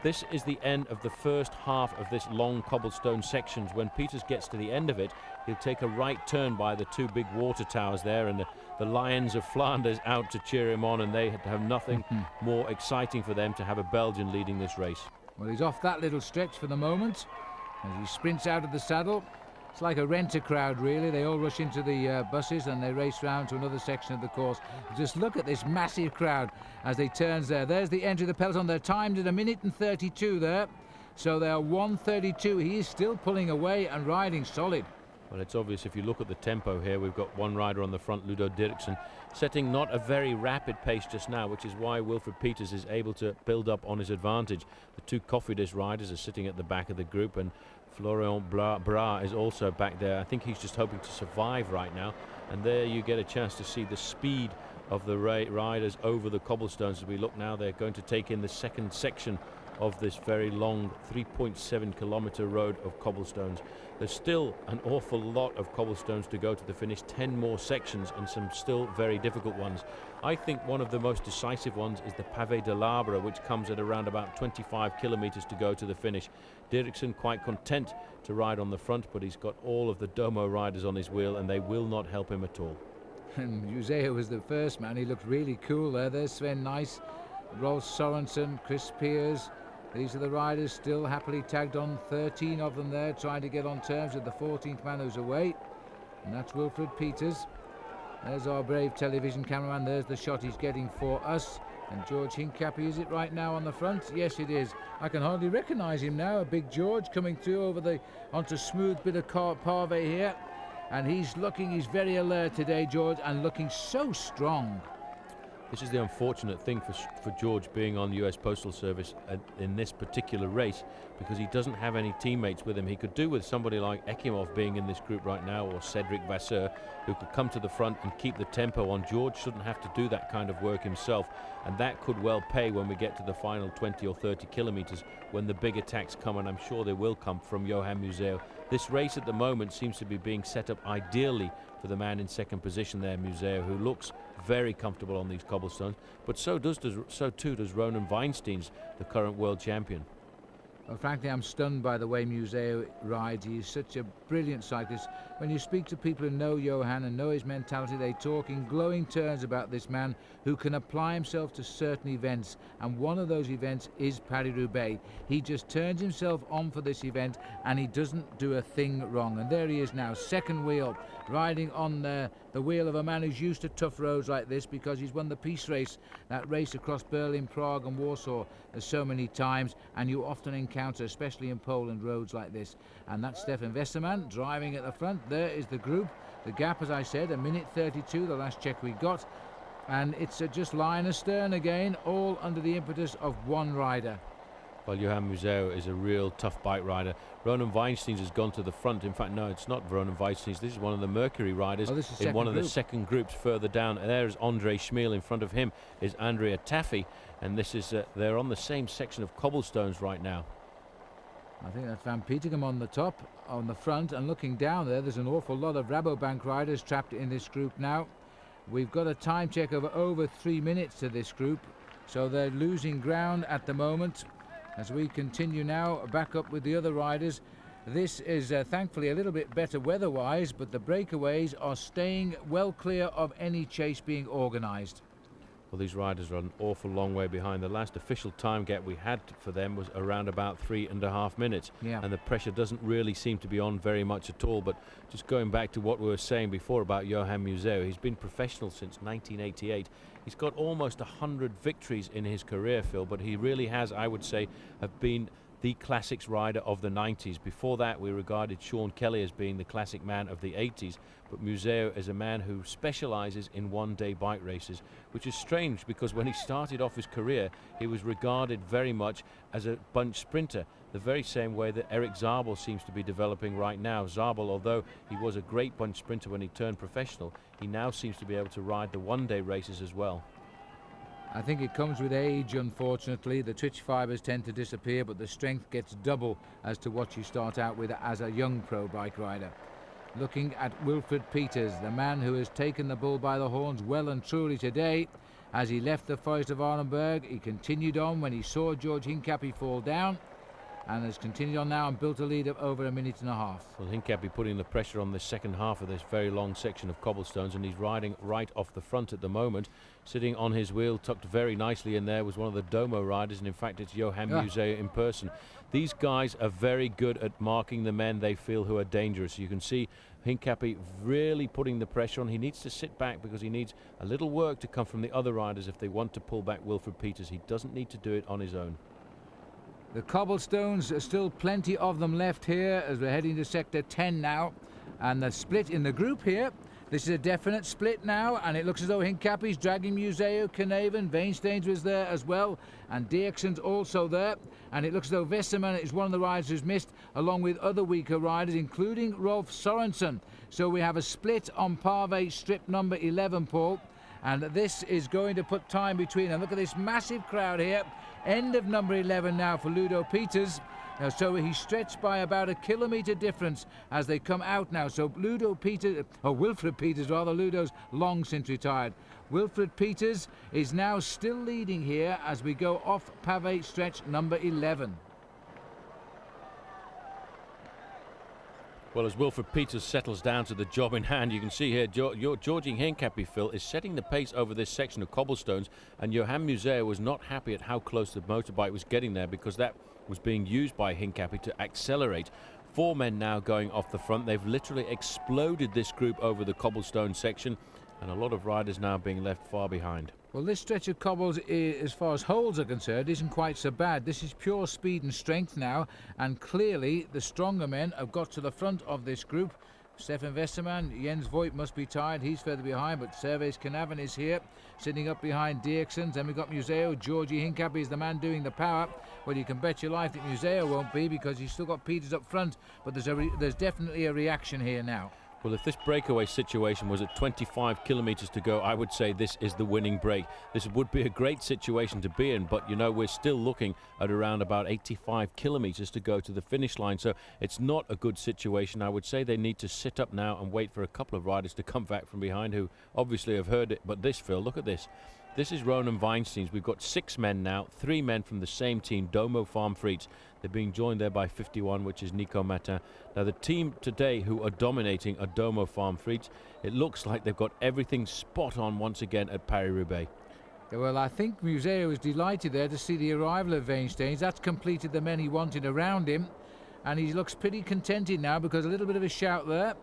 This is the end of the first half of this long cobblestone sections. When Peters gets to the end of it, he'll take a right turn by the two big water towers there, and the Lions of Flanders out to cheer him on, and they have nothing more exciting for them to have a Belgian leading this race. Well, he's off that little stretch for the moment as he sprints out of the saddle. It's like a renter crowd, really. They all rush into the buses and they race round to another section of the course. Just look at this massive crowd as they turns there. There's the entry of the peloton. They're timed at 1:32 there. So they're 1:32. He is still pulling away and riding solid. Well, it's obvious if you look at the tempo here. We've got one rider on the front, Ludo Dirksen, setting not a very rapid pace just now, which is why Wilfred Peters is able to build up on his advantage. The two Cofidis riders are sitting at the back of the group, and Florian Bras is also back there. I think he's just hoping to survive right now. And there you get a chance to see the speed of the riders over the cobblestones. As we look now, they're going to take in the second section of this very long 3.7 kilometer road of cobblestones. There's still an awful lot of cobblestones to go to the finish, 10 more sections and some still very difficult ones. I think one of the most decisive ones is the Pavé de l'Arbre, which comes at around about 25 kilometers to go to the finish. Dirksen quite content to ride on the front, but he's got all of the Domo riders on his wheel and they will not help him at all. And Museo was the first man. He looked really cool there. There's Sven Nys, Rolf Sorensen, Chris Piers. These are the riders still happily tagged on, 13 of them there, trying to get on terms with the 14th man who's away. And that's Wilfred Peters. There's our brave television cameraman. There's the shot he's getting for us. And George Hincapie, is it right now on the front? Yes, it is. I can hardly recognise him now. A big George coming through onto smooth bit of pavé here. And he's very alert today, George, and looking so strong. This is the unfortunate thing for George being on US Postal Service in this particular race, because he doesn't have any teammates with him. He could do with somebody like Ekimov being in this group right now, or Cedric Vasseur, who could come to the front and keep the tempo on. George shouldn't have to do that kind of work himself, and that could well pay when we get to the final 20 or 30 kilometers when the big attacks come, and I'm sure they will come from Johan Museo. This race at the moment seems to be being set up ideally for the man in second position there, Museo, who looks very comfortable on these cobblestones, but so too does Ronan Weinsteins, the current world champion. Well, frankly, I'm stunned by the way Museo rides. He is such a brilliant cyclist. When you speak to people who know Johan and know his mentality, they talk in glowing terms about this man who can apply himself to certain events, and one of those events is Paris Roubaix. He just turns himself on for this event and he doesn't do a thing wrong. And there he is now, second wheel, riding on the wheel of a man who's used to tough roads like this, because he's won the peace race, that race across Berlin, Prague and Warsaw so many times, and you often encounter, especially in Poland, roads like this. And that's Stefan Westermann driving at the front. There is the group. The gap, as I said, 1:32, the last check we got, and it's just line astern again, all under the impetus of one rider. Well, Johan Museo is a real tough bike rider. Ronan Weinsteins has gone to the front. In fact, no, it's not Ronan Weinsteins. This is one of the Mercury riders in one of the second groups further down. And there's Andre Schmiel. In front of him is Andrea Taffy. And this is they're on the same section of cobblestones right now. I think that's Van Petegem on the top, on the front, and looking down there's an awful lot of Rabobank riders trapped in this group now. We've got a time check of over 3 minutes to this group, so they're losing ground at the moment. As we continue now back up with the other riders, this is thankfully a little bit better weather-wise, but the breakaways are staying well clear of any chase being organised. Well, these riders are an awful long way behind. The last official time gap we had for them was around about 3.5 minutes. Yeah. And the pressure doesn't really seem to be on very much at all. But just going back to what we were saying before about Johan Museo, he's been professional since 1988. He's got almost 100 victories in his career, Phil, but he really has, I would say, have been the classics rider of the 90s. Before that, we regarded Sean Kelly as being the classic man of the 80s, but Museo is a man who specializes in one-day bike races, which is strange because when he started off his career, he was regarded very much as a bunch sprinter, the very same way that Eric Zabel seems to be developing right now. Zabel, although he was a great bunch sprinter when he turned professional, he now seems to be able to ride the one-day races as well. I think it comes with age, unfortunately. The twitch fibers tend to disappear, but the strength gets double as to what you start out with as a young pro bike rider. Looking at Wilfred Peters, the man who has taken the bull by the horns well and truly today, As he left the Forest of Arlenberg, he continued on when he saw George Hincapie fall down, and has continued on now and built a lead of over a minute and a half. Well, Hincapie putting the pressure on the second half of this very long section of cobblestones, and he's riding right off the front at the moment, sitting on his wheel, tucked very nicely in there, was one of the Domo riders, and in fact it's Johan Museo in person. These guys are very good at marking the men they feel who are dangerous. You can see Hincapie really putting the pressure on. He needs to sit back because he needs a little work to come from the other riders if they want to pull back Wilfred Peters. He doesn't need to do it on his own. The cobblestones, are still plenty of them left here as we're heading to sector 10 now, and the split in the group here. This is a definite split now, and it looks as though Hincapie's dragging Museo, Knaven, Weinsteins was there as well, and Dirksen's also there, and it looks as though Westermann is one of the riders who's missed, along with other weaker riders, including Rolf Sorensen. So we have a split on Pavé strip number 11, Paul, and this is going to put time between them. Look at this massive crowd here. End of number 11 now for Ludo Peters. So he's stretched by about a kilometre difference as they come out now. So Ludo Peters, or Wilfred Peters rather, Ludo's long since retired. Wilfred Peters is now still leading here as we go off Pavé stretch number 11. Well, as Wilfred Peters settles down to the job in hand, you can see here Georgie Hincapie, Phil, is setting the pace over this section of cobblestones, and Johan Museo was not happy at how close the motorbike was getting there because that was being used by Hincapie to accelerate. 4 men now going off the front. They've literally exploded this group over the cobblestone section, and a lot of riders now being left far behind. Well, this stretch of cobbles, as far as holes are concerned, isn't quite so bad. This is pure speed and strength now, and clearly the stronger men have got to the front of this group. Stefan Westermann, Jens Voigt must be tired, he's further behind, but Servais Knaven is here, sitting up behind Dirksen. Then we've got Museo. Georgie Hincapie is the man doing the power. Well, you can bet your life that Museo won't be, because he's still got Peters up front, but there's definitely a reaction here now. Well, if this breakaway situation was at 25 kilometres to go, I would say this is the winning break. This would be a great situation to be in, but, you know, we're still looking at around about 85 kilometres to go to the finish line, so it's not a good situation. I would say they need to sit up now and wait for a couple of riders to come back from behind who obviously have heard it. But this, Phil, look at this. This is Ronan Weinsteins. We've got 6 men now, 3 men from the same team, Domo Farm Frites. They're being joined there by 51, which is Nico Matin. Now, the team today who are dominating are Domo Farm Frites. It looks like they've got everything spot on once again at Paris Roubaix. Well, I think Museo was delighted there to see the arrival of Weinsteins. That's completed the men he wanted around him, and he looks pretty contented now because a little bit of a shout there.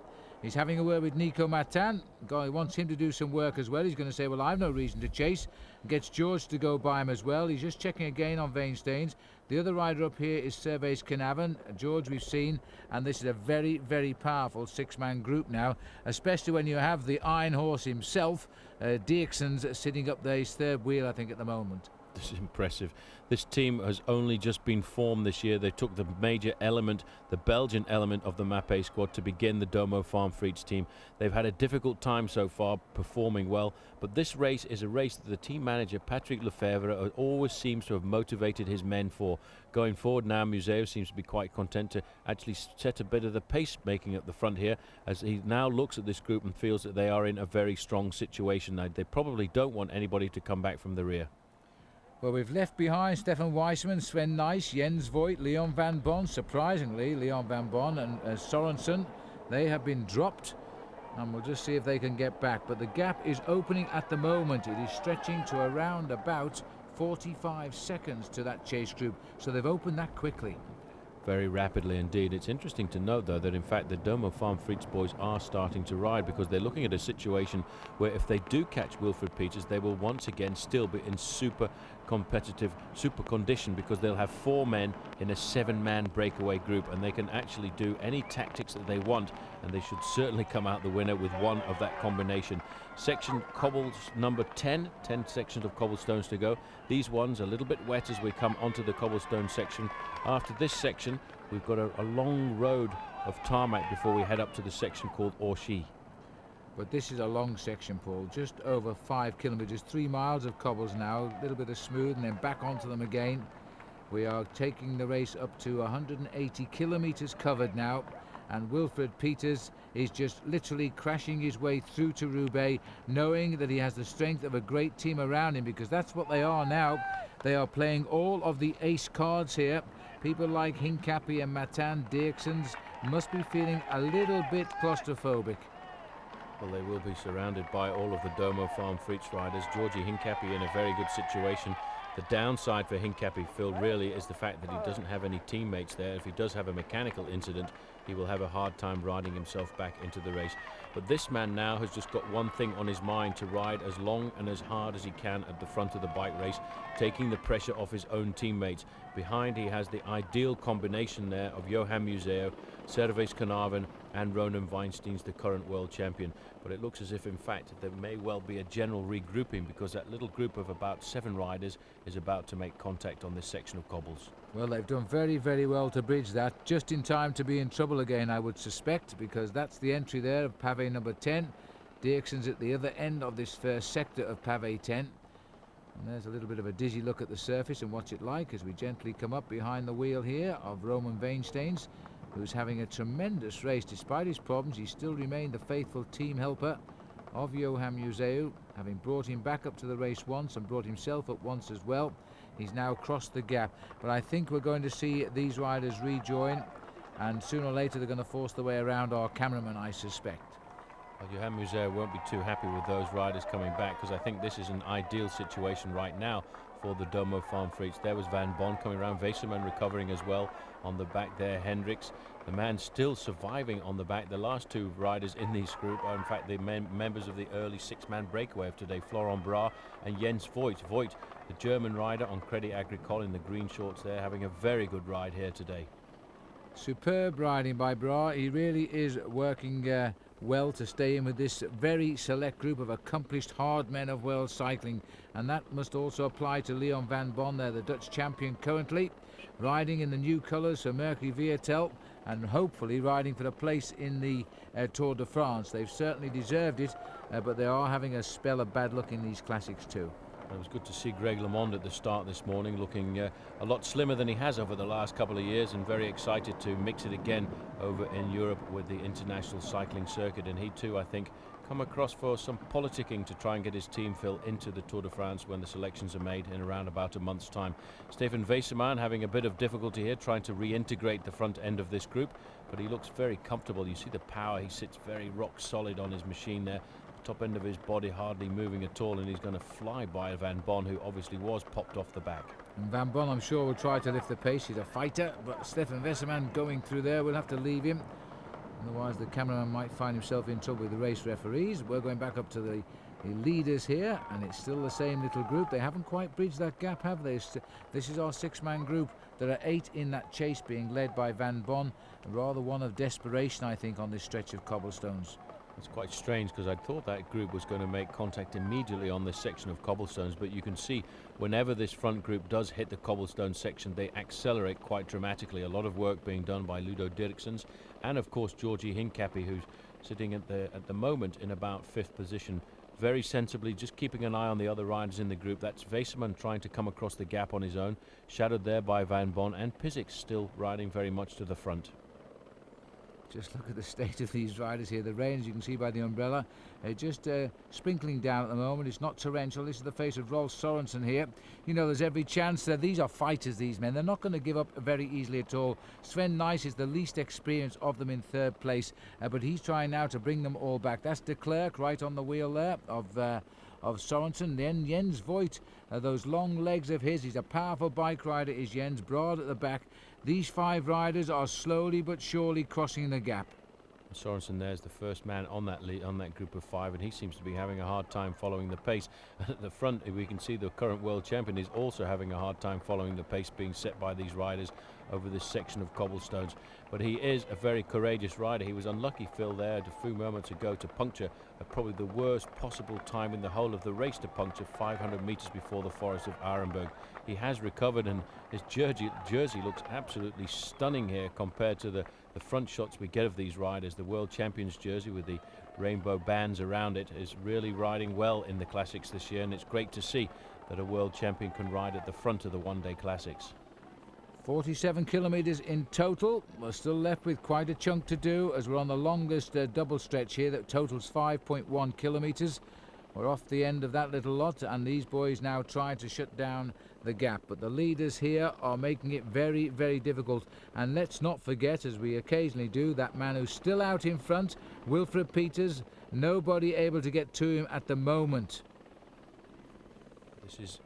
He's having a word with Nico Matin. Guy wants him to do some work as well. He's going to say, well, I've no reason to chase. Gets George to go by him as well. He's just checking again on Weinsteins. The other rider up here is Servais Knaven. George we've seen, and this is a very, very powerful 6-man group now, especially when you have the Iron Horse himself. Dirksen's sitting up there, his third wheel, I think, at the moment. This is impressive. This team has only just been formed this year. They took the major element, the Belgian element of the Mappé squad to begin the Domo Farm Frites team. They've had a difficult time so far, performing well, but this race is a race that the team manager, Patrick Lefevre, always seems to have motivated his men for. Going forward now, Museo seems to be quite content to actually set a bit of the pace making at the front here, as he now looks at this group and feels that they are in a very strong situation. They probably don't want anybody to come back from the rear. Well, we've left behind Stefan Weissman, Sven Nys, Jens Voigt, Leon van Bon. Surprisingly, Leon van Bon and Sorensen, they have been dropped, and we'll just see if they can get back. But the gap is opening at the moment. It is stretching to around about 45 seconds to that chase group, so they've opened that quickly. Very rapidly indeed. It's interesting to note, though, that in fact the Domo Farm Frites boys are starting to ride, because they're looking at a situation where if they do catch Wilfred Peters, they will once again still be in super competitive, super condition, because they'll have 4 men in a 7-man breakaway group, and they can actually do any tactics that they want, and they should certainly come out the winner with one of that combination. Section cobbles number 10 sections of cobblestones to go. These ones a little bit wet as we come onto the cobblestone section. After this section, we've got a long road of tarmac before we head up to the section called Orchy. But this is a long section, Paul, just over 5 kilometres, 3 miles of cobbles now, a little bit of smooth and then back onto them again. We are taking the race up to 180 kilometres covered now, and Wilfred Peters is just literally crashing his way through to Roubaix, knowing that he has the strength of a great team around him, because that's what they are now. They are playing all of the ace cards here. People like Hincapie and Matan Dirksens must be feeling a little bit claustrophobic. Well, they will be surrounded by all of the Domo Farm Freaks riders. Georgie Hincapie in a very good situation. The downside for Hincapie, Phil, really is the fact that he doesn't have any teammates there. If he does have a mechanical incident, he will have a hard time riding himself back into the race. But this man now has just got one thing on his mind: to ride as long and as hard as he can at the front of the bike race, taking the pressure off his own teammates. Behind, he has the ideal combination there of Johan Museo, Servais Knaven and Ronan Weinstein's the current world champion. But it looks as if, in fact, there may well be a general regrouping, because that little group of about 7 riders is about to make contact on this section of cobbles. Well, they've done very, very well to bridge that, just in time to be in trouble again, I would suspect, because that's the entry there of pavé number 10. Dirksen's at the other end of this first sector of pavé 10. And there's a little bit of a dizzy look at the surface and what's it like as we gently come up behind the wheel here of Roman Weinsteins, who's having a tremendous race. Despite his problems, he still remained the faithful team helper of Johan Museu, having brought him back up to the race once and brought himself up once as well. He's now crossed the gap, but I think we're going to see these riders rejoin, and sooner or later they're going to force their way around our cameraman, I suspect. Well, Johan Museo won't be too happy with those riders coming back, because I think this is an ideal situation right now for the Domo Farm Freaks. There was Van Bon coming around, Weserman recovering as well on the back there, Hendricks. The man still surviving on the back. The last 2 riders in this group are in fact the members of the early 6-man breakaway of today, Florent Bras and Jens Voigt. Voigt, the German rider on Credit Agricole in the green shorts there, having a very good ride here today. Superb riding by Bras. He really is working well to stay in with this very select group of accomplished hard men of world cycling, and that must also apply to Leon Van Bon there, the Dutch champion currently, riding in the new colours for Mercury Viatel and hopefully riding for the place in the Tour de France. They've certainly deserved it, but they are having a spell of bad luck in these classics too. It was good to see Greg LeMond at the start this morning, looking a lot slimmer than he has over the last couple of years, and very excited to mix it again over in Europe with the international cycling circuit. And he too, I think, come across for some politicking to try and get his team, Phil, into the Tour de France when the selections are made in around about a month's time. Stefan Weserman having a bit of difficulty here, trying to reintegrate the front end of this group, but he looks very comfortable. You see the power, he sits very rock solid on his machine there. Top end of his body hardly moving at all, and he's going to fly by Van Bon, who obviously was popped off the back. And Van Bon, I'm sure, will try to lift the pace. He's a fighter, but Stefan Weserman going through there, we'll have to leave him. Otherwise the cameraman might find himself in trouble with the race referees. We're going back up to the leaders here, and it's still the same little group. They haven't quite bridged that gap, have they? This is our 6-man group. There are 8 in that chase, being led by Van Bon. Rather one of desperation, I think, on this stretch of cobblestones. It's quite strange, because I thought that group was going to make contact immediately on this section of cobblestones, but you can see whenever this front group does hit the cobblestone section, they accelerate quite dramatically. A lot of work being done by Ludo Dirksens and of course Georgie Hincapie, who's sitting at the moment in about 5th position, very sensibly just keeping an eye on the other riders in the group. That's Weserman trying to come across the gap on his own, shadowed there by Van Bon, and Pizik still riding very much to the front. Just look at the state of these riders here. The rain, as you can see by the umbrella, just sprinkling down at the moment. It's not torrential. This is the face of Rolf Sorensen here. You know, there's every chance that these are fighters, these men. They're not going to give up very easily at all. Sven Nys is the least experienced of them in 3rd place, but he's trying now to bring them all back. That's de Klerk right on the wheel there of Sorensen. Then Jens Voigt, those long legs of his. He's a powerful bike rider, is Jens. Broad at the back. These 5 riders are slowly but surely crossing the gap. Sorensen there's the first man on that group of 5, and he seems to be having a hard time following the pace. At the front, we can see the current world champion is also having a hard time following the pace being set by these riders over this section of cobblestones. But he is a very courageous rider. He was unlucky, Phil, there a few moments ago to puncture at probably the worst possible time in the whole of the race, to puncture 500 meters before the forest of Arenberg. He has recovered, and his jersey looks absolutely stunning here compared to the front shots we get of these riders. The world champions jersey with the rainbow bands around it is really riding well in the classics this year, and it's great to see that a world champion can ride at the front of the one-day classics. 47 kilometres in total. We're still left with quite a chunk to do as we're on the longest double stretch here that totals 5.1 kilometres. We're off the end of that little lot, and these boys now try to shut down the gap. But the leaders here are making it very, very difficult. And let's not forget, as we occasionally do, that man who's still out in front, Wilfred Peters. Nobody able to get to him at the moment. This is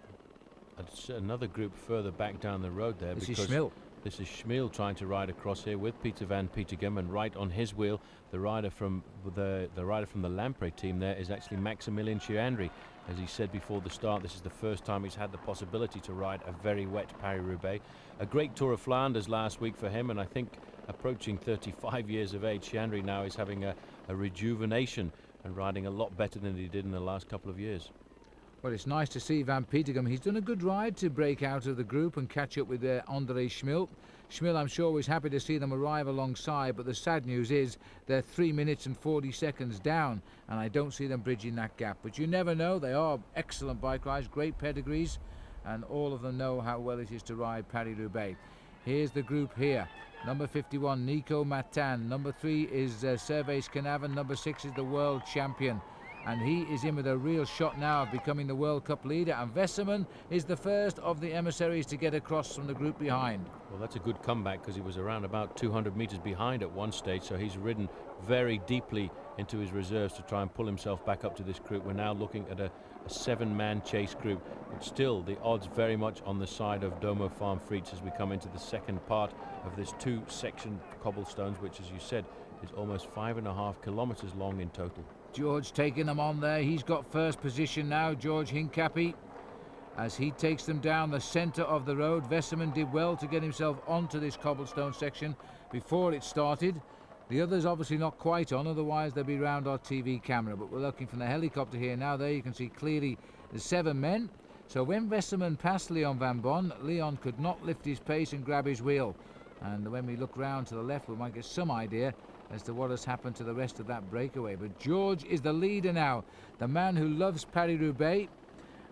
another group further back down the road there. This is Schmil. This is Schmil trying to ride across here with Peter van Petegem, and right on his wheel, the rider from the Lampre team there is actually Maximilian Chiandri. As he said before the start, this is the first time he's had the possibility to ride a very wet Paris Roubaix. A great Tour of Flanders last week for him, and I think approaching 35 years of age, Chiandri now is having a rejuvenation and riding a lot better than he did in the last couple of years. Well, it's nice to see Van Petegem. He's done a good ride to break out of the group and catch up with André Schmil. Schmil, I'm sure, was happy to see them arrive alongside, but the sad news is they're 3 minutes and 40 seconds down, and I don't see them bridging that gap. But you never know. They are excellent bike riders, great pedigrees, and all of them know how well it is to ride Paris-Roubaix. Here's the group here. Number 51, Nico Matan. Number 3 is Servais Canavan. Number 6 is the world champion. And he is in with a real shot now of becoming the World Cup leader. And Vesseman is the first of the emissaries to get across from the group behind. Well, that's a good comeback, because he was around about 200 metres behind at one stage, so he's ridden very deeply into his reserves to try and pull himself back up to this group. We're now looking at a 7-man chase group, but still the odds very much on the side of Domo Farm Frites as we come into the second part of this 2-section cobblestones, which, as you said, is almost 5.5 kilometres long in total. George taking them on there. He's got first position now, George Hincapie, as he takes them down the centre of the road. Vesseman did well to get himself onto this cobblestone section before it started. The others obviously not quite on, otherwise they'll be round our TV camera. But we're looking from the helicopter here now. There you can see clearly the 7 men. So when Vesseman passed Leon Van Bon, Leon could not lift his pace and grab his wheel. And when we look round to the left, we might get some idea as to what has happened to the rest of that breakaway. But George is the leader now, the man who loves Paris-Roubaix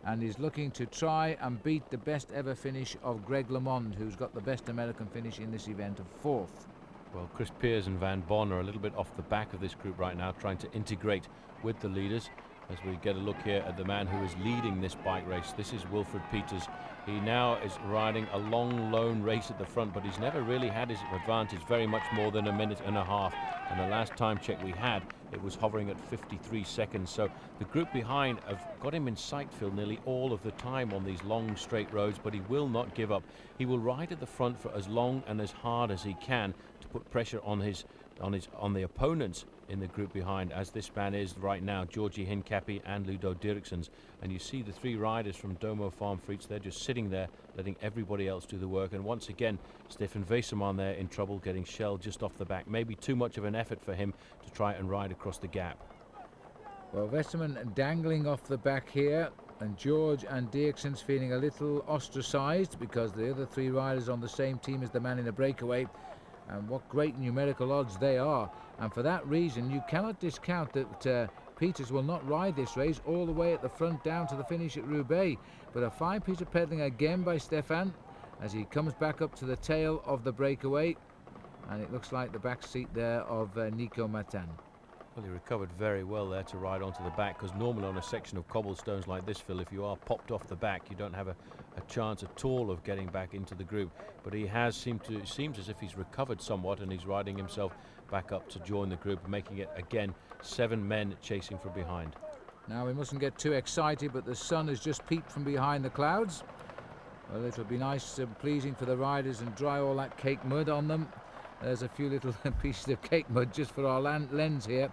and is looking to try and beat the best ever finish of Greg LeMond, who's got the best American finish in this event of 4th. Well, Chris Peers and Van Bon are a little bit off the back of this group right now, trying to integrate with the leaders. As we get a look here at the man who is leading this bike race, this is Wilfred Peters. He now is riding a long, lone race at the front, but he's never really had his advantage very much more than a minute and a half. And the last time check we had, it was hovering at 53 seconds. So the group behind have got him in sight, Phil, nearly all of the time on these long, straight roads, but he will not give up. He will ride at the front for as long and as hard as he can to put pressure on the opponents in the group behind, as this man is right now, Georgie Hincapie and Ludo Dirksens. And you see the 3 riders from Domo Farm Frites, they're just sitting there letting everybody else do the work. And once again, Stefan Vesseman there in trouble, getting shelled just off the back. Maybe too much of an effort for him to try and ride across the gap. Well, Vesseman dangling off the back here, and George and Dirksens feeling a little ostracised because the other 3 riders on the same team as the man in the breakaway. And what great numerical odds they are. And for that reason, you cannot discount that Peters will not ride this race all the way at the front down to the finish at Roubaix. But a fine piece of pedaling again by Stefan as he comes back up to the tail of the breakaway. And it looks like the back seat there of Nico Matan. Well, he recovered very well there to ride onto the back, because normally on a section of cobblestones like this, Phil, if you are popped off the back, you don't have a chance at all of getting back into the group. But he has seems as if he's recovered somewhat, and he's riding himself back up to join the group, making it again 7 men chasing from behind. Now we mustn't get too excited, but the sun has just peeped from behind the clouds. Well, it'll be nice and pleasing for the riders and dry all that cake mud on them. There's a few little pieces of cake mud just for our lens here,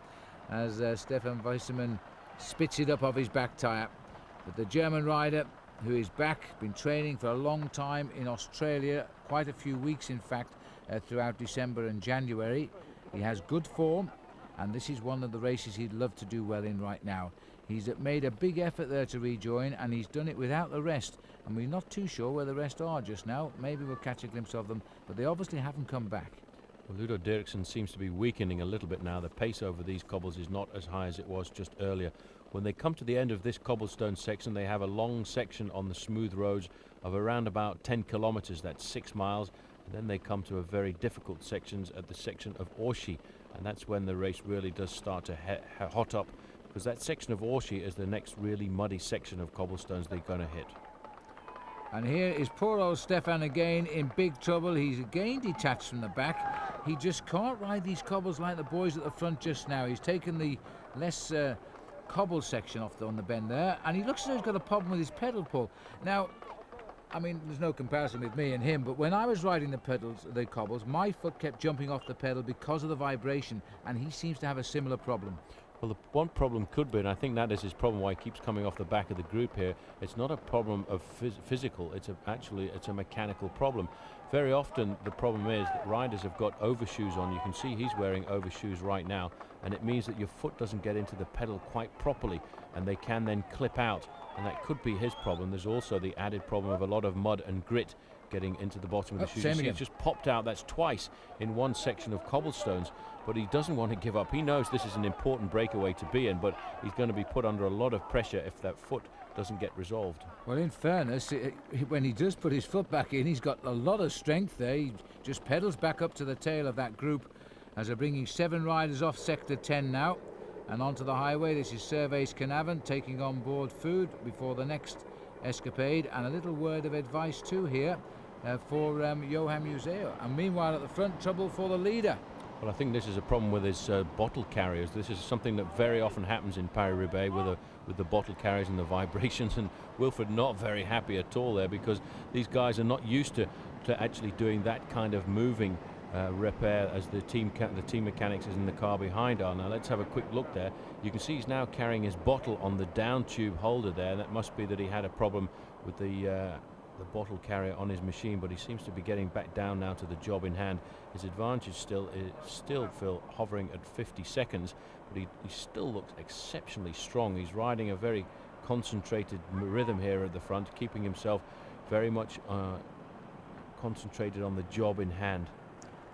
as Stefan Vesseman spits it up off his back tyre. But the German rider, who is back, been training for a long time in Australia, quite a few weeks in fact, throughout December and January. He has good form, and this is one of the races he'd love to do well in right now. He's made a big effort there to rejoin, and he's done it without the rest, and we're not too sure where the rest are just now. Maybe we'll catch a glimpse of them, but they obviously haven't come back. Well, Ludo Dirksen seems to be weakening a little bit now. The pace over these cobbles is not as high as it was just earlier. When they come to the end of this cobblestone section, they have a long section on the smooth roads of around about 10 kilometers, that's 6 miles. And then they come to a very difficult sections at the section of Orchy, and that's when the race really does start to hot up, because that section of Orchy is the next really muddy section of cobblestones they're going to hit. And here is poor old Stefan again in big trouble. He's again detached from the back. He just can't ride these cobbles like the boys at the front just now. He's taken the less cobble section off on the bend there, and he looks as though he's got a problem with his pedal pull. Now, I mean, there's no comparison with me and him, but when I was riding the cobbles, my foot kept jumping off the pedal because of the vibration, and he seems to have a similar problem. Well, the one problem could be, and I think that is his problem why he keeps coming off the back of the group here, it's not a problem of physical, it's a mechanical problem. Very often the problem is that riders have got overshoes on. You can see he's wearing overshoes right now, and it means that your foot doesn't get into the pedal quite properly, and they can then clip out, and that could be his problem. There's also the added problem of a lot of mud and grit getting into the bottom of the shoes. You see it's just popped out. That's twice in one section of cobblestones, but he doesn't want to give up. He knows this is an important breakaway to be in, but he's going to be put under a lot of pressure if that foot doesn't get resolved. Well, in fairness, when he does put his foot back in, he's got a lot of strength there. He just pedals back up to the tail of that group as they're bringing 7 riders off sector 10 now and onto the highway. This is Sherwen Carnavon taking on board food before the next escapade, and a little word of advice too here for Johan Museo. And meanwhile at the front, trouble for the leader. Well, I think this is a problem with his bottle carriers. This is something that very often happens in Paris Roubaix with the bottle carriers and the vibrations, and Wilfred not very happy at all there, because these guys are not used to actually doing that kind of moving repair as the team mechanics is in the car behind are. Now let's have a quick look there. You can see he's now carrying his bottle on the down tube holder there. That must be that he had a problem with the bottle carrier on his machine, but he seems to be getting back down now to the job in hand. His advantage still Phil, hovering at 50 seconds, but he still looks exceptionally strong. He's riding a very concentrated rhythm here at the front, keeping himself very much concentrated on the job in hand.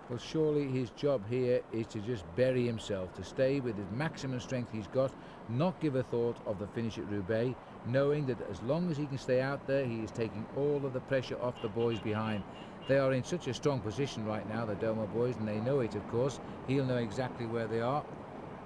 Well, surely his job here is to just bury himself, to stay with his maximum strength he's got, not give a thought of the finish at Roubaix, knowing that as long as he can stay out there, he is taking all of the pressure off the boys behind. They are in such a strong position right now, the Domo boys, and they know it, of course. He'll know exactly where they are.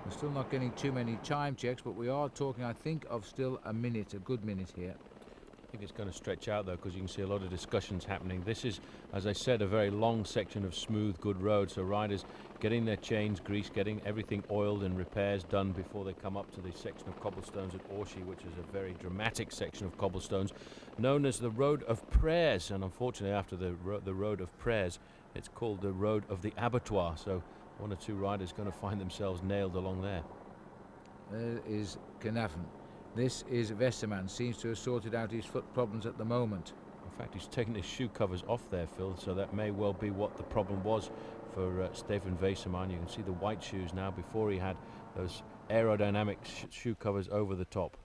We're still not getting too many time checks, but we are talking, I think, of still a minute, a good minute here. I think it's going to stretch out though, because you can see a lot of discussions happening. This is, as I said, a very long section of smooth, good road, so riders getting their chains greased, getting everything oiled and repairs done before they come up to the section of cobblestones at Orchy, which is a very dramatic section of cobblestones known as the Road of Prayers, and unfortunately after the Road of Prayers it's called the Road of the Abattoir, so one or two riders going to find themselves nailed along there. There is Carnavon. This is Westerman, seems to have sorted out his foot problems at the moment. In fact, he's taken his shoe covers off there, Phil, so that may well be what the problem was for Stefan Westerman. You can see the white shoes now. Before he had those aerodynamic shoe covers over the top.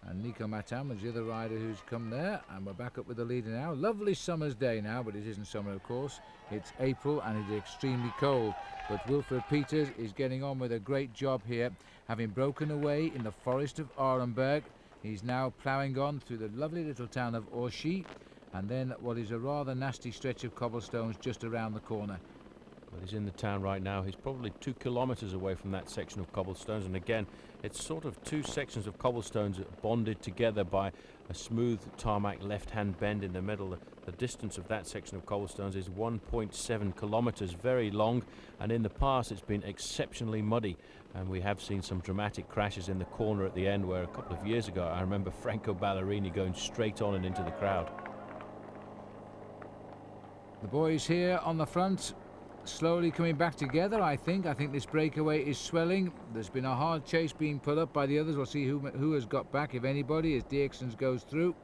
And Nico Matam is the other rider who's come there, and we're back up with the leader now. Lovely summer's day now, but it isn't summer, of course. It's April and it's extremely cold. But Wilfred Peters is getting on with a great job here, having broken away in the forest of Arenberg. He's now ploughing on through the lovely little town of Orchy, and then what is a rather nasty stretch of cobblestones just around the corner. Well, he's in the town right now. He's probably 2 kilometers away from that section of cobblestones, and again it's sort of 2 sections of cobblestones bonded together by a smooth tarmac left-hand bend in the middle. The distance of that section of cobblestones is 1.7 kilometers, very long, and in the past it's been exceptionally muddy, and we have seen some dramatic crashes in the corner at the end, where a couple of years ago I remember Franco Ballerini going straight on and into the crowd. The boys here on the front slowly coming back together, I think. I think this breakaway is swelling. There's been a hard chase being put up by the others. We'll see who has got back, if anybody, as Dierksens goes through.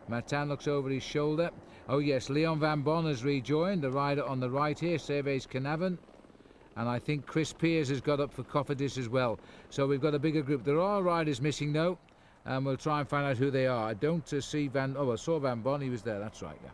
Martin looks over his shoulder. Oh yes, Leon Van Bon has rejoined, the rider on the right here, Sherwen Carnavon. And I think Chris Pears has got up for Cofidis as well. So we've got a bigger group. There are riders missing though, and we'll try and find out who they are. I don't see I saw Van Bon, he was there, that's right, yeah.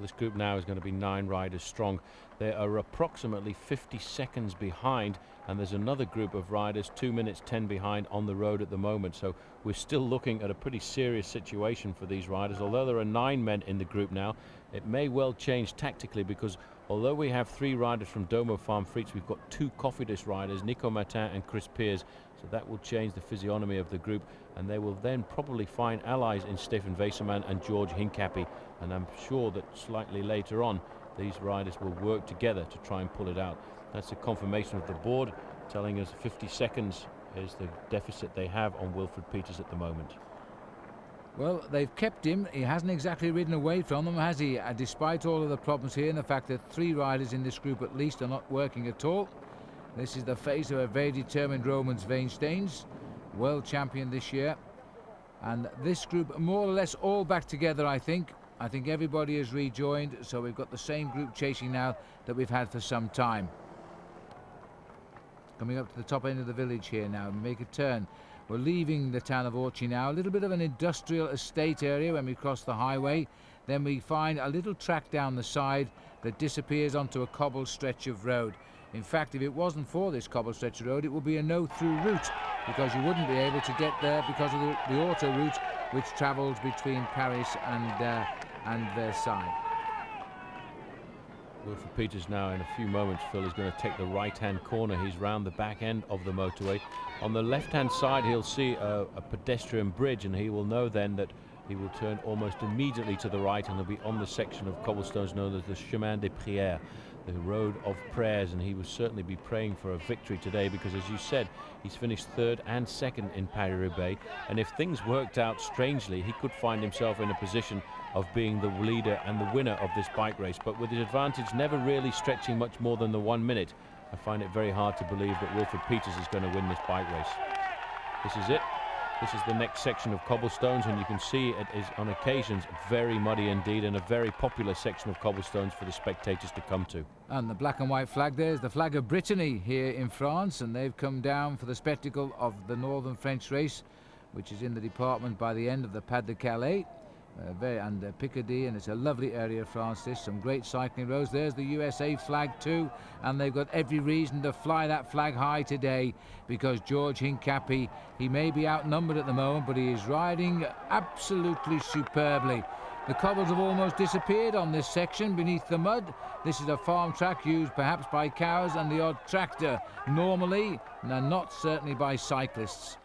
This group now is going to be 9 riders strong. They are approximately 50 seconds behind, and there's another group of riders 2 minutes 10 behind on the road at the moment. So we're still looking at a pretty serious situation for these riders. Although there are 9 men in the group now, it may well change tactically, because although we have 3 riders from Domo Farm Frites, we've got 2 Cofidis riders, Nico Martin and Chris Peers. So that will change the physiognomy of the group, and they will then probably find allies in Stefan Weserman and George Hincapie. And I'm sure that slightly later on, these riders will work together to try and pull it out. That's a confirmation of the board telling us 50 seconds is the deficit they have on Wilfred Peters at the moment. Well, they've kept him. He hasn't exactly ridden away from them, has he? Despite all of the problems here and the fact that 3 riders in this group at least are not working at all. This is the face of a very determined Romans Weinsteins, world champion this year. And this group more or less all back together, I think. I think everybody has rejoined, so we've got the same group chasing now that we've had for some time. Coming up to the top end of the village here now, make a turn. We're leaving the town of Orchy now, a little bit of an industrial estate area when we cross the highway. Then we find a little track down the side that disappears onto a cobbled stretch of road. In fact, if it wasn't for this cobbled stretch of road, it would be a no-through route, because you wouldn't be able to get there because of the auto route which travels between Paris and Versailles. Wilfred Peters now in a few moments, Phil, is going to take the right-hand corner. He's round the back end of the motorway. On the left-hand side, he'll see a pedestrian bridge, and he will know then that he will turn almost immediately to the right, and he'll be on the section of cobblestones known as the Chemin des Prières, the road of prayers. And he will certainly be praying for a victory today, because, as you said, he's finished 3rd and 2nd in Paris Roubaix, and if things worked out strangely, he could find himself in a position of being the leader and the winner of this bike race. But with his advantage never really stretching much more than the 1 minute, I find it very hard to believe that Wilfred Peters is going to win this bike race. This is it. This is the next section of cobblestones, and you can see it is on occasions very muddy indeed, and a very popular section of cobblestones for the spectators to come to. And the black and white flag there is the flag of Brittany here in France, and they've come down for the spectacle of the Northern French race, which is in the department by the end of the Pas de Calais. And Picardy, and it's a lovely area of France, this, some great cycling roads. There's the USA flag too, and they've got every reason to fly that flag high today, because George Hincapie, he may be outnumbered at the moment, but he is riding absolutely superbly. The cobbles have almost disappeared on this section beneath the mud. This is a farm track used perhaps by cows and the odd tractor normally, and not certainly by cyclists.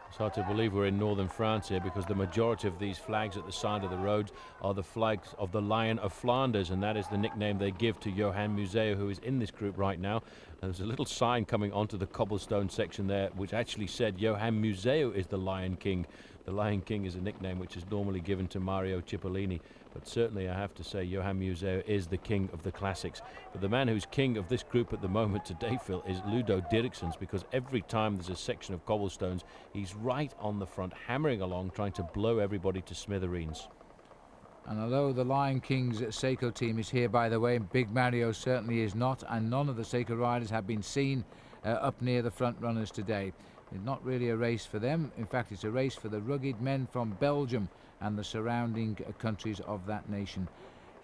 It's hard to believe we're in northern France here, because the majority of these flags at the side of the roads are the flags of the Lion of Flanders, and that is the nickname they give to Johan Museo, who is in this group right now. And there's a little sign coming onto the cobblestone section there which actually said Johan Museo is the Lion King. The Lion King is a nickname which is normally given to Mario Cipollini, but certainly I have to say Johan Museo is the king of the classics. But the man who's king of this group at the moment today, Phil, is Ludo Dirksen's, because every time there's a section of cobblestones, he's right on the front, hammering along, trying to blow everybody to smithereens. And although the Lion King's Seiko team is here, by the way, Big Mario certainly is not, and none of the Seiko riders have been seen up near the front runners today. It's not really a race for them. In fact, it's a race for the rugged men from Belgium and the surrounding countries of that nation.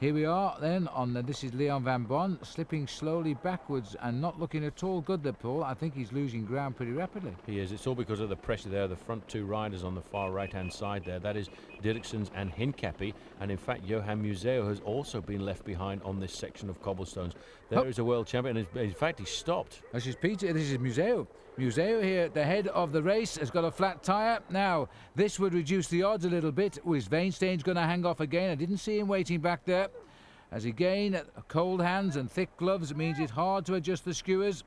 Here we are then on this is Leon Van Bon, slipping slowly backwards and not looking at all good there, Paul. I think he's losing ground pretty rapidly. He is. It's all because of the pressure there. The front 2 riders on the far right-hand side there, that is Dirksen's and Hincapie, and in fact Johan Museo has also been left behind on this section of cobblestones. There is a world champion, and in fact he stopped. This is Peter. This is Museo. Museo here at the head of the race has got a flat tyre. Now, this would reduce the odds a little bit. Is Weinstein's going to hang off again? I didn't see him waiting back there. As again, cold hands and thick gloves means it's hard to adjust the skewers.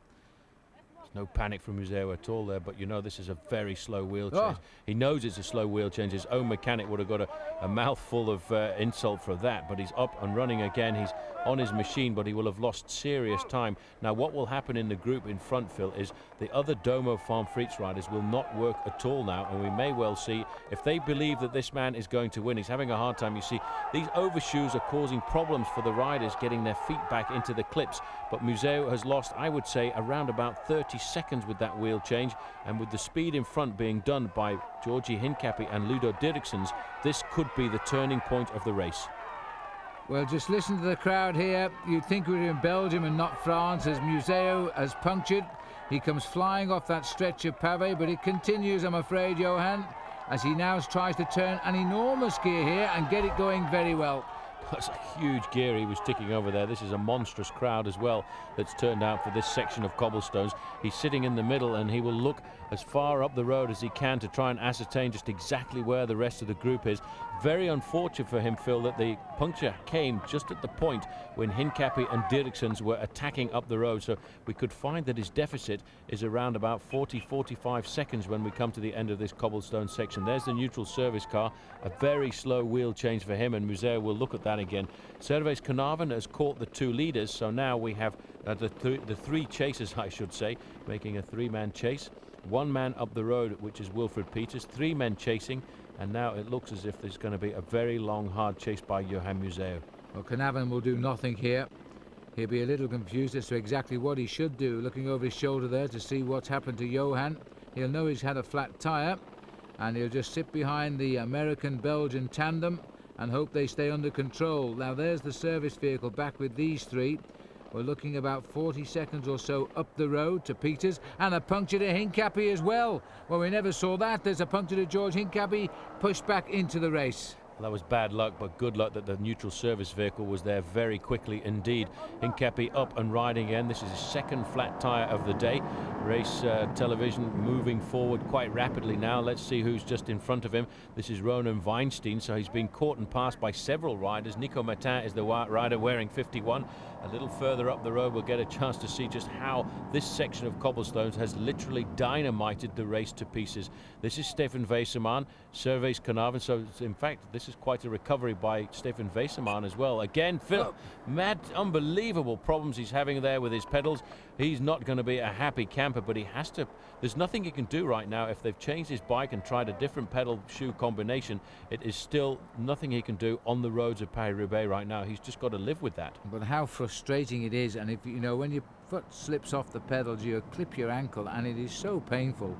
No panic from Museo at all there, but you know this is a very slow wheel change. He knows it's a slow wheel change. His own mechanic would have got a mouthful of insult for that, but he's up and running again. He's on his machine, but he will have lost serious time. Now what will happen in the group in front, Phil, is the other Domo Farm Frites riders will not work at all now, and we may well see, if they believe that this man is going to win, he's having a hard time. You see, these overshoes are causing problems for the riders getting their feet back into the clips, but Museo has lost, I would say, around about 30 seconds with that wheel change, and with the speed in front being done by Georgie Hincapie and Ludo Dirksen's, this could be the turning point of the race. Well, just listen to the crowd here. You'd think we were in Belgium and not France, as Museo has punctured. He comes flying off that stretch of pavé, but it continues, I'm afraid, Johan, as he now tries to turn an enormous gear here and get it going very well. That's a huge gear he was ticking over there. This is a monstrous crowd as well that's turned out for this section of cobblestones. He's sitting in the middle and he will look as far up the road as he can to try and ascertain just exactly where the rest of the group is. Very unfortunate for him, Phil, that the puncture came just at the point when Hincapie and Dirksens were attacking up the road. So we could find that his deficit is around about 40-45 seconds when we come to the end of this cobblestone section. There's the neutral service car, a very slow wheel change for him, and Museo will look at that again. Servais Knaven has caught the two leaders, so now we have the three chasers, I should say, making a three-man chase. One man up the road, which is Wilfred Peters, three men chasing, and now it looks as if there's going to be a very long, hard chase by Johan Museo. Well, Knaven will do nothing here. He'll be a little confused as to exactly what he should do, looking over his shoulder there to see what's happened to Johan. He'll know he's had a flat tyre, and he'll just sit behind the American-Belgian tandem and hope they stay under control. Now there's the service vehicle back with these three. We're looking about 40 seconds or so up the road to Peters, and a puncture to Hincapie as well. Well, we never saw that. There's a puncture to George Hincapie, pushed back into the race. That was bad luck, but good luck that the neutral service vehicle was there very quickly indeed. Hincapie up and riding again. This is his second flat tyre of the day. Race television moving forward quite rapidly now. Let's see who's just in front of him. This is Ronan Weinstein, so he's been caught and passed by several riders. Nico Matin is the rider wearing 51. A little further up the road we'll get a chance to see just how this section of cobblestones has literally dynamited the race to pieces. This is Stefan Weissermann, Servais Knaven, so in fact this is quite a recovery by Stefan Weissermann as well. Again, Phil, mad, unbelievable problems he's having there with his pedals. He's not going to be a happy camper, but he has to. There's nothing he can do right now. If they've changed his bike and tried a different pedal shoe combination, it is still nothing he can do on the roads of Paris Roubaix right now. He's just got to live with that. But how frustrating it is, and if you know, when your foot slips off the pedals, you clip your ankle, and it is so painful.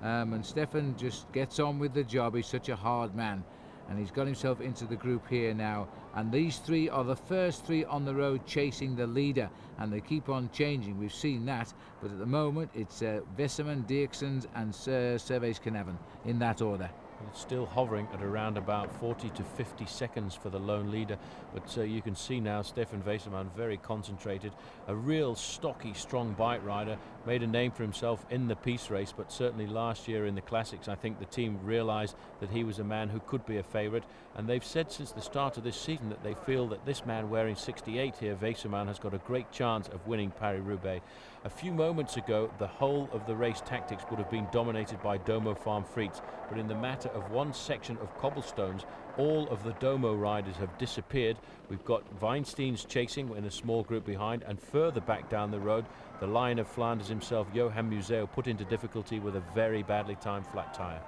And Stefan just gets on with the job. He's such a hard man, and he's got himself into the group here now. And these three are the first three on the road chasing the leader, and they keep on changing. We've seen that, but at the moment it's Weissermann, Dirksens and Servais Knaven in that order. It's still hovering at around about 40 to 50 seconds for the lone leader, but you can see now Stefan Weissermann very concentrated, a real stocky, strong bike rider, made a name for himself in the piece race, but certainly last year in the classics I think the team realized that he was a man who could be a favorite, and they've said since the start of this season that they feel that this man wearing 68 here, Weissermann, has got a great chance of winning Paris Roubaix. A few moments ago the whole of the race tactics would have been dominated by Domo Farm Frites, but in the matter of one section of cobblestones all of the Domo riders have disappeared. We've got Weinstein's chasing in a small group behind, and further back down the road the Lion of Flanders himself, Johan Museo, put into difficulty with a very badly timed flat tyre.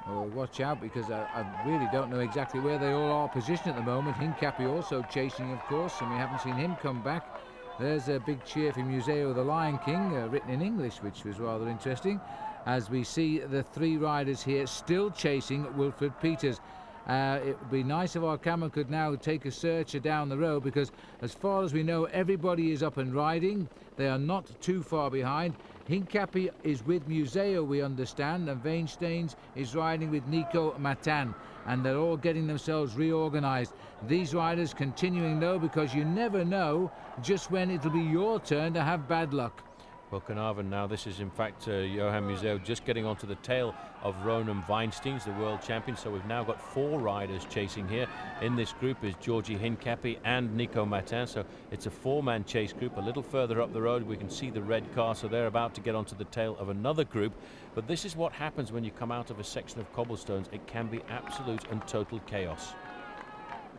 Well, watch out, because I really don't know exactly where they all are positioned at the moment. Hincapie also chasing, of course, and we haven't seen him come back. There's a big cheer for Museo the Lion King, written in English, which was rather interesting, as we see the three riders here still chasing Wilfred Peters. It would be nice if our camera could now take a searcher down the road, because as far as we know everybody is up and riding. They are not too far behind. Hincapie is with Museo, we understand, and Weinsteins is riding with Nico Matin, and they're all getting themselves reorganized. These riders continuing though, because you never know just when it'll be your turn to have bad luck. Well, Knaven now, this is in fact Johan Museo just getting onto the tail of Ronan Weinstein, the world champion. So we've now got four riders chasing here. In this group is Georgi Hincapie and Nico Matin. So it's a four-man chase group. A little further up the road we can see the red car, so they're about to get onto the tail of another group. But this is what happens when you come out of a section of cobblestones. It can be absolute and total chaos.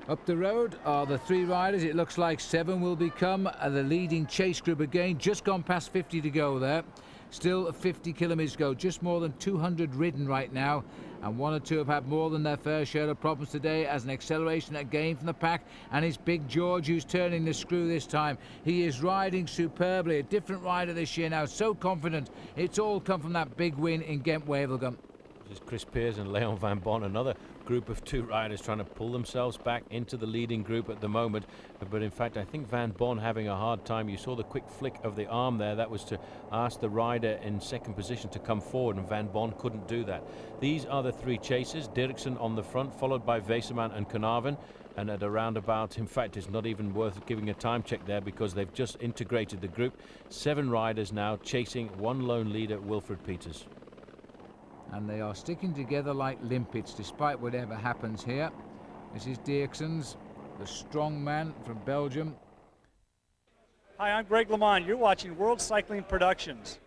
Up the road are the three riders. It looks like seven will become the leading chase group again. Just gone past 50 to go there. Still 50 kilometres to go. Just more than 200 ridden right now. And one or two have had more than their fair share of problems today, as an acceleration again from the pack. And it's Big George who's turning the screw this time. He is riding superbly. A different rider this year now. So confident. It's all come from that big win in Ghent-Wevelgem. This is Chris Peers and Leon Van Bon, another group of 2 riders trying to pull themselves back into the leading group at the moment. But in fact, I think Van Bon having a hard time. You saw the quick flick of the arm there. That was to ask the rider in second position to come forward, and Van Bon couldn't do that. These are the 3 chasers. Dirksen on the front, followed by Weseman and Knaven. And at a roundabout, in fact, it's not even worth giving a time check there because they've just integrated the group. 7 riders now chasing 1 lone leader, Wilfred Peters. And they are sticking together like limpets despite whatever happens here. This is Dirksen's, the strong man from Belgium. Hi, I'm Greg LeMond. You're watching World Cycling Productions.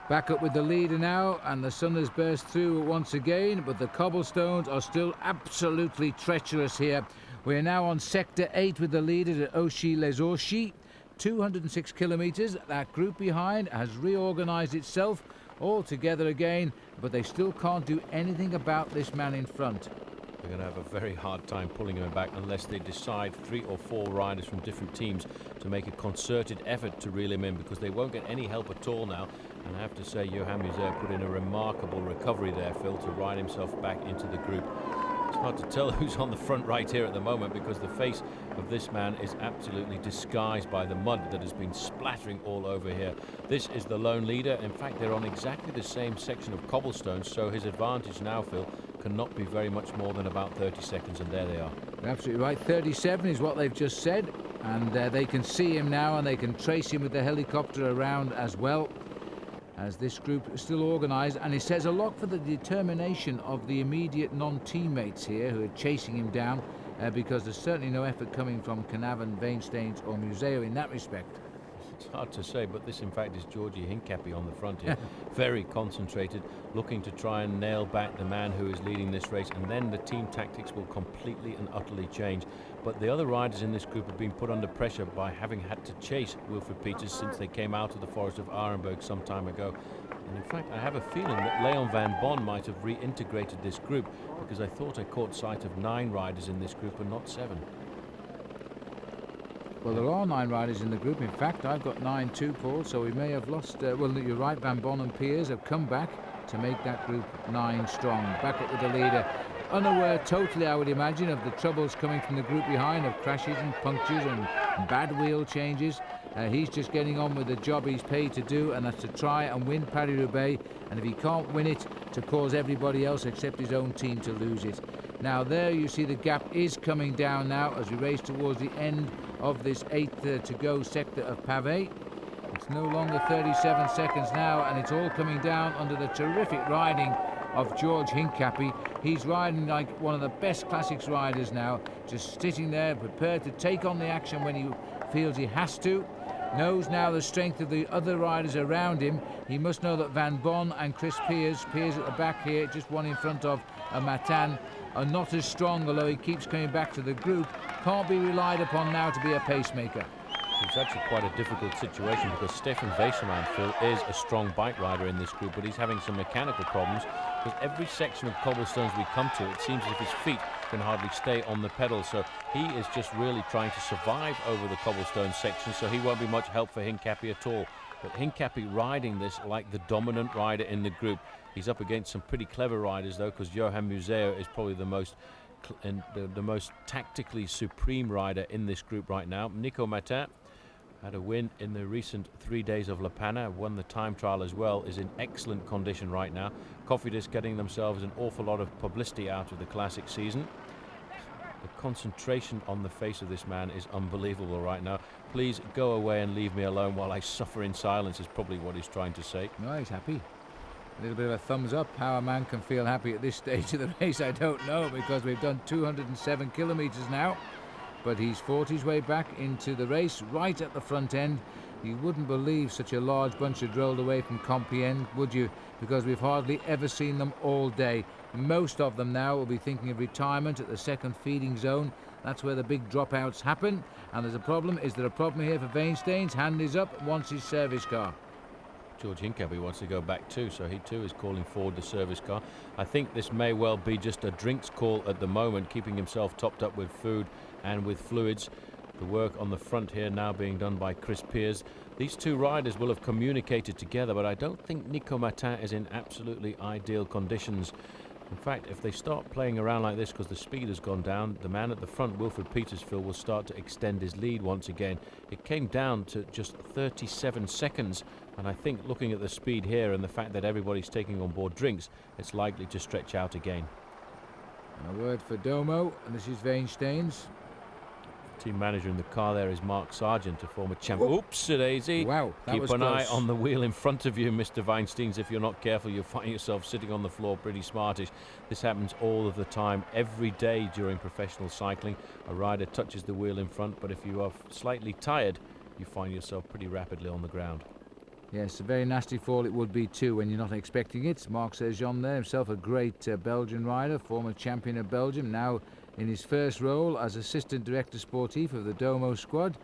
Back up with the leader now, and the sun has burst through once again, but the cobblestones are still absolutely treacherous here. We're now on Sector 8 with the leader at Auchy-les-Auchy. 206 kilometres. That group behind has reorganised itself all together again, but they still can't do anything about this man in front. They're going to have a very hard time pulling him back unless they decide 3 or 4 riders from different teams to make a concerted effort to reel him in, because they won't get any help at all now. And I have to say, Johan Museeuw put in a remarkable recovery there, Phil, to ride himself back into the group. It's hard to tell who's on the front right here at the moment because the face of this man is absolutely disguised by the mud that has been splattering all over here. This is the lone leader. In fact, they're on exactly the same section of cobblestones, so his advantage now, Phil, cannot be very much more than about 30 seconds, and there they are. You're absolutely right. 37 is what they've just said, and they can see him now, and they can trace him with the helicopter around as well, as this group is still organised. And it says a lot for the determination of the immediate non-teammates here who are chasing him down, because there's certainly no effort coming from Knaven, Weensteins or Museeuw in that respect. It's hard to say, but this in fact is Georgi Hincapie on the front here. Very concentrated, looking to try and nail back the man who is leading this race, and then the team tactics will completely and utterly change. But the other riders in this group have been put under pressure by having had to chase Wilfred Peters since they came out of the forest of Arenberg some time ago. And in fact, I have a feeling that Leon Van Bon might have reintegrated this group, because I thought I caught sight of 9 riders in this group and not 7. Well, there are 9 riders in the group. In fact, I've got 9 too, Paul, so we may have lost... well, you're right, Van Bon and Peers have come back to make that group 9 strong. Back up with the leader. Unaware totally, I would imagine, of the troubles coming from the group behind, of crashes and punctures and bad wheel changes. He's just getting on with the job he's paid to do, and that's to try and win Paris Roubaix, and if he can't win it, to cause everybody else except his own team to lose it. Now there you see the gap is coming down now as we race towards the end of this 8th to go sector of Pavé. It's no longer 37 seconds now, and it's all coming down under the terrific riding of George Hincapie. He's riding like one of the best classics riders now, just sitting there prepared to take on the action when he feels he has to. Knows now the strength of the other riders around him. He must know that Van Bon and Chris Peers at the back here, just one in front of Matan, are not as strong, although he keeps coming back to the group. Can't be relied upon now to be a pacemaker. It's actually quite a difficult situation because Stefan Weseman, Phil, is a strong bike rider in this group, but he's having some mechanical problems because every section of cobblestones we come to, it seems as if his feet can hardly stay on the pedal. So he is just really trying to survive over the cobblestone section, so he won't be much help for Hincapie at all. But Hincapie riding this like the dominant rider in the group. He's up against some pretty clever riders, though, because Johan Museeuw is probably the most tactically supreme rider in this group right now. Nico Matin had a win in the recent 3 days of La Panna, won the time trial as well, is in excellent condition right now. Cofidis getting themselves an awful lot of publicity out of the classic season. The concentration on the face of this man is unbelievable right now. Please go away and leave me alone while I suffer in silence is probably what he's trying to say. No, he's happy. A little bit of a thumbs up. How a man can feel happy at this stage of the race, I don't know, because we've done 207 kilometres now. But he's fought his way back into the race right at the front end. You wouldn't believe such a large bunch had rolled away from Compiègne, would you? Because we've hardly ever seen them all day. Most of them now will be thinking of retirement at the second feeding zone. That's where the big dropouts happen. And there's a problem. Is there a problem here for Weensteins? Hand is up, wants his service car. George Hincapie wants to go back too, so he too is calling forward the service car. I think this may well be just a drinks call at the moment, keeping himself topped up with food and with fluids. The work on the front here now being done by Chris Piers. These two riders will have communicated together, but I don't think Nico Martin is in absolutely ideal conditions. In fact, if they start playing around like this because the speed has gone down, the man at the front, Wilfred Petersfield, will start to extend his lead once again. It came down to just 37 seconds, and I think looking at the speed here and the fact that everybody's taking on board drinks, it's likely to stretch out again. A word for Domo, and this is Weinsteins. Team manager in the car there is Mark Sargent, a former champion. Oops, daisy. Wow, that was Keep an eye close. on the wheel in front of you, Mr. Weinsteins. If you're not careful, you'll find yourself sitting on the floor pretty smartish. This happens all of the time, every day during professional cycling. A rider touches the wheel in front, but if you are slightly tired, you find yourself pretty rapidly on the ground. Yes, a very nasty fall it would be too when you're not expecting it. Marc Sergeant there, himself a great Belgian rider, former champion of Belgium, now in his first role as assistant director sportif of the Domo squad,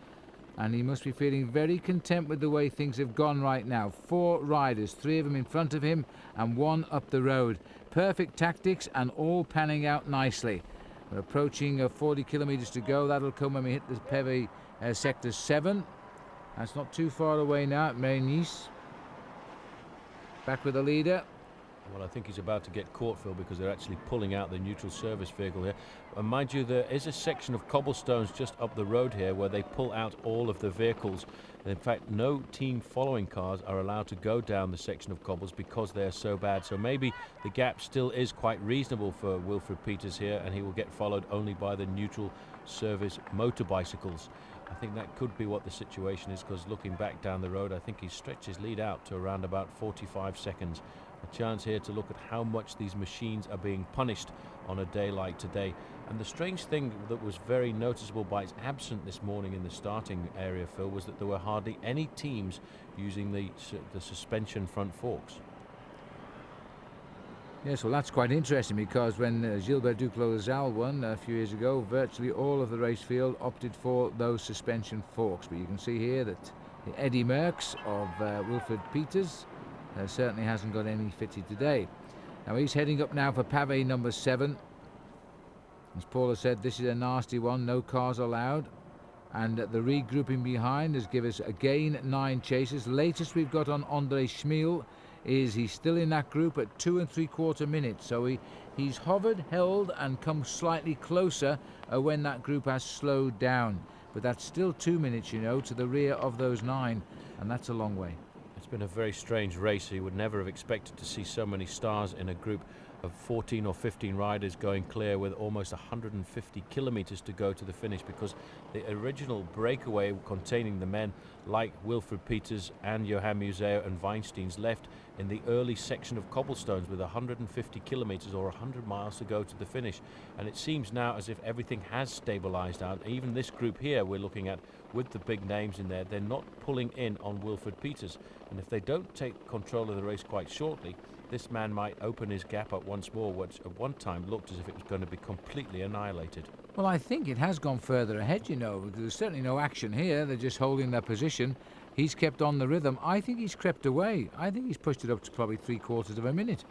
and he must be feeling very content with the way things have gone right now. 4 riders, 3 of them in front of him and 1 up the road. Perfect tactics and all panning out nicely. We're approaching 40 kilometres to go. That'll come when we hit the Peve sector 7. That's not too far away now at Meynice. Back with the leader. Well, I think he's about to get caught, Phil, because they're actually pulling out the neutral service vehicle here. And mind you, there is a section of cobblestones just up the road here where they pull out all of the vehicles. And in fact, no team following cars are allowed to go down the section of cobbles because they're so bad. So maybe the gap still is quite reasonable for Wilfred Peters here, and he will get followed only by the neutral service motorbicycles. I think that could be what the situation is, because looking back down the road, I think he's stretched his lead out to around about 45 seconds. A chance here to look at how much these machines are being punished on a day like today. And the strange thing that was very noticeable by its absence this morning in the starting area, Phil, was that there were hardly any teams using the suspension front forks. Yes, well, that's quite interesting, because when Gilbert Duclos-Lazal won a few years ago, virtually all of the race field opted for those suspension forks. But you can see here that Eddie Merckx of Wilfred Peters certainly hasn't got any fitted today. Now he's heading up now for Pavé number 7. As Paula said, this is a nasty one, no cars allowed. And the regrouping behind has given us again 9 chasers. Latest we've got on André Schmiel is he's still in that group at 2 3/4 minutes. So he's hovered, held and come slightly closer when that group has slowed down. But that's still 2 minutes, you know, to the rear of those 9, and that's a long way. It's been a very strange race. You would never have expected to see so many stars in a group of 14 or 15 riders going clear with almost 150 kilometers to go to the finish, because the original breakaway containing the men like Wilfred Peters and Johan Museeuw and Weinsteins left in the early section of cobblestones with 150 kilometers or 100 miles to go to the finish. And it seems now as if everything has stabilized out. Even this group here we're looking at with the big names in there, they're not pulling in on Wilfred Peters. And if they don't take control of the race quite shortly, this man might open his gap up once more, which at one time looked as if it was going to be completely annihilated. Well, I think it has gone further ahead, you know. There's certainly no action here. They're just holding their position. He's kept on the rhythm. I think he's crept away. I think he's pushed it up to probably 3/4 minute.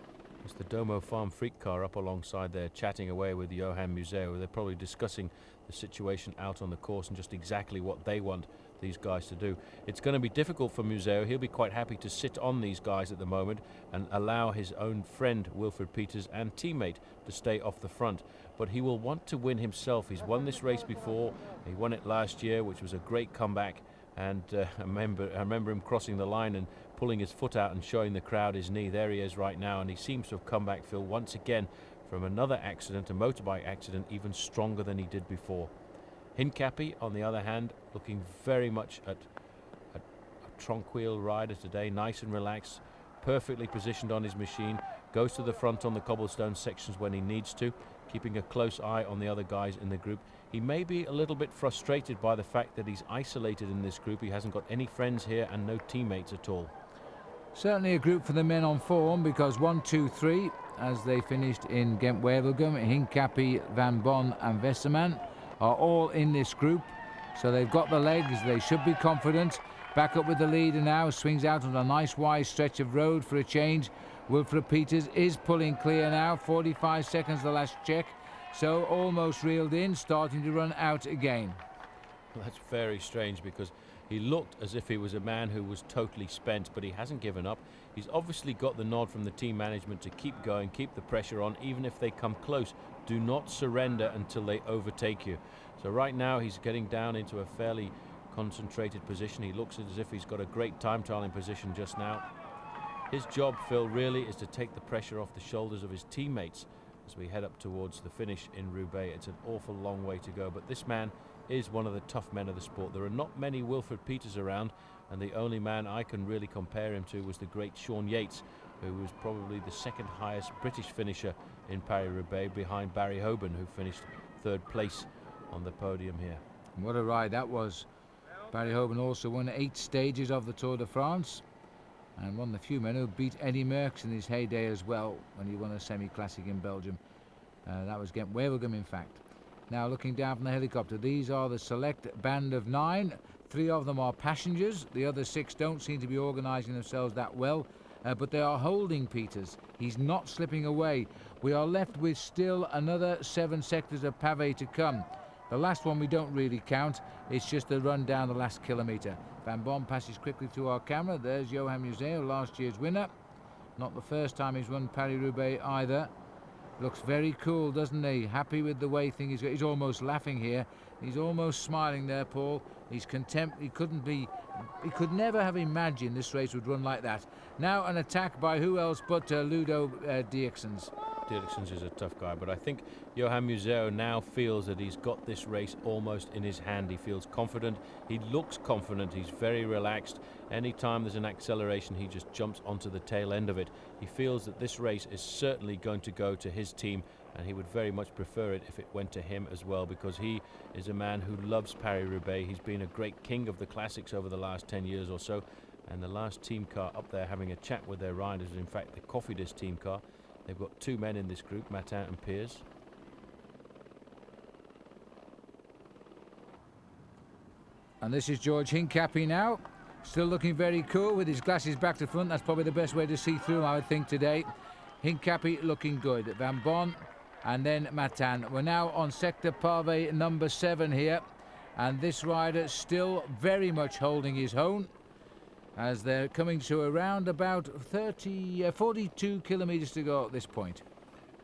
It's the Domo Farm Freak car up alongside there, chatting away with Johan Museeuw. They're probably discussing the situation out on the course and just exactly what they want these guys to do. It's going to be difficult for Museeuw. He'll be quite happy to sit on these guys at the moment and allow his own friend Wilfred Peters and teammate to stay off the front. But he will want to win himself. He's won this race before. He won it last year, which was a great comeback. And I remember him crossing the line and pulling his foot out and showing the crowd his knee. There he is right now, and he seems to have come back, Phil, once again from another accident, a motorbike accident, even stronger than he did before. Hincapie, on the other hand, looking very much at a tranquil rider today, nice and relaxed, perfectly positioned on his machine, goes to the front on the cobblestone sections when he needs to, keeping a close eye on the other guys in the group. He may be a little bit frustrated by the fact that he's isolated in this group. He hasn't got any friends here and no teammates at all. Certainly a group for the men on form, because 1, 2, 3, as they finished in Gent-Wevelgem, Hincapie, Van Bon and Westerman are all in this group. So they've got the legs, they should be confident. Back up with the leader now, swings out on a nice wide stretch of road for a change. Wilfred Peters is pulling clear now, 45 seconds the last check. So almost reeled in, starting to run out again. That's very strange, because he looked as if he was a man who was totally spent, but he hasn't given up. He's obviously got the nod from the team management to keep going, keep the pressure on, even if they come close. Do not surrender until they overtake you. So right now he's getting down into a fairly concentrated position. He looks as if he's got a great time trialing position just now. His job, Phil, really is to take the pressure off the shoulders of his teammates as we head up towards the finish in Roubaix. It's an awful long way to go, but this man is one of the tough men of the sport. There are not many Wilfred Peters around, and the only man I can really compare him to was the great Sean Yates, who was probably the second highest British finisher in Paris Roubaix, behind Barry Hoban, who finished third place on the podium here. What a ride that was. Barry Hoban also won 8 stages of the Tour de France, and one of the few men who beat Eddie Merckx in his heyday as well, when he won a semi-classic in Belgium. That was Gent-Wevelgem, in fact. Now, looking down from the helicopter, these are the select band of 9. 3 of them are passengers. The other 6 don't seem to be organising themselves that well, but they are holding Peters. He's not slipping away. We are left with still another 7 sectors of pavé to come. The last one we don't really count. It's just the run down the last kilometre. Van Bommel passes quickly through our camera. There's Johan Museeuw, last year's winner. Not the first time he's won Paris Roubaix either. Looks very cool, doesn't he? Happy with the way things go. He's almost laughing here. He's almost smiling there, Paul. He's content. He could never have imagined this race would run like that. Now an attack by who else but Ludo Dierksens. Dierksens is a tough guy, but I think Johan Museeuw now feels that he's got this race almost in his hand. He feels confident. He looks confident. He's very relaxed. Anytime there's an acceleration, he just jumps onto the tail end of it. He feels that this race is certainly going to go to his team, and he would very much prefer it if it went to him as well, because he is a man who loves Paris-Roubaix. He's been a great king of the classics over the last 10 years or so, and the last team car up there having a chat with their riders is in fact the Cofidis team car. They've got 2 men in this group, Matin and Piers. And this is George Hincapie now, still looking very cool with his glasses back to front. That's probably the best way to see through him, I would think, today. Hincapie looking good. Van Bommel and then Matin. We're now on sector pavé number 7 here, and this rider still very much holding his own as they're coming to around about 42 kilometres to go at this point.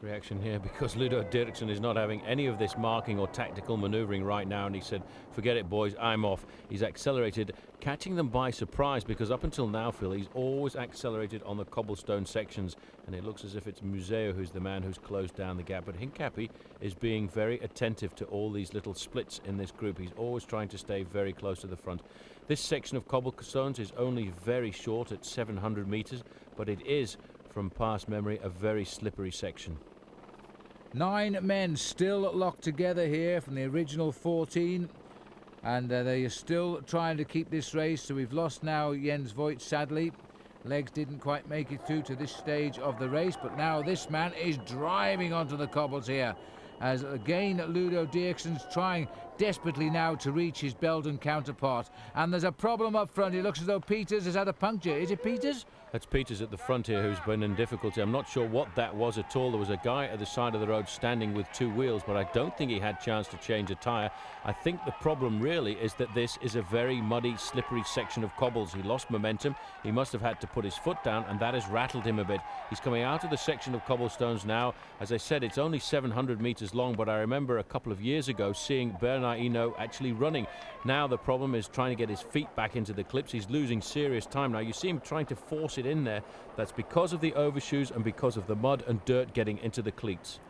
Reaction here because Ludo Dierksens is not having any of this marking or tactical manoeuvring right now, and he said, forget it boys, I'm off. He's accelerated, catching them by surprise, because up until now, Phil, he's always accelerated on the cobblestone sections, and it looks as if it's Museeuw who's the man who's closed down the gap. But Hincapie is being very attentive to all these little splits in this group. He's always trying to stay very close to the front. This section of cobblestones is only very short at 700 metres, but it is, from past memory, a very slippery section. 9 men still locked together here from the original 14, and they are still trying to keep this race. So we've lost now Jens Voigt, sadly. Legs didn't quite make it through to this stage of the race, but now this man is driving onto the cobbles here, as again Ludo Dierksens trying desperately now to reach his Belgian counterpart. And there's a problem up front. It looks as though Peters has had a puncture. Is it Peters? That's Peters at the front here who's been in difficulty. I'm not sure what that was at all. There was a guy at the side of the road standing with 2 wheels, but I don't think he had chance to change a tyre. I think the problem really is that this is a very muddy, slippery section of cobbles. He lost momentum. He must have had to put his foot down, and that has rattled him a bit. He's coming out of the section of cobblestones now. As I said, it's only 700 metres long, but I remember a couple of years ago seeing Bernard Hinault actually running. Now the problem is trying to get his feet back into the clips. He's losing serious time now. You see him trying to force it in there. That's because of the overshoes and because of the mud and dirt getting into the cleats.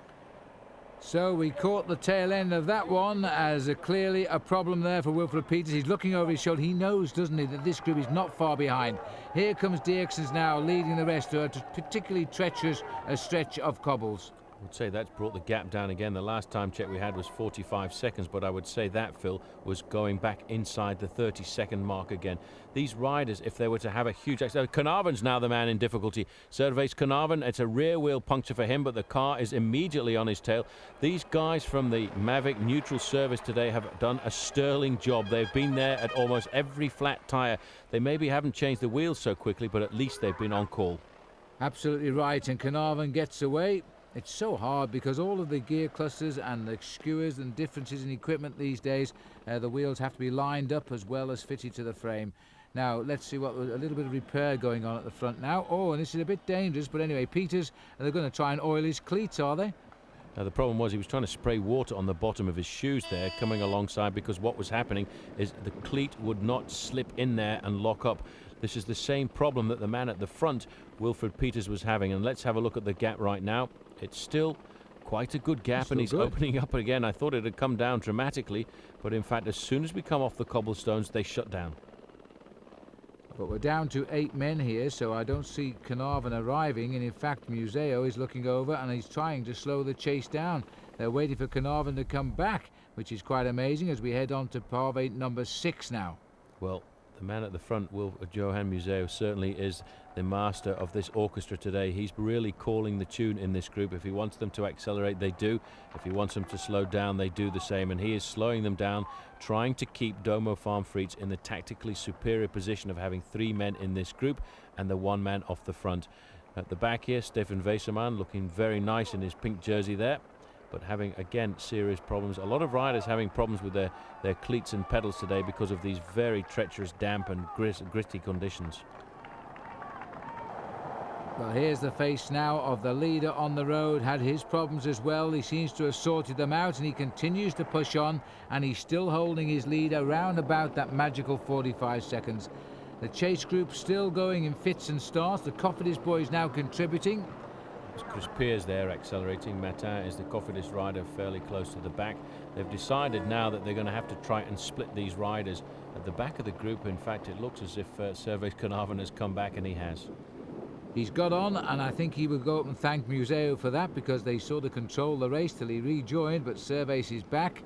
So we caught the tail end of that one as clearly a problem there for Wilfred Peters. He's looking over his shoulder. He knows, doesn't he, that this group is not far behind. Here comes Dierksens now leading the rest to a particularly treacherous stretch of cobbles. I would say that's brought the gap down again. The last time check we had was 45 seconds, but I would say that, Phil, was going back inside the 30-second mark again. These riders, if they were to have a huge accident... Carnarvon's now the man in difficulty. Servais Carnarvon, it's a rear wheel puncture for him, but the car is immediately on his tail. These guys from the Mavic neutral service today have done a sterling job. They've been there at almost every flat tyre. They maybe haven't changed the wheels so quickly, but at least they've been on call. Absolutely right, and Carnarvon gets away. It's so hard because all of the gear clusters and the skewers and differences in equipment these days, the wheels have to be lined up as well as fitted to the frame. Now let's see what, a little bit of repair going on at the front now. Oh, and this is a bit dangerous, but anyway, Peters, they're going to try and oil his cleats, are they? Now the problem was he was trying to spray water on the bottom of his shoes there, coming alongside, because what was happening is the cleat would not slip in there and lock up. This is the same problem that the man at the front, Wilfred Peters, was having. And let's have a look at the gap right now. It's still quite a good gap, and he's opening up again. I thought it had come down dramatically, but in fact, as soon as we come off the cobblestones, they shut down. But we're down to 8 men here, so I don't see Carnarvon arriving, and in fact Museo is looking over and he's trying to slow the chase down. They're waiting for Carnarvon to come back, which is quite amazing as we head on to parve number 6 now. Well, the man at the front, Johan Museo, certainly is the master of this orchestra today. He's really calling the tune in this group. If he wants them to accelerate, they do. If he wants them to slow down, they do the same. And he is slowing them down, trying to keep Domo Farm Frites in the tactically superior position of having 3 men in this group and the 1 man off the front. At the back here, Stefan Weserman looking very nice in his pink jersey there, but having, again, serious problems. A lot of riders having problems with their cleats and pedals today because of these very treacherous, damp and gritty conditions. Well, here's the face now of the leader on the road. Had his problems as well. He seems to have sorted them out, and he continues to push on, and he's still holding his lead around about that magical 45 seconds. The chase group still going in fits and starts. The Cofidis boys now contributing. Chris Pearce there accelerating. Matin is the Cofidis rider fairly close to the back. They've decided now that they're going to have to try and split these riders at the back of the group. In fact, it looks as if Servais Carnarvon has come back, and he has. He's got on, and I think he will go up and thank Museo for that, because they sort of controlled the race till he rejoined, but Servais is back.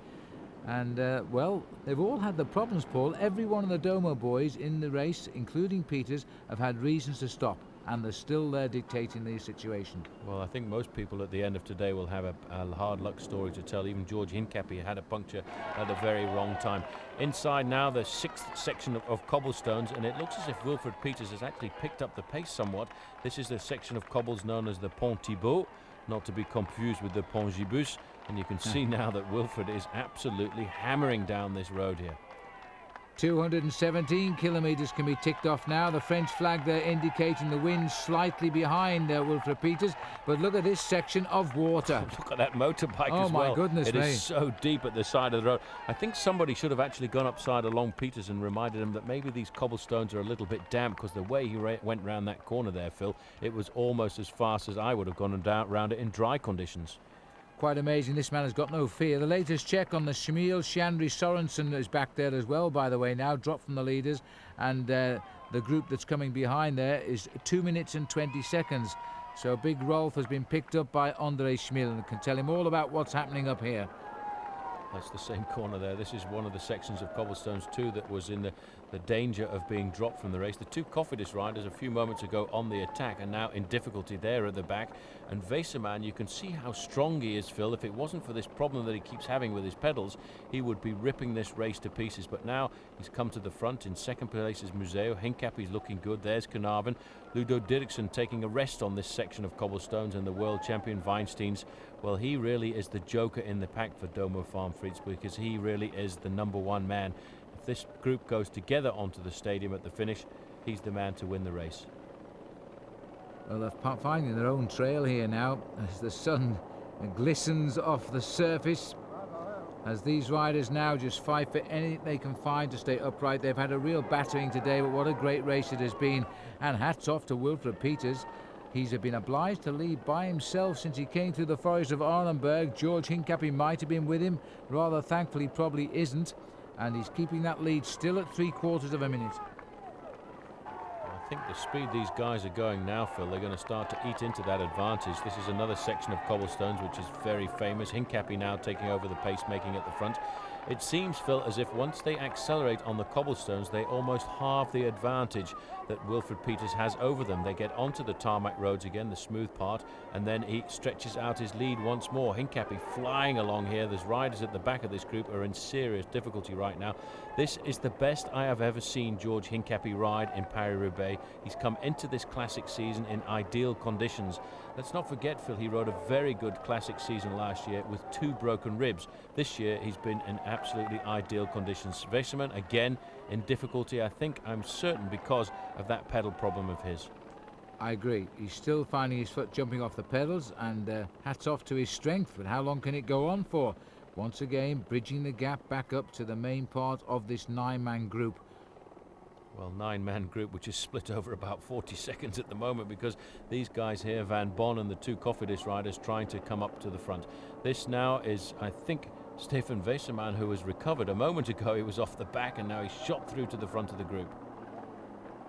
And, well, they've all had the problems, Paul. Every one of the Domo boys in the race, including Peters, have had reasons to stop, and they're still there dictating the situation. Well, I think most people at the end of today will have a hard luck story to tell. Even George Hincapie had a puncture at a very wrong time. Inside now, the 6th section of cobblestones, and it looks as if Wilfred Peters has actually picked up the pace somewhat. This is the section of cobbles known as the Pont Thibault, not to be confused with the Pont Gibus. And you can see now that Wilfred is absolutely hammering down this road here. 217 kilometres can be ticked off now. The French flag there indicating the wind slightly behind Wilfred Peters. But look at this section of water. Look at that motorbike as well. Oh my goodness me. It is so deep at the side of the road. I think somebody should have actually gone upside along Peters and reminded him that maybe these cobblestones are a little bit damp, because the way he went round that corner there, Phil, it was almost as fast as I would have gone round it in dry conditions. Quite amazing. This man has got no fear. The latest check on the Schmiel Shandri Sorensen is back there as well, by the way, now dropped from the leaders, and the group that's coming behind there is 2 minutes and 20 seconds. So Big Rolf has been picked up by Andre Schmiel and can tell him all about what's happening up here. That's the same corner there. This is one of the sections of cobblestones too that was in the danger of being dropped from the race. The 2 Cofidis riders a few moments ago on the attack are now in difficulty there at the back. And Weserman, you can see how strong he is, Phil. If it wasn't for this problem that he keeps having with his pedals, he would be ripping this race to pieces. But now he's come to the front. In second place is Museo. Hincapie's looking good. There's Carnarvon. Ludo Dirksen taking a rest on this section of cobblestones, and the world champion Weinsteins, well, he really is the joker in the pack for Domo Farm Frites, because he really is the #1 man. If this group goes together onto the stadium at the finish, he's the man to win the race. Well, they're finding their own trail here now as the sun glistens off the surface, as these riders now just fight for anything they can find to stay upright. They've had a real battering today, but what a great race it has been, and hats off to Wilfred Peters. He's been obliged to lead by himself since he came through the forest of Arnhenberg. George Hincapie might have been with him, rather thankfully probably isn't, and he's keeping that lead still at 3/4 of a minute. I think the speed these guys are going now, Phil, they're going to start to eat into that advantage. This is another section of cobblestones which is very famous. Hincapie now taking over the pacemaking at the front. It seems, Phil, as if once they accelerate on the cobblestones, they almost halve the advantage that Wilfred Peters has over them. They get onto the tarmac roads again, the smooth part, and then he stretches out his lead once more. Hincapie flying along here. There's riders at the back of this group are in serious difficulty right now. This is the best I have ever seen George Hincapie ride in Paris Roubaix. He's come into this classic season in ideal conditions. Let's not forget, Phil, he rode a very good classic season last year with 2 broken ribs. This year he's been in absolutely ideal conditions. Westerman again in difficulty, I'm certain, because of that pedal problem of his. I agree. He's still finding his foot jumping off the pedals, and hats off to his strength, but how long can it go on for? Once again, bridging the gap back up to the main part of this 9-man group. Well, 9-man group, which is split over about 40 seconds at the moment, because these guys here, Van Bon and the 2 Cofidis riders, trying to come up to the front. This now is, I think, Stefan Westerman, who has recovered. A moment ago he was off the back, and now he's shot through to the front of the group.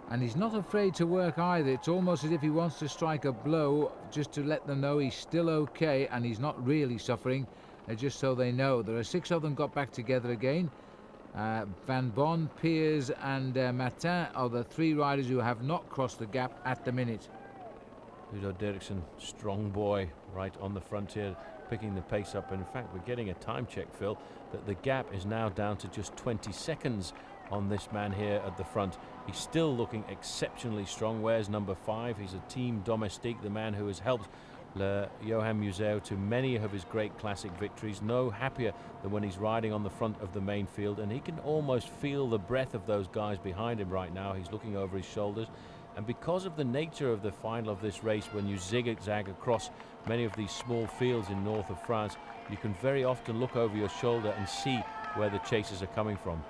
And he's not afraid to work either. It's almost as if he wants to strike a blow just to let them know he's still okay and he's not really suffering, just so they know. There are 6 of them got back together again. Van Bon, Piers and Martin are the 3 riders who have not crossed the gap at the minute. Ludo Dirksen, strong boy, right on the front here, picking the pace up. And in fact, we're getting a time check, Phil, that the gap is now down to just 20 seconds on this man here at the front. He's still looking exceptionally strong. Where's number 5? He's a team domestique, the man who has helped Johan Museeuw to many of his great classic victories. No happier than when he's riding on the front of the main field, and he can almost feel the breath of those guys behind him right now. He's looking over his shoulders, and because of the nature of the final of this race, when you zigzag across many of these small fields in north of France, you can very often look over your shoulder and see where the chasers are coming from.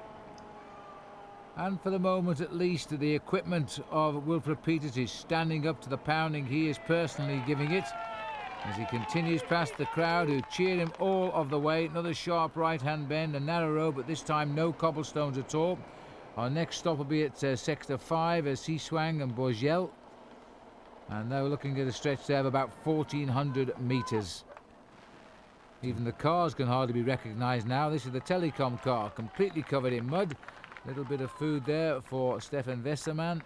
And for the moment at least, the equipment of Wilfred Peters is standing up to the pounding he is personally giving it, as he continues past the crowd who cheered him all of the way. Another sharp right-hand bend, a narrow road, but this time no cobblestones at all. Our next stop will be at Sector 5, Siswang and Bourgel, and they're looking at a stretch there of about 1,400 metres. Even the cars can hardly be recognised now. This is the telecom car, completely covered in mud. Little bit of food there for Stefan Westerman.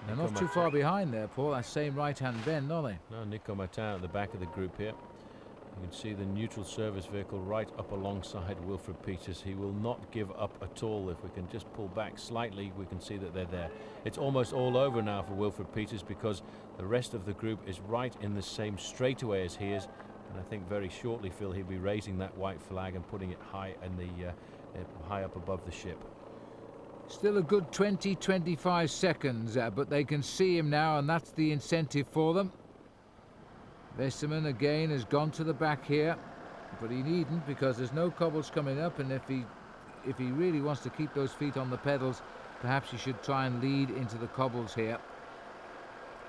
They're not too far behind there, Paul. That same right-hand bend, are they? No, Nico Martin at the back of the group here. You can see the neutral service vehicle right up alongside Wilfred Peters. He will not give up at all. If we can just pull back slightly, we can see that they're there. It's almost all over now for Wilfred Peters, because the rest of the group is right in the same straightaway as he is. And I think very shortly, Phil, he'll be raising that white flag and putting it high in the high up above the ship. Still a good 20-25 seconds, but they can see him now, and that's the incentive for them. Westerman again has gone to the back here, but he needn't, because there's no cobbles coming up, and if he really wants to keep those feet on the pedals, perhaps he should try and lead into the cobbles here.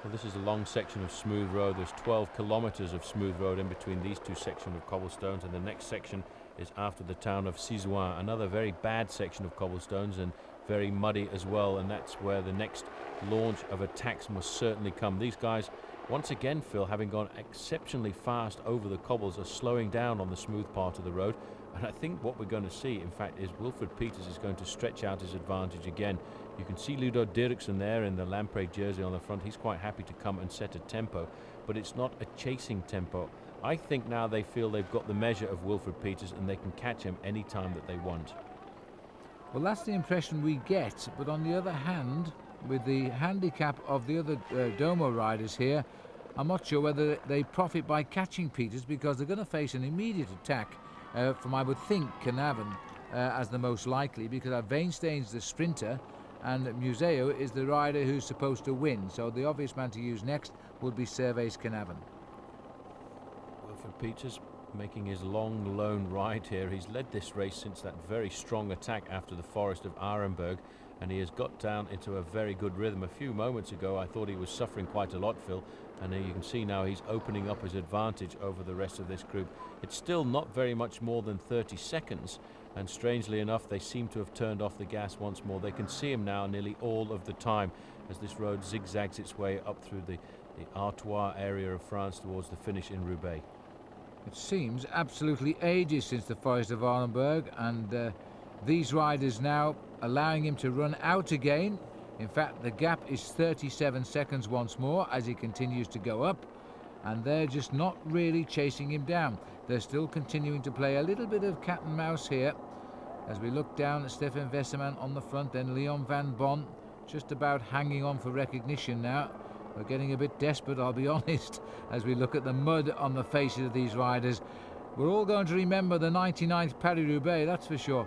Well, this is a long section of smooth road. There's 12 kilometers of smooth road in between these 2 sections of cobblestones, and the next section is after the town of Siswang, another very bad section of cobblestones and very muddy as well, and that's where the next launch of attacks must certainly come. These guys, once again, Phil, having gone exceptionally fast over the cobbles, are slowing down on the smooth part of the road, and I think what we're going to see, in fact, is Wilfred Peters is going to stretch out his advantage again. You can see Ludo Dirksen there in the Lamprey jersey on the front. He's quite happy to come and set a tempo, but it's not a chasing tempo. I think now they feel they've got the measure of Wilfred Peters and they can catch him any time that they want. Well, that's the impression we get, but on the other hand, with the handicap of the other Domo riders here, I'm not sure whether they profit by catching Peters, because they're going to face an immediate attack from, I would think, Canavan as the most likely, because Weinstein's the sprinter and Museeuw is the rider who's supposed to win, so the obvious man to use next would be Servais Canavan. Wilfred Peters making his long lone ride here. He's led this race since that very strong attack after the Forest of Arenberg, and he has got down into a very good rhythm. A few moments ago I thought he was suffering quite a lot, Phil, and you can see now he's opening up his advantage over the rest of this group. It's still not very much more than 30 seconds, and strangely enough they seem to have turned off the gas once more. They can see him now nearly all of the time as this road zigzags its way up through the Artois area of France towards the finish in Roubaix. It seems absolutely ages since the Forest of Arenberg, and these riders now allowing him to run out again. In fact, the gap is 37 seconds once more as he continues to go up, and they're just not really chasing him down. They're still continuing to play a little bit of cat and mouse here as we look down at Stefan Westerman on the front, then Leon Van Bon just about hanging on for recognition now. We're getting a bit desperate, I'll be honest, as we look at the mud on the faces of these riders. We're all going to remember the 99th Paris Roubaix, that's for sure.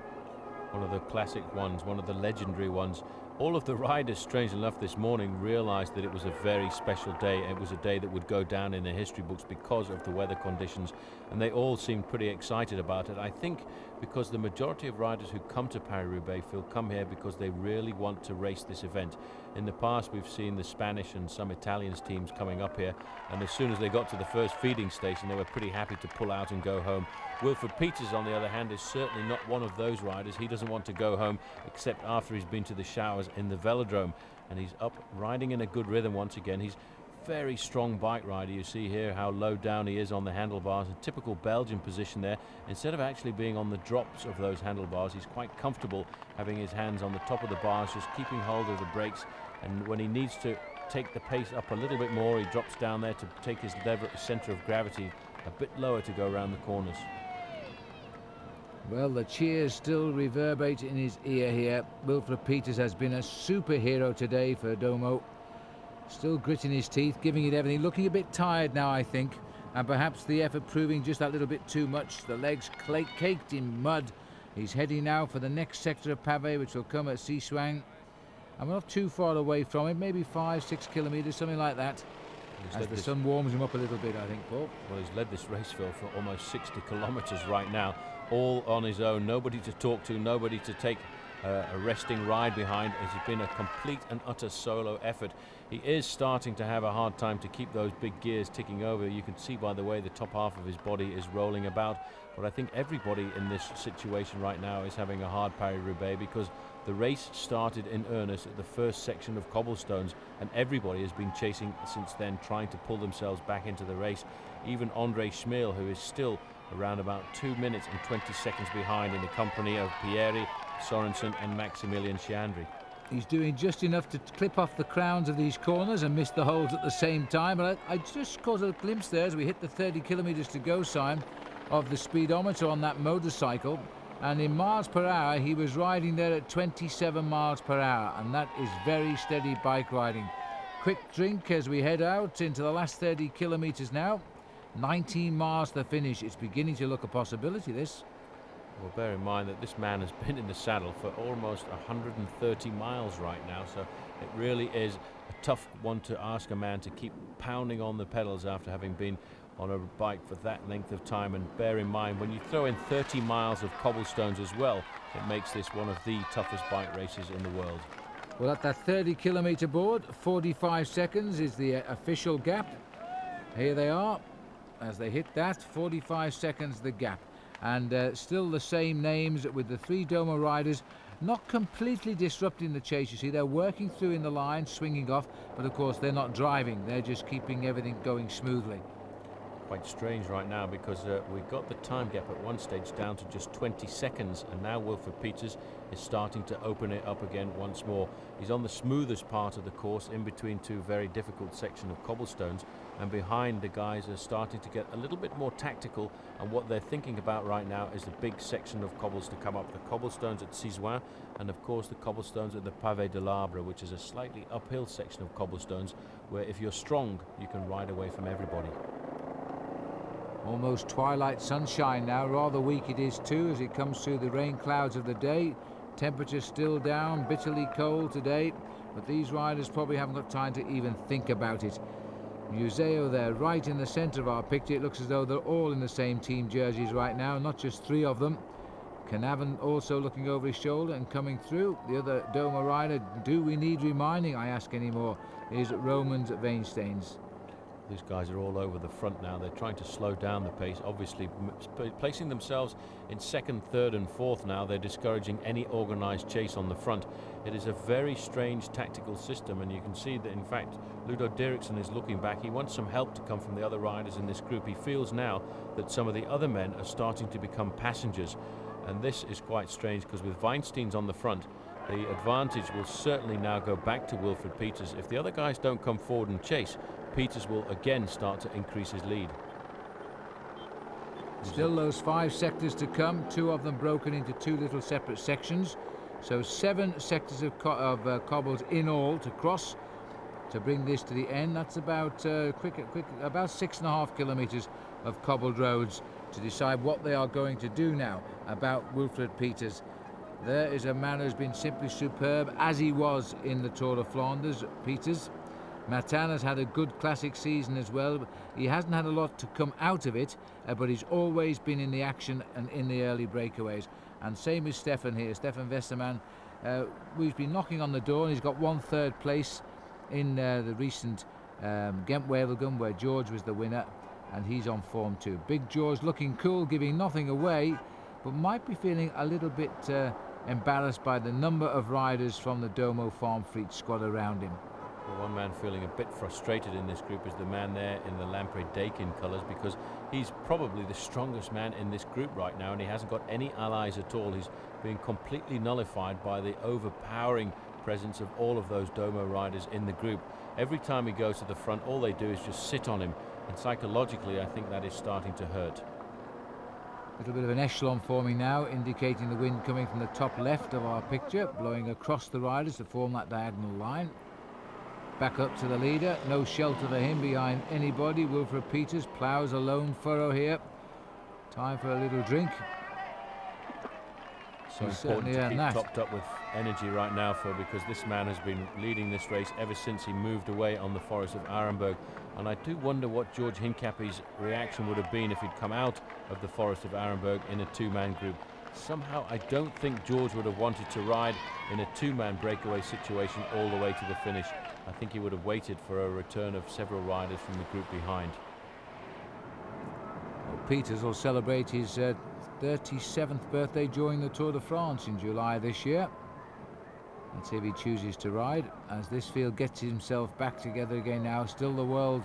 One of the classic ones, one of the legendary ones. All of the riders, strangely enough, this morning realised that it was a very special day. It was a day that would go down in the history books because of the weather conditions, and they all seemed pretty excited about it. I think because the majority of riders who come to Paris-Roubaix come here because they really want to race this event. In the past, we've seen the Spanish and some Italian teams coming up here, and as soon as they got to the first feeding station, they were pretty happy to pull out and go home. Wilfred Peters, on the other hand, is certainly not one of those riders. He doesn't want to go home except after he's been to the showers in the velodrome, and he's up riding in a good rhythm once again. He's very strong bike rider. You see here how low down he is on the handlebars, a typical Belgian position there. Instead of actually being on the drops of those handlebars, he's quite comfortable having his hands on the top of the bars, just keeping hold of the brakes, and when he needs to take the pace up a little bit more, he drops down there to take his centre of gravity a bit lower to go around the corners. Well, the cheers still reverberate in his ear here. Wilfred Peters has been a superhero today for Domo. Still gritting his teeth, giving it everything, looking a bit tired now, I think, and perhaps the effort proving just that little bit too much. The legs caked in mud. He's heading now for the next sector of pavé, which will come at Sherwen. I'm not too far away from it, maybe 5-6 kilometres, something like that. As the sun warms him up a little bit, I think, Paul. Well, he's led this race, Phil, for almost 60 kilometres right now, all on his own. Nobody to talk to, nobody to take a resting ride behind. It's been a complete and utter solo effort. He is starting to have a hard time to keep those big gears ticking over. You can see by the way the top half of his body is rolling about. But I think everybody in this situation right now is having a hard Paris-Roubaix, because the race started in earnest at the first section of cobblestones, and everybody has been chasing since then, trying to pull themselves back into the race. Even Andre Schmeel, who is still around about 2 minutes and 20 seconds behind in the company of Pieri, Sorensen and Maximilian Chiandri. He's doing just enough to clip off the crowns of these corners and miss the holes at the same time. But I just caught a glimpse there as we hit the 30 kilometres to go sign of the speedometer on that motorcycle, and in miles per hour he was riding there at 27 miles per hour, and that is very steady bike riding. Quick drink as we head out into the last 30 kilometres now. 19 miles to the finish. It's beginning to look a possibility, this. Well, bear in mind that this man has been in the saddle for almost 130 miles right now, so it really is a tough one to ask a man to keep pounding on the pedals after having been on a bike for that length of time. And bear in mind, when you throw in 30 miles of cobblestones as well, it makes this one of the toughest bike races in the world. Well, at that 30 kilometre board, 45 seconds is the official gap. Here they are as they hit that, 45 seconds the gap. And still the same names with the three Domo riders, not completely disrupting the chase. You see, they're working through in the line, swinging off, but of course they're not driving. They're just keeping everything going smoothly. Quite strange right now, because we got the time gap at one stage down to just 20 seconds, and now Wilfred Peters is starting to open it up again once more. He's on the smoothest part of the course, in between two very difficult sections of cobblestones, and behind the guys are starting to get a little bit more tactical, and what they're thinking about right now is the big section of cobbles to come up, the cobblestones at Sherwen, and of course the cobblestones at the Pavé de l'Arbre, which is a slightly uphill section of cobblestones where if you're strong you can ride away from everybody. Almost twilight sunshine now, rather weak it is too as it comes through the rain clouds of the day. Temperature still down, bitterly cold today, but these riders probably haven't got time to even think about it. Museo there, right in the centre of our picture. It looks as though they're all in the same team jerseys right now, not just three of them. Canavan also looking over his shoulder and coming through. The other Domo rider, do we need reminding, I ask anymore, is Romans Weinsteins. These guys are all over the front now. They're trying to slow down the pace, obviously placing themselves in second, third and fourth now. They're discouraging any organised chase on the front. It is a very strange tactical system, and you can see that in fact Ludo Dieriksen is looking back. He wants some help to come from the other riders in this group. He feels now that some of the other men are starting to become passengers, and this is quite strange, because with Weinsteins on the front, the advantage will certainly now go back to Wilfred Peters. If the other guys don't come forward and chase, Peters will again start to increase his lead. Still those 5 sectors to come, 2 of them broken into 2 little separate sections. So 7 sectors of cobbles in all to cross. to bring this to the end. That's about about 6.5 kilometres of cobbled roads to decide what they are going to do now about Wilfred Peters. There is a man who's been simply superb, as he was in the Tour of Flanders, Peters. Martin has had a good classic season as well. He hasn't had a lot to come out of it, but he's always been in the action and in the early breakaways. And same as Stefan here, Stefan Westerman. We've been knocking on the door, and he's got 1/3 place in the recent Ghent-Wevelgem, where George was the winner, and he's on form too. Big George looking cool, giving nothing away, but might be feeling a little bit embarrassed by the number of riders from the Domo Farm Fleet squad around him. Well, one man feeling a bit frustrated in this group is the man there in the Lampre Dakin colours, because he's probably the strongest man in this group right now, and he hasn't got any allies at all. He's being completely nullified by the overpowering presence of all of those Domo riders in the group. Every time he goes to the front, all they do is just sit on him, and psychologically I think that is starting to hurt. A little bit of an echelon forming now, indicating the wind coming from the top left of our picture, blowing across the riders to form that diagonal line. Back up to the leader, no shelter for him behind anybody. Wilfred Peters ploughs a lone furrow here. Time for a little drink. So important to keep topped up with energy right now, Phil, because this man has been leading this race ever since he moved away on the Forest of Arenberg. And I do wonder what George Hincapie's reaction would have been if he'd come out of the Forest of Arenberg in a two-man group. Somehow I don't think George would have wanted to ride in a two-man breakaway situation all the way to the finish. I think he would have waited for a return of several riders from the group behind. Well, Peters will celebrate his 37th birthday during the Tour de France in July this year. Let's see if he chooses to ride, as this field gets himself back together again now. Still the world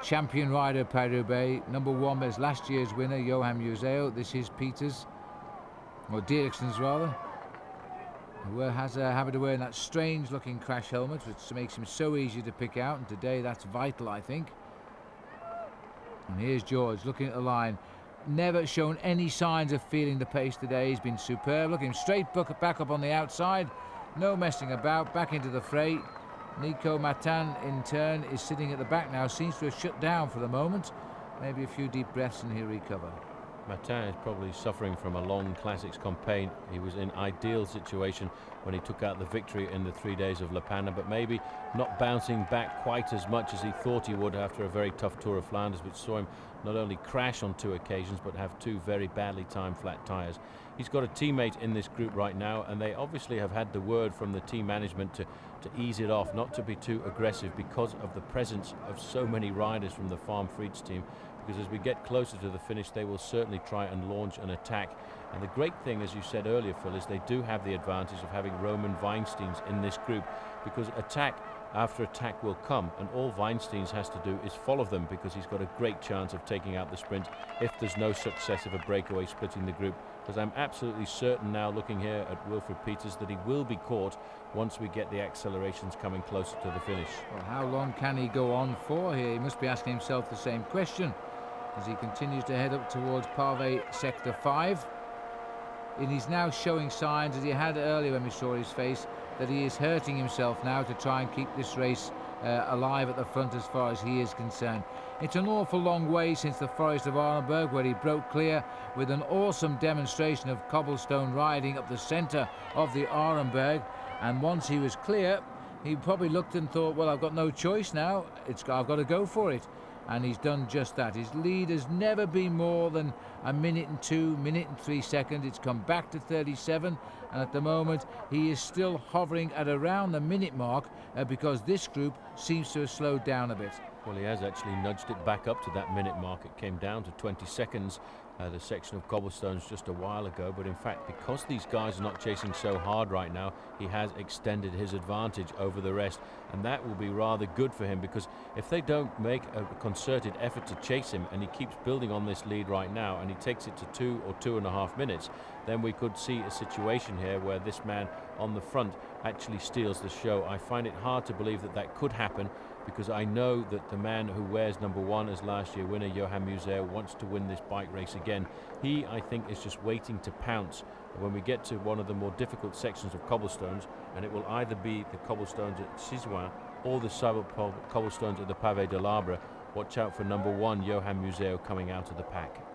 champion rider, Paris-Roubaix. Number 1 is last year's winner, Johan Museeuw. This is Peters, or Dierksens rather, who has a habit of wearing that strange looking crash helmet, which makes him so easy to pick out, and today that's vital, I think. And here's George looking at the line. Never shown any signs of feeling the pace today. He's been superb, looking straight back up on the outside, no messing about, back into the fray. Nico Martin in turn is sitting at the back now, seems to have shut down for the moment. Maybe a few deep breaths and he'll recover. Martin is probably suffering from a long classics campaign. He was in ideal situation when he took out the victory in the 3 days of Le Panne, but maybe not bouncing back quite as much as he thought he would after a very tough Tour of Flanders, which saw him not only crash on 2 occasions but have 2 very badly timed flat tyres. He's got a teammate in this group right now, and they obviously have had the word from the team management to ease it off, not to be too aggressive because of the presence of so many riders from the Farm Frieds team. Because as we get closer to the finish, they will certainly try and launch an attack. And the great thing, as you said earlier, Phil, is they do have the advantage of having Roman Weinsteins in this group, because attack after attack will come, and all Weinsteins has to do is follow them, because he's got a great chance of taking out the sprint if there's no success of a breakaway splitting the group. Because I'm absolutely certain now, looking here at Wilfred Peters, that he will be caught once we get the accelerations coming closer to the finish. Well, how long can he go on for here? He must be asking himself the same question as he continues to head up towards Pavé Sector 5. And he's now showing signs, as he had earlier when we saw his face, that he is hurting himself now to try and keep this race alive at the front as far as he is concerned. It's an awful long way since the Forest of Arenberg, where he broke clear with an awesome demonstration of cobblestone riding up the centre of the Arenberg. And once he was clear, he probably looked and thought, well, I've got no choice now. I've got to go for it. And he's done just that. His lead has never been more than a minute and 2, minute and 3 seconds. It's come back to 37, and at the moment he is still hovering at around the minute mark because this group seems to have slowed down a bit. Well, he has actually nudged it back up to that minute mark. It came down to 20 seconds, the section of cobblestones just a while ago, but in fact, because these guys are not chasing so hard right now, he has extended his advantage over the rest, and that will be rather good for him, because if they don't make a concerted effort to chase him and he keeps building on this lead right now and he takes it to 2 or 2.5 minutes, then we could see a situation here where this man on the front actually steals the show. I find it hard to believe that that could happen, because I know that the man who wears number 1 as last year winner, Johan Museeuw, wants to win this bike race again. He, I think, is just waiting to pounce when we get to one of the more difficult sections of cobblestones, and it will either be the cobblestones at Sizouin all the suburb cobblestones at the Pavé de l'Arbre. Watch out for number 1, Johan Museo, coming out of the pack.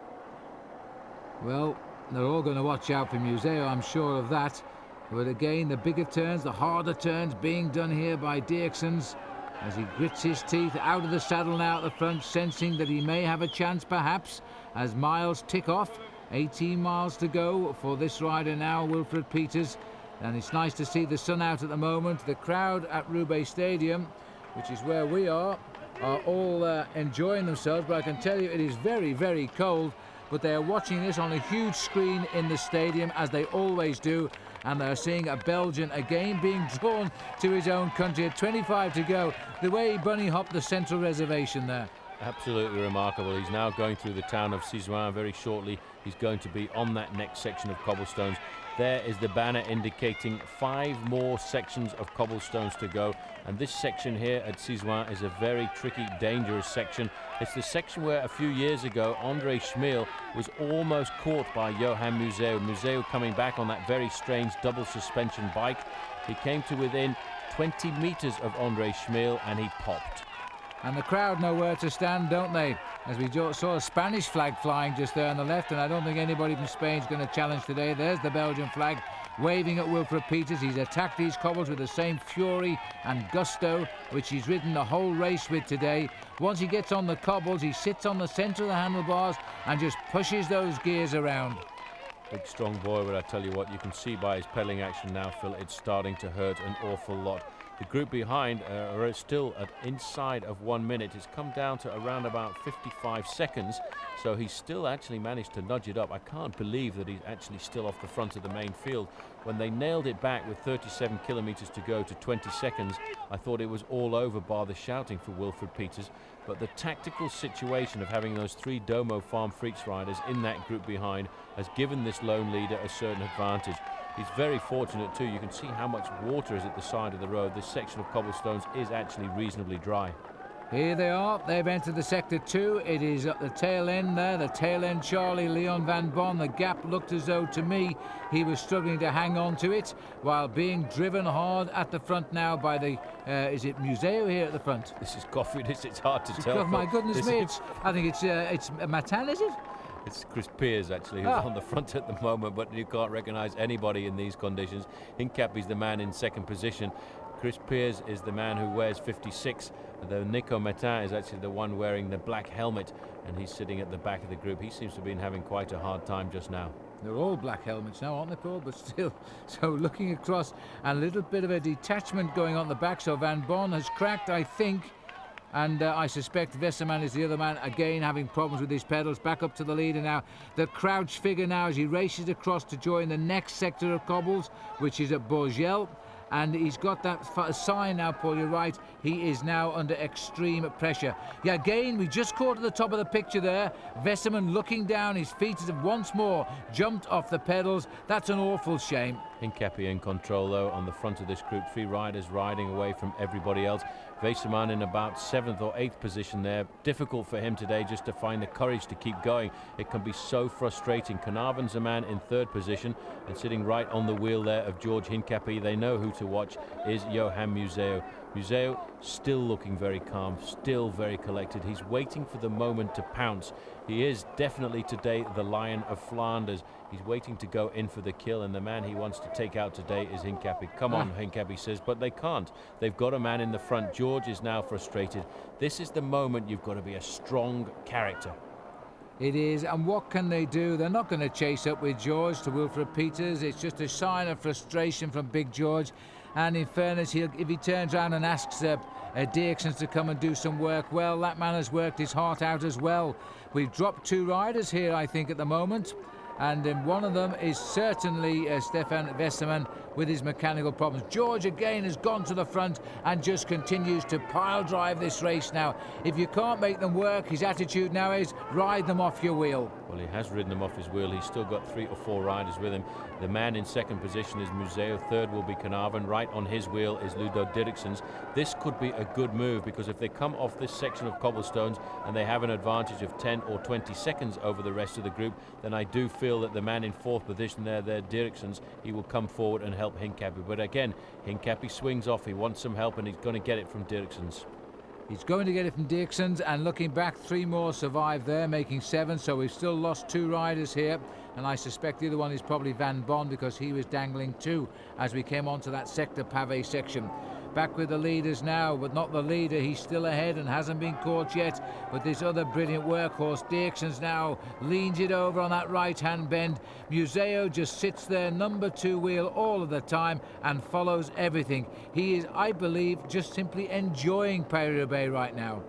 Well, they're all going to watch out for Museo, I'm sure of that. But again, the bigger turns, the harder turns being done here by Dirksens as he grits his teeth out of the saddle now at the front, sensing that he may have a chance perhaps as miles tick off. 18 miles to go for this rider now, Wilfred Peters. And it's nice to see the sun out at the moment. The crowd at Roubaix Stadium, which is where we are all enjoying themselves. But I can tell you it is very, very cold. But they are watching this on a huge screen in the stadium, as they always do. And they're seeing a Belgian again being drawn to his own country at 25 to go. The way he bunny hopped the central reservation there. Absolutely remarkable. He's now going through the town of Sherwen. Very shortly he's going to be on that next section of cobblestones. There is the banner indicating 5 more sections of cobblestones to go, and this section here at Sherwen is a very tricky, dangerous section. It's the section where a few years ago André Schmeel was almost caught by Johan Museo. Museo coming back on that very strange double suspension bike. He came to within 20 meters of André Schmeel and he popped. And the crowd know where to stand, don't they? As we saw a Spanish flag flying just there on the left, and I don't think anybody from Spain is going to challenge today. There's the Belgian flag waving at Wilfred Peters. He's attacked these cobbles with the same fury and gusto which he's ridden the whole race with today. Once he gets on the cobbles, he sits on the centre of the handlebars and just pushes those gears around. Big strong boy, but I tell you what, you can see by his pedaling action now, Phil, it's starting to hurt an awful lot. The group behind are still at inside of 1 minute. It's come down to around about 55 seconds, so he's still actually managed to nudge it up. I can't believe that he's actually still off the front of the main field. When they nailed it back with 37 kilometers to go to 20 seconds, I thought it was all over bar the shouting for Wilfred Peters. But the tactical situation of having those 3 Domo Farm Freaks riders in that group behind has given this lone leader a certain advantage. He's very fortunate too. You can see how much water is at the side of the road. This section of cobblestones is actually reasonably dry. Here they are. They've entered the sector 2. It is at the tail end there. The tail end, Charlie Leon van Bon. The gap looked as though, to me, he was struggling to hang on to it while being driven hard at the front now by the, is it Museo here at the front? This is coffee. It's hard to tell. Oh, my goodness me. I think it's Matan, is it? It's Chris Pears actually who's on the front at the moment, but you can't recognise anybody in these conditions. Hincapie's the man in second position. Chris Pears is the man who wears 56. The Nico Matin is actually the one wearing the black helmet, and he's sitting at the back of the group. He seems to have been having quite a hard time just now. They're all black helmets now, aren't they, Paul? But still, so looking across, and a little bit of a detachment going on the back. So Van Bon has cracked, I think. And I suspect Westerman is the other man, again having problems with his pedals. Back up to the leader now. The crouched figure now as he races across to join the next sector of cobbles, which is at Bourgel. And he's got that sign now, Paul, you're right. He is now under extreme pressure. Yeah, again, we just caught at the top of the picture there. Westerman looking down, his feet have once more jumped off the pedals. That's an awful shame. Hincapie in control, though, on the front of this group. 3 riders riding away from everybody else. Westerman in about 7th or 8th position there. Difficult for him today just to find the courage to keep going. It can be so frustrating. Carnarvon's a man in 3rd position, and sitting right on the wheel there of George Hincapie, they know who to watch, is Johan Museo. Museo still looking very calm, still very collected. He's waiting for the moment to pounce. He is definitely today the Lion of Flanders. He's waiting to go in for the kill, and the man he wants to take out today is Hincapie. Come on, Hincapie says, but they can't. They've got a man in the front. George is now frustrated. This is the moment you've got to be a strong character. It is, and what can they do? They're not going to chase up with George to Wilfred Peters. It's just a sign of frustration from Big George. And in fairness, if he turns around and asks Dirksens to come and do some work, well, that man has worked his heart out as well. We've dropped 2 riders here, I think, at the moment. And one of them is certainly Stefan Westerman with his mechanical problems. George again has gone to the front and just continues to pile drive this race now. If you can't make them work, his attitude now is ride them off your wheel. Well, he has ridden them off his wheel. He's still got 3 or 4 riders with him. The man in second position is Museo. Third will be Carnarvon. Right on his wheel is Ludo Dirksen's. This could be a good move, because if they come off this section of cobblestones and they have an advantage of 10 or 20 seconds over the rest of the group, then I do feel that the man in fourth position there, Dirksen's, he will come forward and help Hincapie. But again, Hincapie swings off. He wants some help, and he's going to get it from Dirksen's. He's going to get it from Dirksen's, and looking back, 3 more survived there, making 7, so we've still lost 2 riders here, and I suspect the other one is probably Van Bon, because he was dangling too as we came onto that sector pavé section. Back with the leaders now, but not the leader. He's still ahead and hasn't been caught yet, but this other brilliant workhorse, Dirksen's, now leans it over on that right-hand bend. Museo just sits there, number 2 wheel all of the time, and follows everything. He is, I believe, just simply enjoying Paris-Roubaix right now.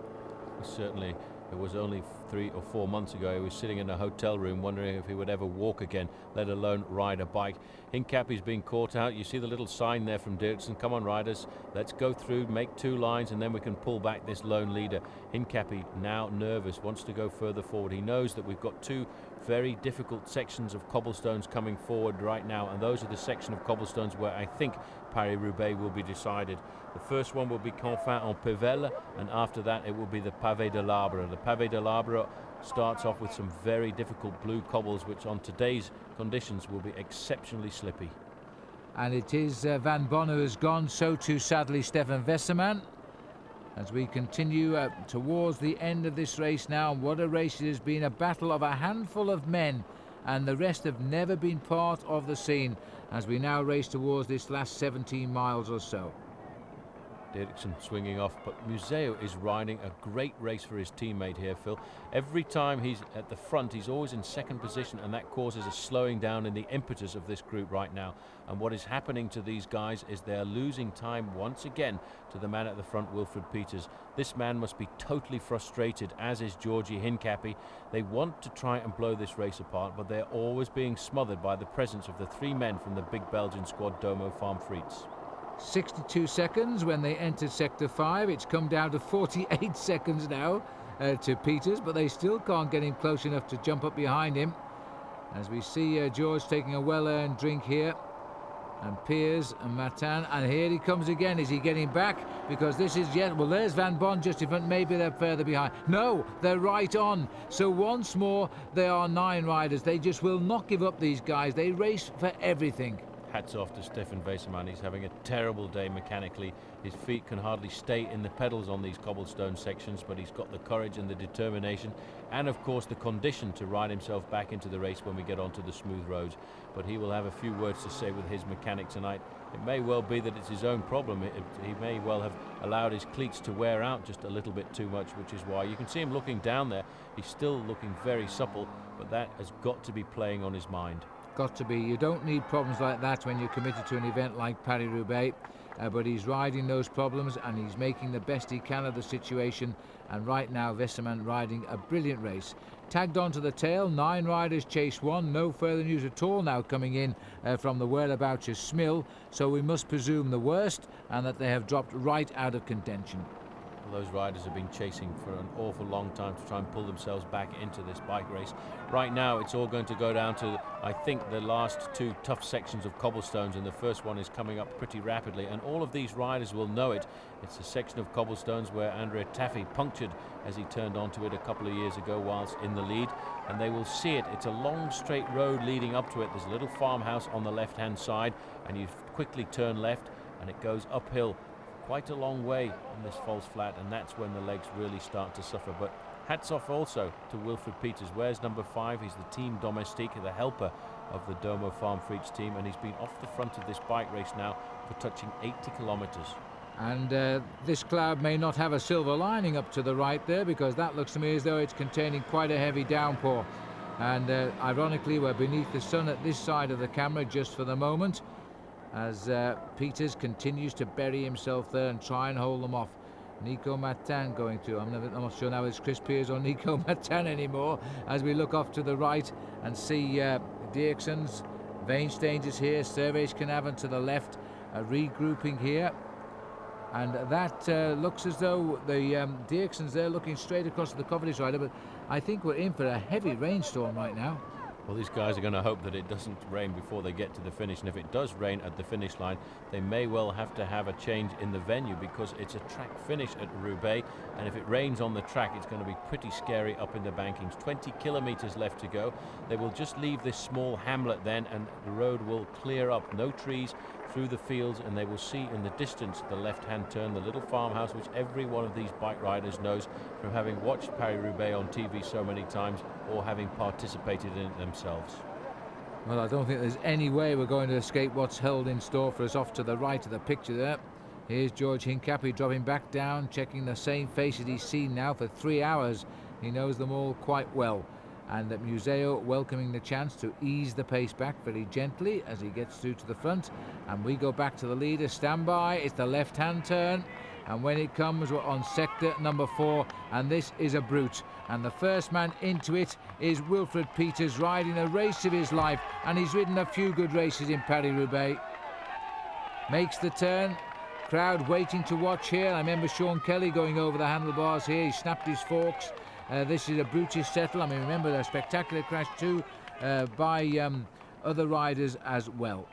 Certainly. It was only 3 or 4 months ago he was sitting in a hotel room wondering if he would ever walk again, let alone ride a bike. Hincapie's been caught out. You see the little sign there from Dirksen. Come on, riders, let's go through, make 2 lines, and then we can pull back this lone leader. Hincapie now nervous, wants to go further forward. He knows that we've got 2 very difficult sections of cobblestones coming forward right now, and those are the section of cobblestones where I think Paris-Roubaix will be decided. The first one will be Confins-en-Pévèle, and after that it will be the Pavé de l'Arbre. The Pavé de l'Arbre starts off with some very difficult blue cobbles, which on today's conditions will be exceptionally slippy. And it is Van Bon who has gone, so too sadly Stefan Westermann. As we continue towards the end of this race now, and what a race it has been, a battle of a handful of men, and the rest have never been part of the scene as we now race towards this last 17 miles or so. Dirksen swinging off, but Museo is riding a great race for his teammate here, Phil. Every time he's at the front, he's always in second position, and that causes a slowing down in the impetus of this group right now. And what is happening to these guys is they're losing time once again to the man at the front, Wilfred Peters. This man must be totally frustrated, as is Georgi Hincapie. They want to try and blow this race apart, but they're always being smothered by the presence of the 3 men from the big Belgian squad, Domo Farm Frites. 62 seconds when they entered sector 5. It's come down to 48 seconds now to Peters, but they still can't get him close enough to jump up behind him. As we see George taking a well-earned drink here, and Piers and Matan, and here he comes again. Is he getting back? Because this is yet, well, there's Van Bon just in front. Maybe they're further behind. No, they're right on. So once more there are 9 riders. They just will not give up, these guys. They race for everything. Hats off to Stefan Westermann. He's having a terrible day mechanically. His feet can hardly stay in the pedals on these cobblestone sections, but he's got the courage and the determination, and of course the condition to ride himself back into the race when we get onto the smooth roads. But he will have a few words to say with his mechanic tonight. It may well be that it's his own problem. He may well have allowed his cleats to wear out just a little bit too much, which is why you can see him looking down there. He's still looking very supple, but that has got to be playing on his mind. Got to be. You don't need problems like that when you're committed to an event like Paris-Roubaix, but he's riding those problems and he's making the best he can of the situation. And right now Westermann riding a brilliant race. Tagged onto the tail, 9 riders chase 1. No further news at all now coming in from the whereabouts of Smil, so we must presume the worst and that they have dropped right out of contention. Those riders have been chasing for an awful long time to try and pull themselves back into this bike race. Right now it's all going to go down to, I think, the last 2 tough sections of cobblestones, and the first one is coming up pretty rapidly, and all of these riders will know it. It's a section of cobblestones where Andrea Taffy punctured as he turned onto it a couple of years ago whilst in the lead, and they will see it. It's a long straight road leading up to it. There's a little farmhouse on the left hand side, and you quickly turn left and it goes uphill quite a long way in this false flat, and that's when the legs really start to suffer. But hats off also to Wilfred Peters. Where's number 5? He's the team domestique, the helper of the Domo Farm Frites team, and he's been off the front of this bike race now for touching 80 kilometers. And this cloud may not have a silver lining up to the right there, because that looks to me as though it's containing quite a heavy downpour. And ironically, we're beneath the sun at this side of the camera just for the moment, as Peters continues to bury himself there and try and hold them off. Nico Matin going through. I'm not sure now it's Chris Piers or Nico Matin anymore, as we look off to the right and see Dirksen's, Weinstein's is here, Servais Knaven to the left, regrouping here. And that looks as though the Dirksen's there looking straight across the Cavendish rider, but I think we're in for a heavy rainstorm right now. Well, these guys are going to hope that it doesn't rain before they get to the finish, and if it does rain at the finish line, they may well have to have a change in the venue, because it's a track finish at Roubaix, and if it rains on the track, it's going to be pretty scary up in the bankings. 20 kilometers left to go. They will just leave this small hamlet then, and the road will clear up. No trees through the fields, and they will see in the distance the left-hand turn, the little farmhouse, which every one of these bike riders knows from having watched Paris-Roubaix on TV so many times or having participated in it themselves. Well, I don't think there's any way we're going to escape what's held in store for us off to the right of the picture there. Here's George Hincapie dropping back down, checking the same faces he's seen now for 3 hours. He knows them all quite well. And at Museo welcoming the chance to ease the pace back very gently as he gets through to the front. And we go back to the leader. Stand by. It's the left-hand turn. And when it comes, we're on sector number 4. And this is a brute. And the first man into it is Wilfred Peters, riding the race of his life. And he's ridden a few good races in Paris-Roubaix. Makes the turn. Crowd waiting to watch here. I remember Sean Kelly going over the handlebars here. He snapped his forks. This is a brutish settle. I mean, remember a spectacular crash too by other riders as well.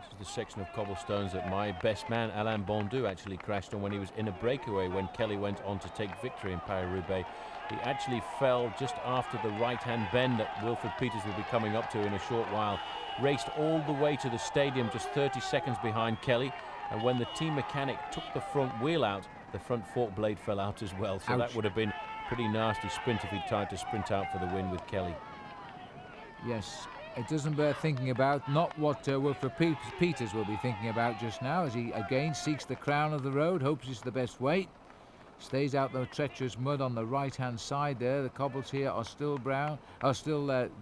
This is the section of cobblestones that my best man Alain Bondu actually crashed on when he was in a breakaway when Kelly went on to take victory in Paris-Roubaix. He actually fell just after the right-hand bend that Wilfred Peters will be coming up to in a short while. Raced all the way to the stadium, just 30 seconds behind Kelly. And when the team mechanic took the front wheel out, the front fork blade fell out as well. So Ouch. That would have been pretty nasty sprint if he tried to sprint out for the win with Kelly. Yes, it doesn't bear thinking about, not what Wilfred Peters will be thinking about just now, as he again seeks the crown of the road, hopes it's the best way. Stays out the treacherous mud on the right-hand side there. The cobbles here are still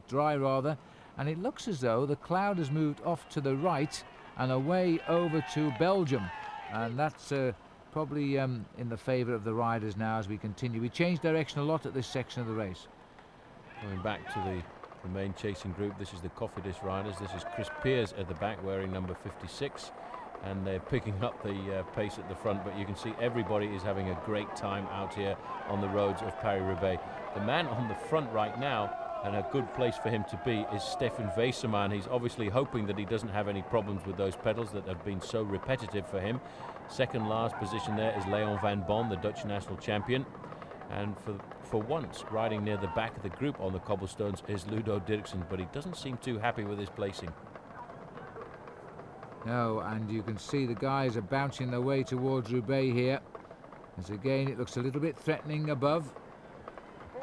dry rather, and it looks as though the cloud has moved off to the right and away over to Belgium, and that's probably in the favour of the riders now as we continue. We change direction a lot at this section of the race. Going back to the main chasing group, this is the Cofidis riders. This is Chris Pearce at the back wearing number 56, and they're picking up the pace at the front, but you can see everybody is having a great time out here on the roads of Paris-Roubaix. The man on the front right now, and a good place for him to be, is Stefan Weisserman. He's obviously hoping that he doesn't have any problems with those pedals that have been so repetitive for him. Second last position there is Leon van Bon, the Dutch national champion. And for once, riding near the back of the group on the cobblestones is Ludo Dirksen, but he doesn't seem too happy with his placing. No, and you can see the guys are bouncing their way towards Roubaix here. As again, it looks a little bit threatening above.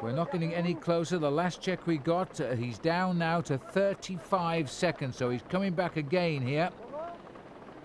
We're not getting any closer. The last check we got, he's down now to 35 seconds, so he's coming back again here.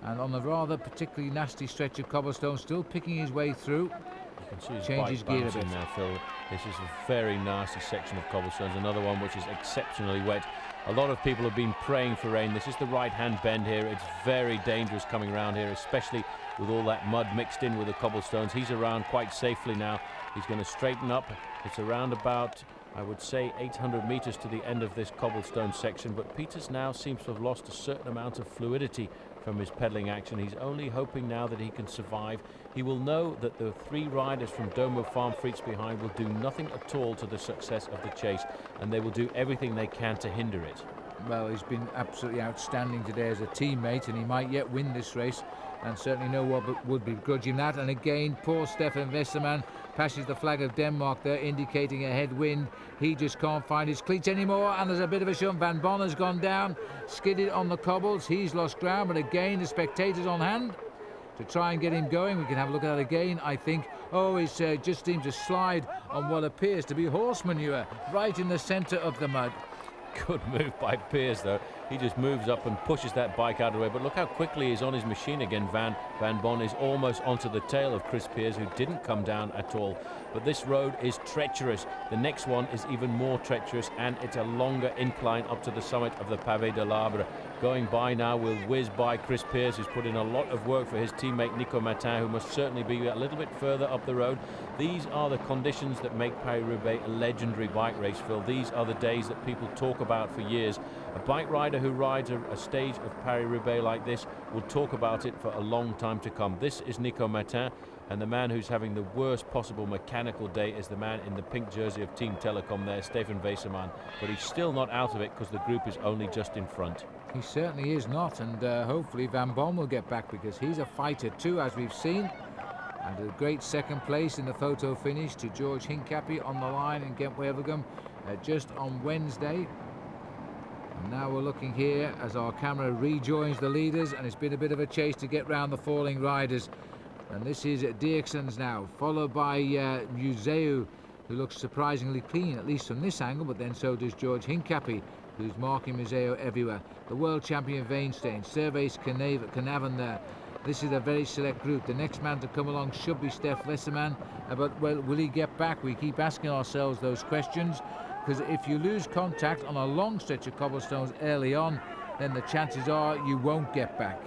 And on a rather particularly nasty stretch of cobblestone, still picking his way through. You can see his Changes bike gear a bouncing bit. there, Phil. This is a very nasty section of cobblestones, another one which is exceptionally wet. A lot of people have been praying for rain. This is the right-hand bend here. It's very dangerous coming around here, especially with all that mud mixed in with the cobblestones. He's around quite safely now. He's going to straighten up. It's around about, I would say, 800 meters to the end of this cobblestone section, but Peters now seems to have lost a certain amount of fluidity from his pedaling action. He's only hoping now that he can survive. He will know that the 3 riders from Domo Farm Freaks behind will do nothing at all to the success of the chase, and they will do everything they can to hinder it. Well, he's been absolutely outstanding today as a teammate, and he might yet win this race, and certainly no one would begrudge him that. And again, poor Stefan Westermann passes the flag of Denmark there, indicating a headwind. He just can't find his cleats anymore, and there's a bit of a shunt. Van Bon has gone down, skidded on the cobbles. He's lost ground, but again, the spectators on hand to try and get him going. We can have a look at that again, I think. Oh, he's just seemed to slide on what appears to be horse manure right in the centre of the mud. Good move by Pearce, though. He just moves up and pushes that bike out of the way. But look how quickly he's on his machine again. Van Bon is almost onto the tail of Chris Pearce, who didn't come down at all. But this road is treacherous. The next one is even more treacherous, and it's a longer incline up to the summit of the Pavé de l'Arbre. Going by now will whiz by Chris Pearce, who's put in a lot of work for his teammate Nico Martin, who must certainly be a little bit further up the road. These are the conditions that make Paris-Roubaix a legendary bike race, Phil. These are the days that people talk about for years, A bike rider who rides a stage of Paris Roubaix like this will talk about it for a long time to come. This is Nico Martin, and the man who's having the worst possible mechanical day is the man in the pink jersey of Team Telecom there, Stefan Weserman. But he's still not out of it because the group is only just in front. He certainly is not, and hopefully Van Bommel will get back, because he's a fighter too, as we've seen. And a great second place in the photo finish to George Hincapie on the line in Gent-Wevelgem just on Wednesday. And now we're looking here as our camera rejoins the leaders, and it's been a bit of a chase to get round the falling riders. And this is Dirksen's now, followed by Museu, who looks surprisingly clean, at least from this angle, but then so does George Hincapie, who's marking Museu everywhere. The world champion Weinstein, Servaes Knaven there. This is a very select group. The next man to come along should be Stef Weserman, but well, will he get back? We keep asking ourselves those questions, because if you lose contact on a long stretch of cobblestones early on, then the chances are you won't get back.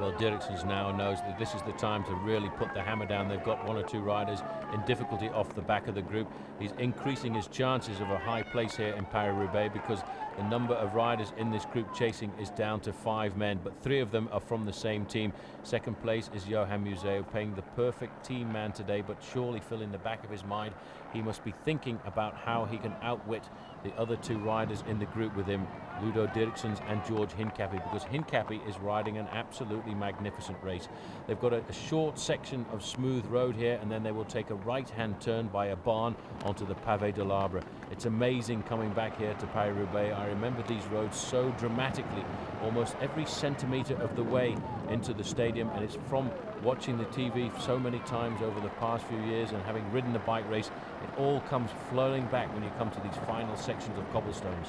Well, Dirksen now knows that this is the time to really put the hammer down. They've got one or two riders in difficulty off the back of the group. He's increasing his chances of a high place here in Paris-Roubaix, because the number of riders in this group chasing is down to 5 men, but 3 of them are from the same team. Second place is Johan Museu, playing the perfect team man today, but surely, Phil, in the back of his mind, he must be thinking about how he can outwit the other 2 riders in the group with him, Ludo Dirksen and George Hincapie, because Hincapie is riding an absolutely magnificent race. They've got a short section of smooth road here, and then they will take a right-hand turn by a barn onto the Pavé de l'Arbre. It's amazing coming back here to Paris-Roubaix. I remember these roads so dramatically, almost every centimetre of the way into the stadium, and it's from watching the TV so many times over the past few years and having ridden the bike race, it all comes flowing back when you come to these final sections of cobblestones.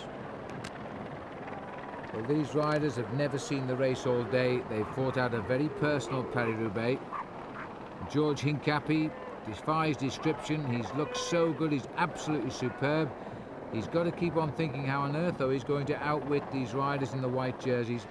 Well, these riders have never seen the race all day. They've fought out a very personal Paris-Roubaix. George Hincapie defies description. He's looked so good. He's absolutely superb. He's got to keep on thinking how on earth, though, he's going to outwit these riders in the white jerseys.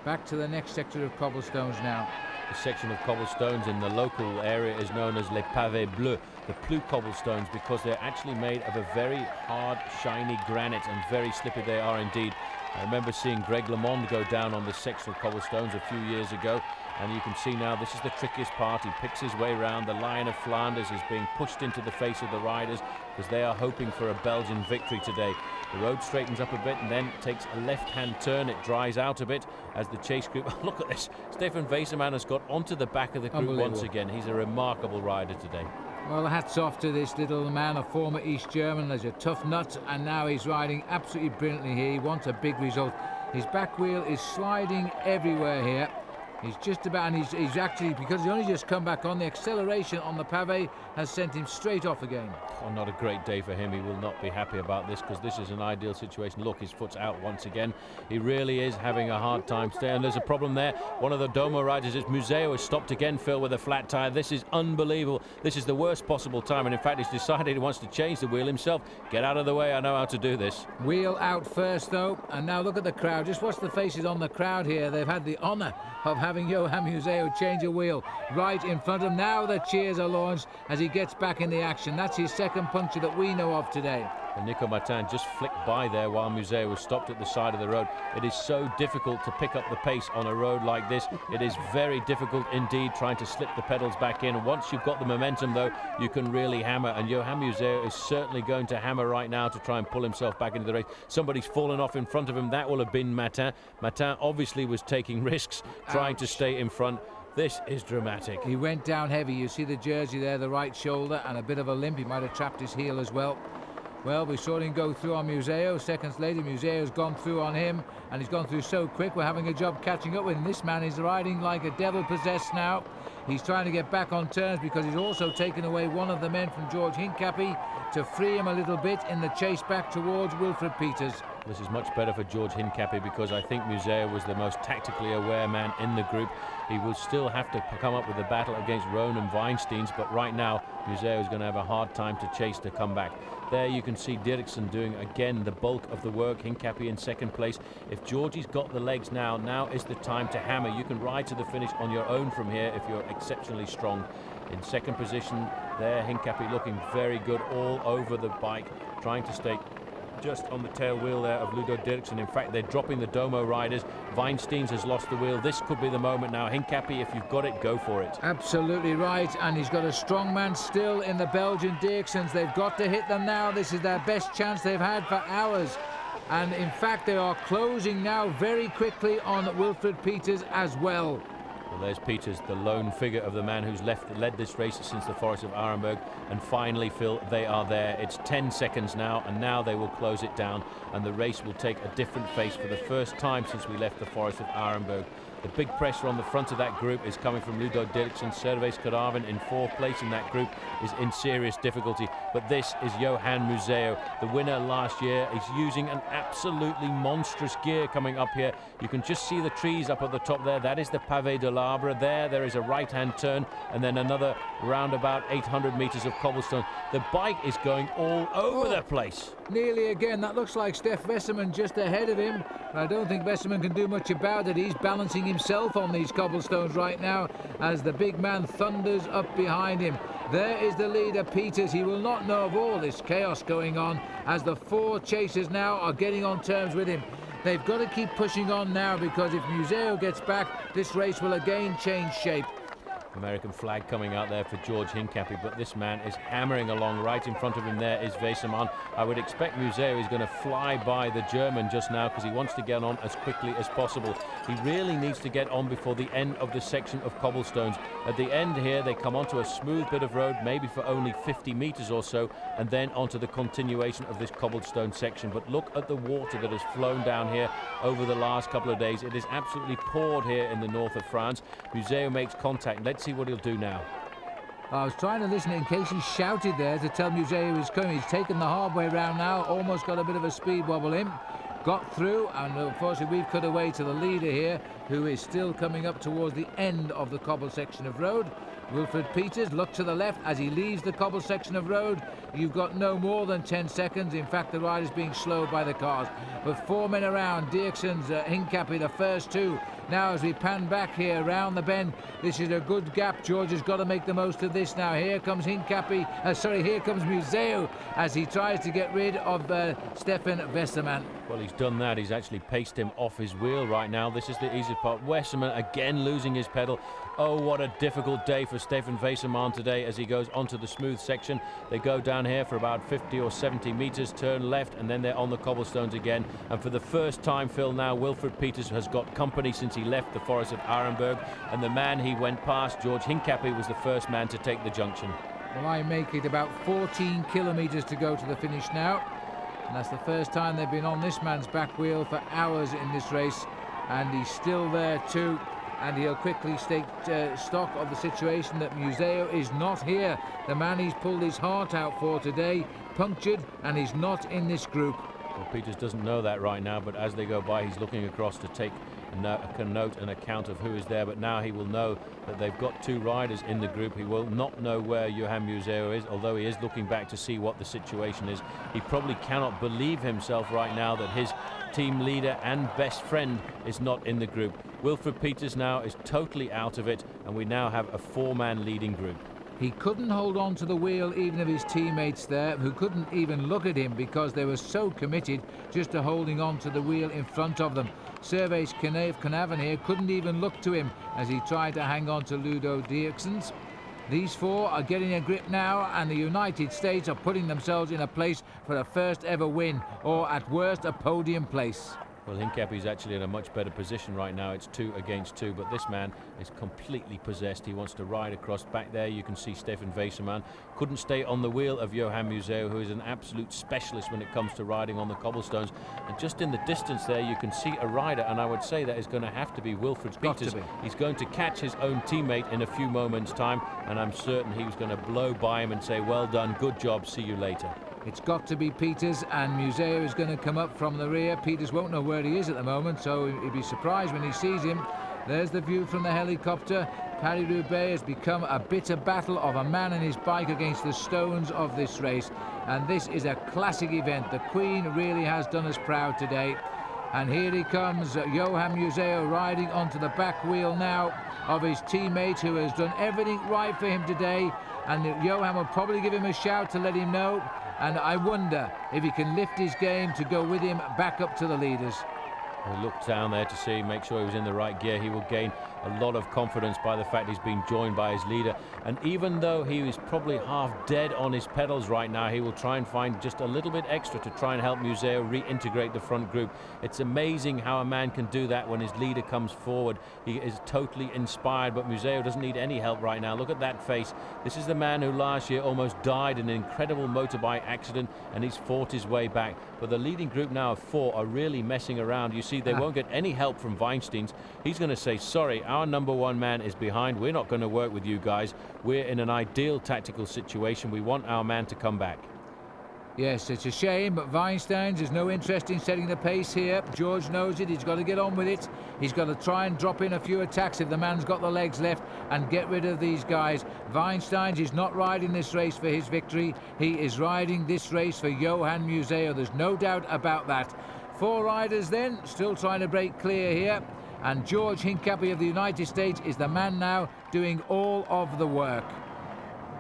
Back to the next sector of cobblestones now. The section of cobblestones in the local area is known as les pavés bleus, the blue cobblestones, because they're actually made of a very hard, shiny granite, and very slippery they are indeed. I remember seeing Greg LeMond go down on this section of cobblestones a few years ago, and you can see now this is the trickiest part. He picks his way around. The Lion of Flanders is being pushed into the face of the riders because they are hoping for a Belgian victory today. The road straightens up a bit and then takes a left-hand turn. It dries out a bit as the chase group... Look at this. Stefan Weserman has got onto the back of the group once again. He's a remarkable rider today. Well, hats off to this little man, a former East German. There's a tough nut, and now he's riding absolutely brilliantly here. He wants a big result. His back wheel is sliding everywhere here. He's just about, and he's actually, because he's only just come back on, the acceleration on the pavé has sent him straight off again. Oh, not a great day for him. He will not be happy about this, because this is an ideal situation. Look, his foot's out once again. He really is having a hard time staying. And there's a problem there. One of the Domo riders, is Museu, has stopped again, Phil, with a flat tyre. This is unbelievable. This is the worst possible time. And in fact, he's decided he wants to change the wheel himself. Get out of the way. I know how to do this. Wheel out first, though. And now look at the crowd. Just watch the faces on the crowd here. They've had the honour of having Johan Museu change a wheel right in front of him. Now the cheers are launched as he gets back in the action. That's his second puncture that we know of today. And Nico Martin just flicked by there while Museu was stopped at the side of the road. It is so difficult to pick up the pace on a road like this. It is very difficult indeed trying to slip the pedals back in. Once you've got the momentum, though, you can really hammer. And Johan Museu is certainly going to hammer right now to try and pull himself back into the race. Somebody's fallen off in front of him. That will have been Martin. Martin obviously was taking risks, trying to stay in front. This is dramatic. He went down heavy. You see the jersey there, the right shoulder, and a bit of a limp. He might have trapped his heel as well. Well, we saw him go through on Museu. Seconds later, Museu's gone through on him, and he's gone through so quick, we're having a job catching up with him. This man is riding like a devil possessed now. He's trying to get back on turns because he's also taken away one of the men from George Hincapie to free him a little bit in the chase back towards Wilfred Peters. This is much better for George Hincapie because I think Museu was the most tactically aware man in the group. He will still have to come up with a battle against Rohn and Weinsteins, but right now Museu is going to have a hard time to chase to come back. There you can see Dirksen doing again the bulk of the work. Hincapie in second place. If Georgie's got the legs now is the time to hammer. You can ride to the finish on your own from here if you're exceptionally strong. In second position there, Hincapie looking very good all over the bike, trying to stay just on the tail wheel there of Ludo Dirksen. In fact, they're dropping the Domo riders. Weinsteins has lost the wheel. This could be the moment now. Hincapie, if you've got it, go for it. Absolutely right, and he's got a strong man still in the Belgian Dirksens. They've got to hit them now. This is their best chance they've had for hours. And in fact, they are closing now very quickly on Wilfred Peters as well. Well, there's Peters, the lone figure of the man who's led this race since the Forest of Arenberg. And finally, Phil, they are there. It's 10 seconds now, and now they will close it down, and the race will take a different face for the first time since we left the Forest of Arenberg. The big pressure on the front of that group is coming from Ludo Dirksen. Servais Karavan in 4th place in that group is in serious difficulty. But this is Johan Museo, the winner last year. He's using an absolutely monstrous gear coming up here. You can just see the trees up at the top there. That is the Pavé de l'Arbre. There is a right-hand turn, and then another round about 800 meters of cobblestone. The bike is going all over the place. Nearly again. That looks like Stef Wesserman just ahead of him. But I don't think Wesserman can do much about it. He's balancing himself on these cobblestones right now as the big man thunders up behind him. There is the leader, Peters. He will not know of all this chaos going on as the 4 chasers now are getting on terms with him. They've got to keep pushing on now, because if Museo gets back, this race will again change shape. American flag coming out there for George Hincapie, but this man is hammering along. Right in front of him there is Wesemann. I would expect Museo is going to fly by the German just now because he wants to get on as quickly as possible. He really needs to get on before the end of the section of cobblestones. At the end here, they come onto a smooth bit of road, maybe for only 50 meters or so, and then onto the continuation of this cobblestone section. But look at the water that has flown down here over the last couple of days. It is absolutely poured here in the north of France. Museo makes contact. Let's see what he'll do now. I was trying to listen in case he shouted there to tell Museo he was coming. He's taken the hard way round now, almost got a bit of a speed wobble in. Got through, and unfortunately we've cut away to the leader here, who is still coming up towards the end of the cobble section of road. Wilfred Peters, look to the left as he leaves the cobble section of road. You've got no more than 10 seconds. In fact, the rider's being slowed by the cars. But 4 men around. Dirksen's Hincapie, the first 2. Now as we pan back here around the bend, this is a good gap. George has got to make the most of this now. Here comes here comes Museo as he tries to get rid of Stefan Weserman. Well, he's done that. He's actually paced him off his wheel right now. This is the easy part. Weserman again losing his pedal. Oh, what a difficult day for Stefan Weserman today as he goes onto the smooth section. They go down here for about 50 or 70 meters, turn left, and then they're on the cobblestones again. And for the first time, Phil, now Wilfred Peters has got company since he left the Forest of Arenberg. And the man he went past, George Hincapie, was the first man to take the junction. Well, I make it about 14 kilometers to go to the finish now. And that's the first time they've been on this man's back wheel for hours in this race. And he's still there too. And he'll quickly take stock of the situation that Museo is not here. The man he's pulled his heart out for today, punctured, and he's not in this group. Well, Peters doesn't know that right now, but as they go by, he's looking across to take a note and account of who is there. But now he will know that they've got 2 riders in the group. He will not know where Johan Museo is, although he is looking back to see what the situation is. He probably cannot believe himself right now that his team leader and best friend is not in the group. Wilfred Peters now is totally out of it, and we now have a 4-man leading group. He couldn't hold on to the wheel even of his teammates there, who couldn't even look at him because they were so committed just to holding on to the wheel in front of them. Servais Kanavan here couldn't even look to him as he tried to hang on to Ludo Dirksen's. These 4 are getting a grip now, and the United States are putting themselves in a place for a first ever win, or at worst a podium place. Well, Hincapie's actually in a much better position right now. It's 2 against 2, but this man is completely possessed. He wants to ride across. Back there you can see Stefan Weserman couldn't stay on the wheel of Johan Museo, who is an absolute specialist when it comes to riding on the cobblestones. And just in the distance there you can see a rider, and I would say that is going to have to be Wilfred Peters. He's going to catch his own teammate in a few moments' time, and I'm certain he was going to blow by him and say, well done, good job, see you later. It's got to be Peters, and Museo is going to come up from the rear. Peters won't know where he is at the moment, so he'll be surprised when he sees him. There's the view from the helicopter. Paris Roubaix has become a bitter battle of a man and his bike against the stones of this race. And this is a classic event. The Queen really has done us proud today. And here he comes, Johan Museo, riding onto the back wheel now of his teammate, who has done everything right for him today. And Johan will probably give him a shout to let him know. and I wonder if he can lift his game to go with him back up to the leaders. He looked down there to see, make sure he was in the right gear. He will gain a lot of confidence by the fact he's been joined by his leader. And even though he is probably half dead on his pedals right now, he will try and find just a little bit extra to try and help Museo reintegrate the front group. It's amazing how a man can do that when his leader comes forward. He is totally inspired, but Museo doesn't need any help right now. Look at that face. This is the man who last year almost died in an incredible motorbike accident, and he's fought his way back. But the leading group now of 4 are really messing around. You see, they won't get any help from Weinstein's. He's going to say, sorry, our number 1 man is behind. We're not going to work with you guys. We're in an ideal tactical situation. We want our man to come back. Yes, it's a shame, but Weinstein's has no interest in setting the pace here. George knows it. He's got to get on with it. He's got to try and drop in a few attacks if the man's got the legs left and get rid of these guys. Weinstein's is not riding this race for his victory. He is riding this race for Johan Museo. There's no doubt about that. 4 riders then, still trying to break clear here. And George Hincapie of the United States is the man now doing all of the work.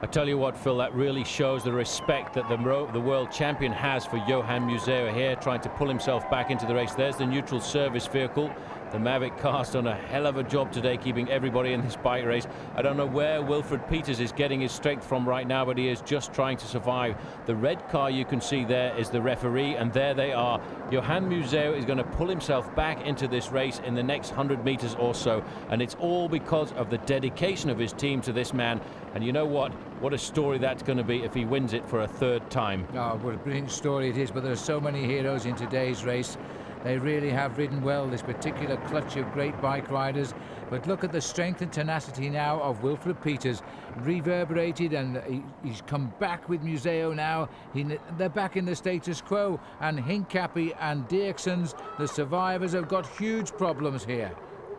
I tell you what, Phil, that really shows the respect that the world champion has for Johan Museo here, trying to pull himself back into the race. There's the neutral service vehicle. The Mavic car's done a hell of a job today keeping everybody in this bike race. I don't know where Wilfred Peters is getting his strength from right now, but he is just trying to survive. The red car you can see there is the referee, and there they are. Johan Museo is going to pull himself back into this race in the next 100 meters or so, and it's all because of the dedication of his team to this man. And you know what? What a story that's going to be if he wins it for a 3rd time. Oh, what a brilliant story it is, but there are so many heroes in today's race. They really have ridden well, this particular clutch of great bike riders. But look at the strength and tenacity now of Wilfred Peters, reverberated, and he's come back with Museo now. They're back in the status quo, and Hincapie and Dirksons, the survivors, have got huge problems here.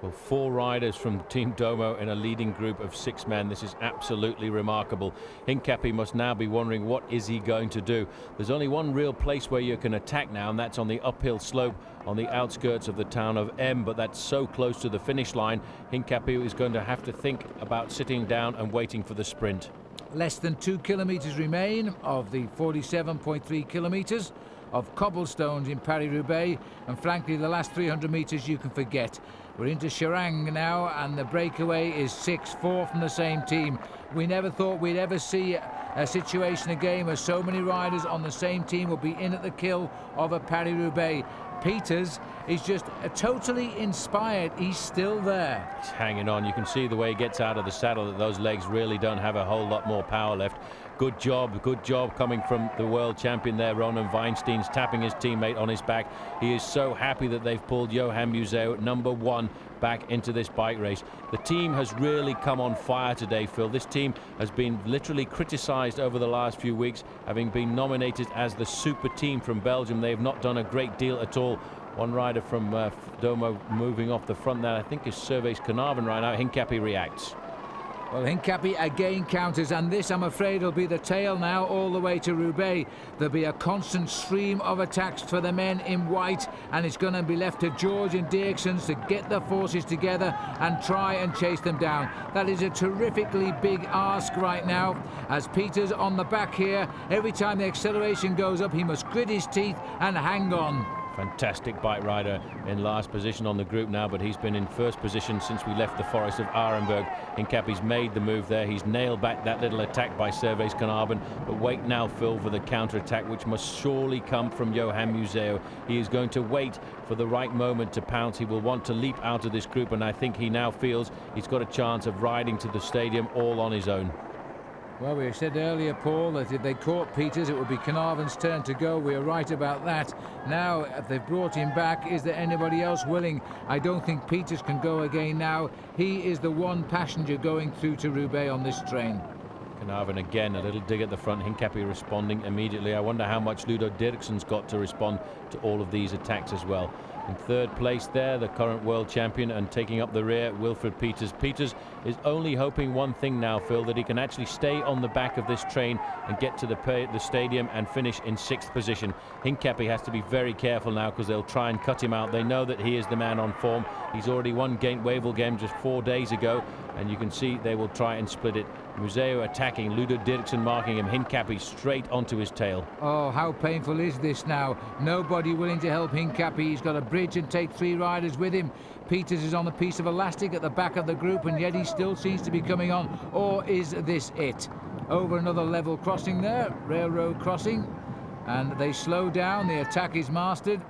Well, 4 riders from Team Domo in a leading group of 6 men. This is absolutely remarkable. Hincapie must now be wondering what is he going to do. There's only one real place where you can attack now, and that's on the uphill slope on the outskirts of the town of M, but that's so close to the finish line. Hincapie is going to have to think about sitting down and waiting for the sprint. Less than 2 kilometres remain of the 47.3 kilometres of cobblestones in Paris Roubaix, and frankly the last 300 metres you can forget. We're into Sherwen now, and the breakaway is 4 from the same team. We never thought we'd ever see a situation again where so many riders on the same team will be in at the kill of a Paris Roubaix. Peters is just totally inspired. He's still there. He's hanging on. You can see the way he gets out of the saddle that those legs really don't have a whole lot more power left. Good job coming from the world champion there. Ronan Weinstein's tapping his teammate on his back. He is so happy that they've pulled Johan Museo, number 1, back into this bike race. The team has really come on fire today, Phil. This team has been literally criticized over the last few weeks, having been nominated as the super team from Belgium. They have not done a great deal at all. One rider from Domo moving off the front there, I think, is Sherwen Carnarvon right now. Hincapie reacts. Well, Hincapie again counters, and this, I'm afraid, will be the tail now all the way to Roubaix. There'll be a constant stream of attacks for the men in white, and it's going to be left to George and Dirksons to get the forces together and try and chase them down. That is a terrifically big ask right now, as Peters on the back here. Every time the acceleration goes up, he must grit his teeth and hang on. Fantastic bike rider in last position on the group now, but he's been in first position since we left the forest of Arenberg. Hincapie's made the move there. He's nailed back that little attack by Sherwen Carnarvon, but wait now, Phil, for the counter-attack, which must surely come from Johan Museo. He is going to wait for the right moment to pounce. He will want to leap out of this group, and I think he now feels he's got a chance of riding to the stadium all on his own. Well, we said earlier, Paul, that if they caught Peters, it would be Carnarvon's turn to go. We are right about that. Now, if they've brought him back, is there anybody else willing? I don't think Peters can go again now. He is the one passenger going through to Roubaix on this train. Carnarvon again, a little dig at the front. Hincapie responding immediately. I wonder how much Ludo Dirkson's got to respond to all of these attacks as well. In third place there, the current world champion, and taking up the rear, Wilfred Peters. Peters is only hoping one thing now, Phil, that he can actually stay on the back of this train and get to the stadium and finish in 6th position. Hincapie has to be very careful now because they'll try and cut him out. They know that he is the man on form. He's already won Wavell game just 4 days ago, and you can see they will try and split it. Museo attacking, Ludo Dirksen marking him, Hincapie straight onto his tail. Oh, how painful is this now? Nobody willing to help Hincapie. He's got a bridge and take 3 riders with him. Peters is on a piece of elastic at the back of the group, and yet he still seems to be coming on. Or is this it? Over another level crossing there, railroad crossing, and they slow down. The attack is mastered.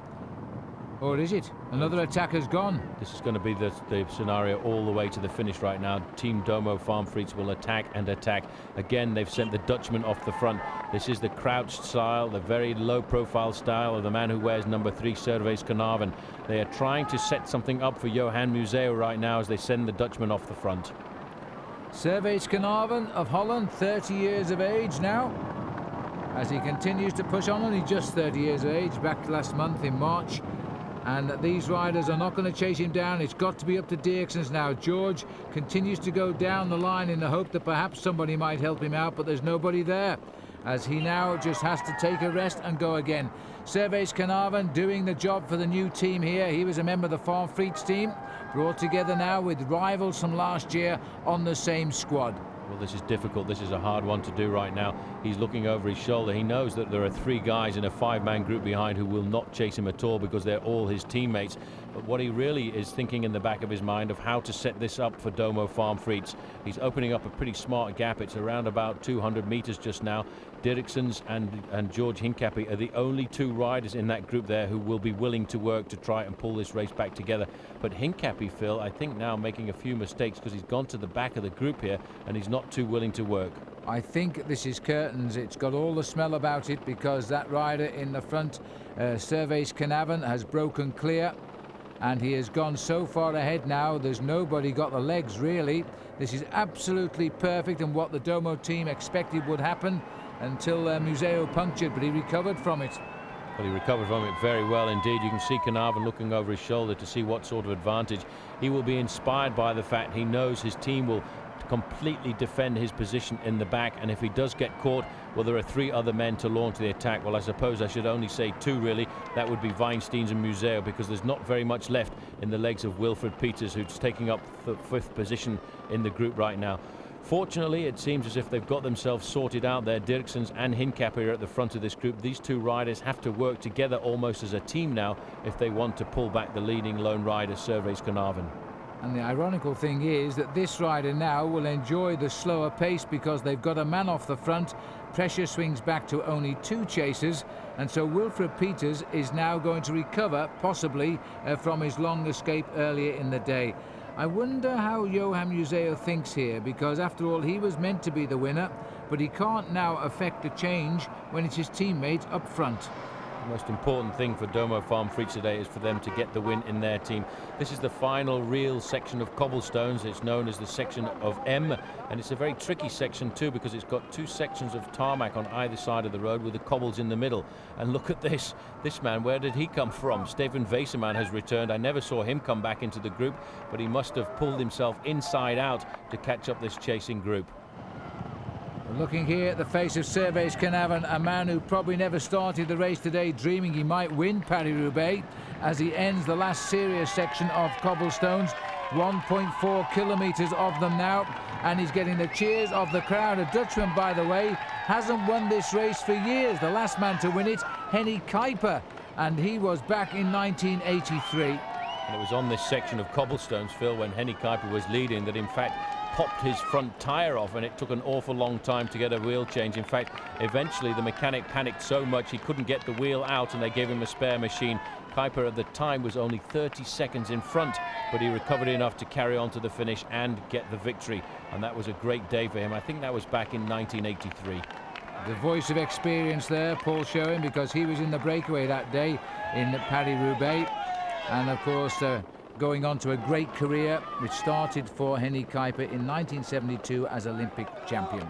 Or is it? Another attack has gone. This is going to be the scenario all the way to the finish right now. Team Domo Farm Frites will attack and attack. Again, they've sent the Dutchman off the front. This is the crouched style, the very low-profile style of the man who wears number 3, Servaes Knaven. They are trying to set something up for Johan Museo right now as they send the Dutchman off the front. Servaes Knaven of Holland, 30 years of age now, as he continues to push on. Only just 30 years of age, back last month in March. And these riders are not going to chase him down. It's got to be up to Dirksen's now. George continues to go down the line in the hope that perhaps somebody might help him out, but there's nobody there, as he now just has to take a rest and go again. Servaes Knaven doing the job for the new team here. He was a member of the Farm Frites team, brought together now with rivals from last year on the same squad. Well, this is difficult. This is a hard one to do right now. He's looking over his shoulder. He knows that there are 3 guys in a 5-man group behind who will not chase him at all because they're all his teammates. But what he really is thinking in the back of his mind of how to set this up for Domo Farm Frites. He's opening up a pretty smart gap. It's around about 200 meters just now. Dirksen's and George Hincapie are the only 2 riders in that group there who will be willing to work to try and pull this race back together. But Hincapie, Phil, I think now making a few mistakes because he's gone to the back of the group here and he's not too willing to work. I think this is curtains. It's got all the smell about it because that rider in the front, Servaes Knaven, has broken clear. And he has gone so far ahead now, there's nobody got the legs really. This is absolutely perfect and what the Domo team expected would happen until Museo punctured, but he recovered from it. Well, he recovered from it very well indeed. You can see Knaven looking over his shoulder to see what sort of advantage. He will be inspired by the fact he knows his team will completely defend his position in the back, and if he does get caught, well, there are 3 other men to launch the attack. Well, I suppose I should only say 2 really. That would be Weinsteins and Museo, because there's not very much left in the legs of Wilfred Peters, who's taking up the 5th position in the group right now. Fortunately, it seems as if they've got themselves sorted out there. Dirksen's and Hincapie are at the front of this group. These 2 riders have to work together almost as a team now if they want to pull back the leading lone rider, Servaes Knaven. And the ironical thing is that this rider now will enjoy the slower pace because they've got a man off the front. Pressure swings back to only 2 chasers, and so Wilfred Peters is now going to recover, possibly, from his long escape earlier in the day. I wonder how Johan Museo thinks here, because after all, he was meant to be the winner, but he can't now affect a change when it's his teammates up front. The most important thing for Domo Farm Frites today is for them to get the win in their team. This is the final real section of cobblestones. It's known as the section of M, and it's a very tricky section too because it's got 2 sections of tarmac on either side of the road with the cobbles in the middle. And look at this man, where did he come from? Stefan Weseman has returned. I never saw him come back into the group, but he must have pulled himself inside out to catch up this chasing group. Looking here at the face of Servaes Knaven, a man who probably never started the race today dreaming he might win Paris Roubaix, as he ends the last serious section of cobblestones. 1.4 kilometers of them now, and he's getting the cheers of the crowd. A Dutchman, by the way, hasn't won this race for years. The last man to win it, Henny Kuiper, and he was back in 1983. And it was on this section of cobblestones, Phil, when Henny Kuiper was leading, that in fact popped his front tyre off, and it took an awful long time to get a wheel change. In fact, eventually the mechanic panicked so much he couldn't get the wheel out, and they gave him a spare machine. Kuiper at the time was only 30 seconds in front, but he recovered enough to carry on to the finish and get the victory, and that was a great day for him. I think that was back in 1983. The voice of experience there, Paul Sherwen, because he was in the breakaway that day in Paris Roubaix, and of course going on to a great career which started for Henny Kuiper in 1972 as Olympic champion.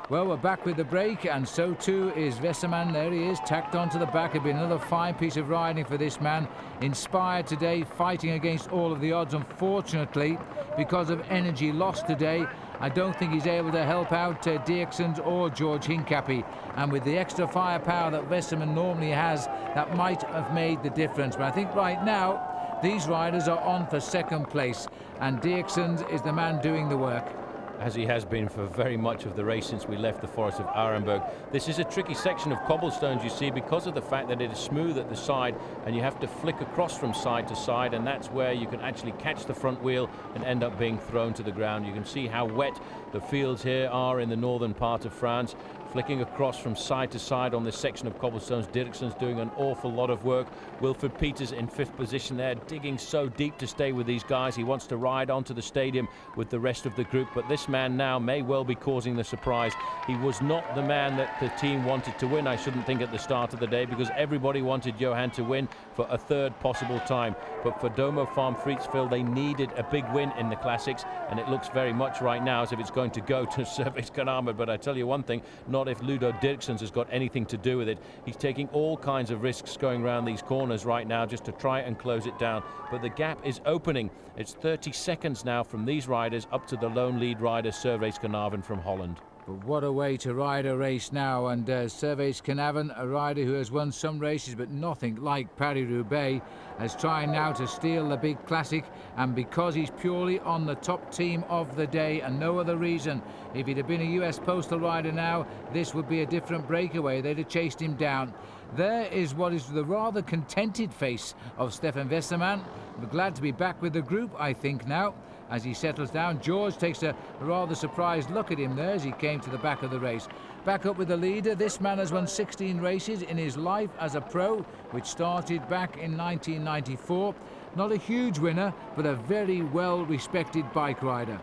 Well, we're back with the break, and so too is Westerman. There he is, tacked onto the back. It'll be another fine piece of riding for this man. Inspired today, fighting against all of the odds. Unfortunately, because of energy lost today, I don't think he's able to help out Dirksens or George Hincapie. And with the extra firepower that Westerman normally has, that might have made the difference. But I think right now, these riders are on for second place, and Dirksens is the man doing the work. As he has been for very much of the race since we left the Forest of Arenberg. This is a tricky section of cobblestones, you see, because of the fact that it is smooth at the side and you have to flick across from side to side, and that's where you can actually catch the front wheel and end up being thrown to the ground. You can see how wet the fields here are in the northern part of France. Flicking across from side to side on this section of cobblestones. Dirksens doing an awful lot of work. Wilfred Peters in 5th position there, digging so deep to stay with these guys. He wants to ride onto the stadium with the rest of the group, but this man now may well be causing the surprise. He was not the man that the team wanted to win, I shouldn't think, at the start of the day, because everybody wanted Johan to win for a third possible time. But for Domo Farm Friedsville, they needed a big win in the classics, and it looks very much right now as if it's going to go to Sherwen Kanarma. But I tell you one thing, not if Ludo Dirksens has got anything to do with it. He's taking all kinds of risks going around these corners right now just to try and close it down. But the gap is opening. It's 30 seconds now from these riders up to the lone lead rider, Sherwen Kanarma from Holland. But what a way to ride a race now, and Sherwen Kanarma, a rider who has won some races but nothing like Paris Roubaix, is trying now to steal the big classic, and because he's purely on the top team of the day and no other reason. If he'd have been a US postal rider now, this would be a different breakaway. They'd have chased him down. There is what is the rather contented face of Stefan Westerman. We're glad to be back with the group, I think, now. As he settles down, George takes a rather surprised look at him there as he came to the back of the race. Back up with the leader. This man has won 16 races in his life as a pro, which started back in 1994. Not a huge winner, but a very well-respected bike rider.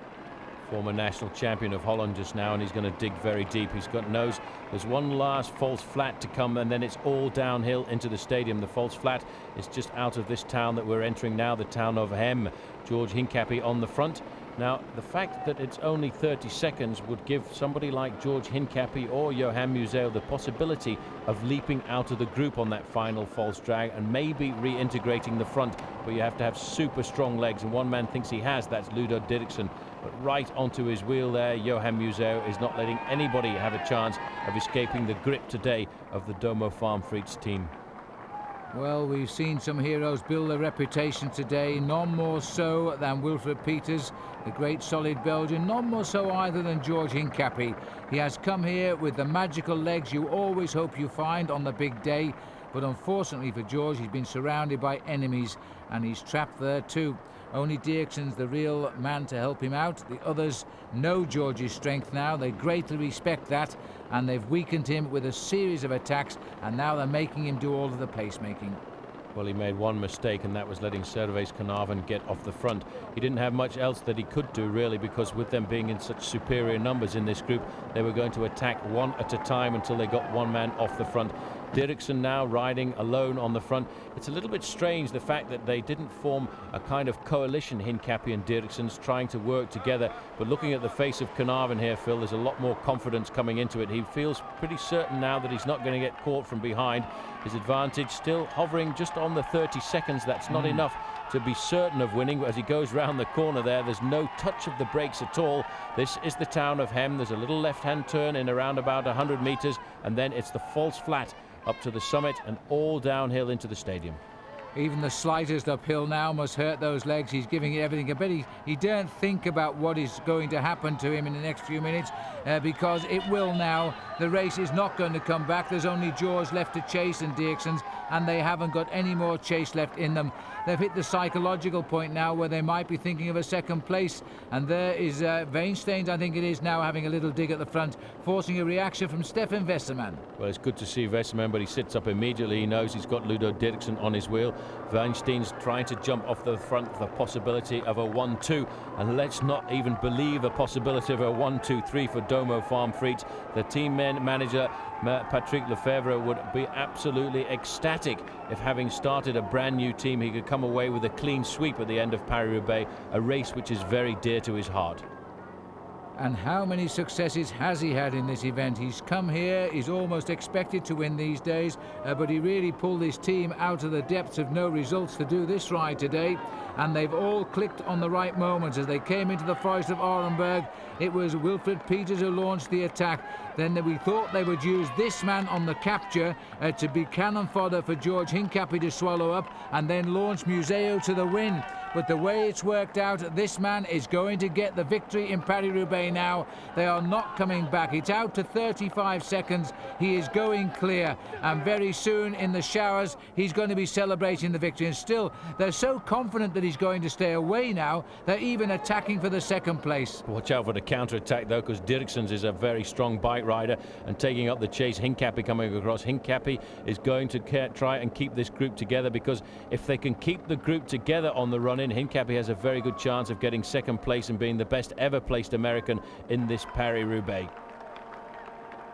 Former national champion of Holland just now, and he's going to dig very deep. He's got nose. There's one last false flat to come, and then it's all downhill into the stadium. The false flat is just out of this town that we're entering now, the town of Hem. George Hincapie on the front. Now, the fact that it's only 30 seconds would give somebody like George Hincapie or Johan Museeuw the possibility of leaping out of the group on that final false drag and maybe reintegrating the front. But you have to have super strong legs, and one man thinks he has. That's Ludo Dirksen. But right onto his wheel there, Johan Museeuw is not letting anybody have a chance of escaping the grip today of the Domo Farm Frites team. Well, we've seen some heroes build their reputation today, none more so than Wilfred Peters, the great solid Belgian, none more so either than George Hincapie. He has come here with the magical legs you always hope you find on the big day, but unfortunately for George, he's been surrounded by enemies and he's trapped there too. Only Dirksen's the real man to help him out. The others know George's strength now. They greatly respect that, and they've weakened him with a series of attacks, and now they're making him do all of the placemaking. Well, he made one mistake, and that was letting Sherwen Kanarma get off the front. He didn't have much else that he could do, really, because with them being in such superior numbers in this group, they were going to attack one at a time until they got one man off the front. Dirksen now riding alone on the front. It's a little bit strange, the fact that they didn't form a kind of coalition, Hincapie and Dirksen's, trying to work together. But looking at the face of Kanarma here, Phil, there's a lot more confidence coming into it. He feels pretty certain now that he's not going to get caught from behind. His advantage still hovering just on the 30 seconds. That's not enough to be certain of winning. As he goes round the corner there's no touch of the brakes at all. This is the town of Hem. There's a little left-hand turn in around about 100 meters, and then it's the false flat up to the summit and all downhill into the stadium. Even the slightest uphill now must hurt those legs. He's giving it everything. I bet he don't think about what is going to happen to him in the next few minutes because it will now. The race is not going to come back. There's only George left to chase and Dirksen's, and they haven't got any more chase left in them. They've hit the psychological point now where they might be thinking of a second place, and there is Weinstein, I think it is now, having a little dig at the front, forcing a reaction from Stefan Westerman. Well, it's good to see Westerman, but he sits up immediately. He knows he's got Ludo Dirksen on his wheel. Weinstein's trying to jump off the front for the possibility of a 1-2, and let's not even believe a possibility of a 1-2-3 for Domo Farm Frites. The team manager Patrick Lefevre would be absolutely ecstatic if, having started a brand new team, he could come away with a clean sweep at the end of Paris Roubaix, a race which is very dear to his heart. And how many successes has he had in this event? He's come here, he's almost expected to win these days, but he really pulled his team out of the depths of no results to do this ride today. And they've all clicked on the right moments as they came into the forest of Orenburg. It was Wilfred Peters who launched the attack. Then we thought they would use this man on the capture to be cannon fodder for George Hincapie to swallow up and then launch Museo to the win. But the way it's worked out, this man is going to get the victory in Paris Roubaix now. They are not coming back. It's out to 35 seconds. He is going clear. And very soon in the showers, he's going to be celebrating the victory. And still, they're so confident that he's going to stay away now, they're even attacking for the second place. Watch out for the counter-attack, though, because Dirksens is a very strong bike rider and taking up the chase. Hincapie coming across. Hincapie is going to try and keep this group together, because if they can keep the group together on the run-in, Hincapie has a very good chance of getting second place and being the best ever placed American in this Paris Roubaix.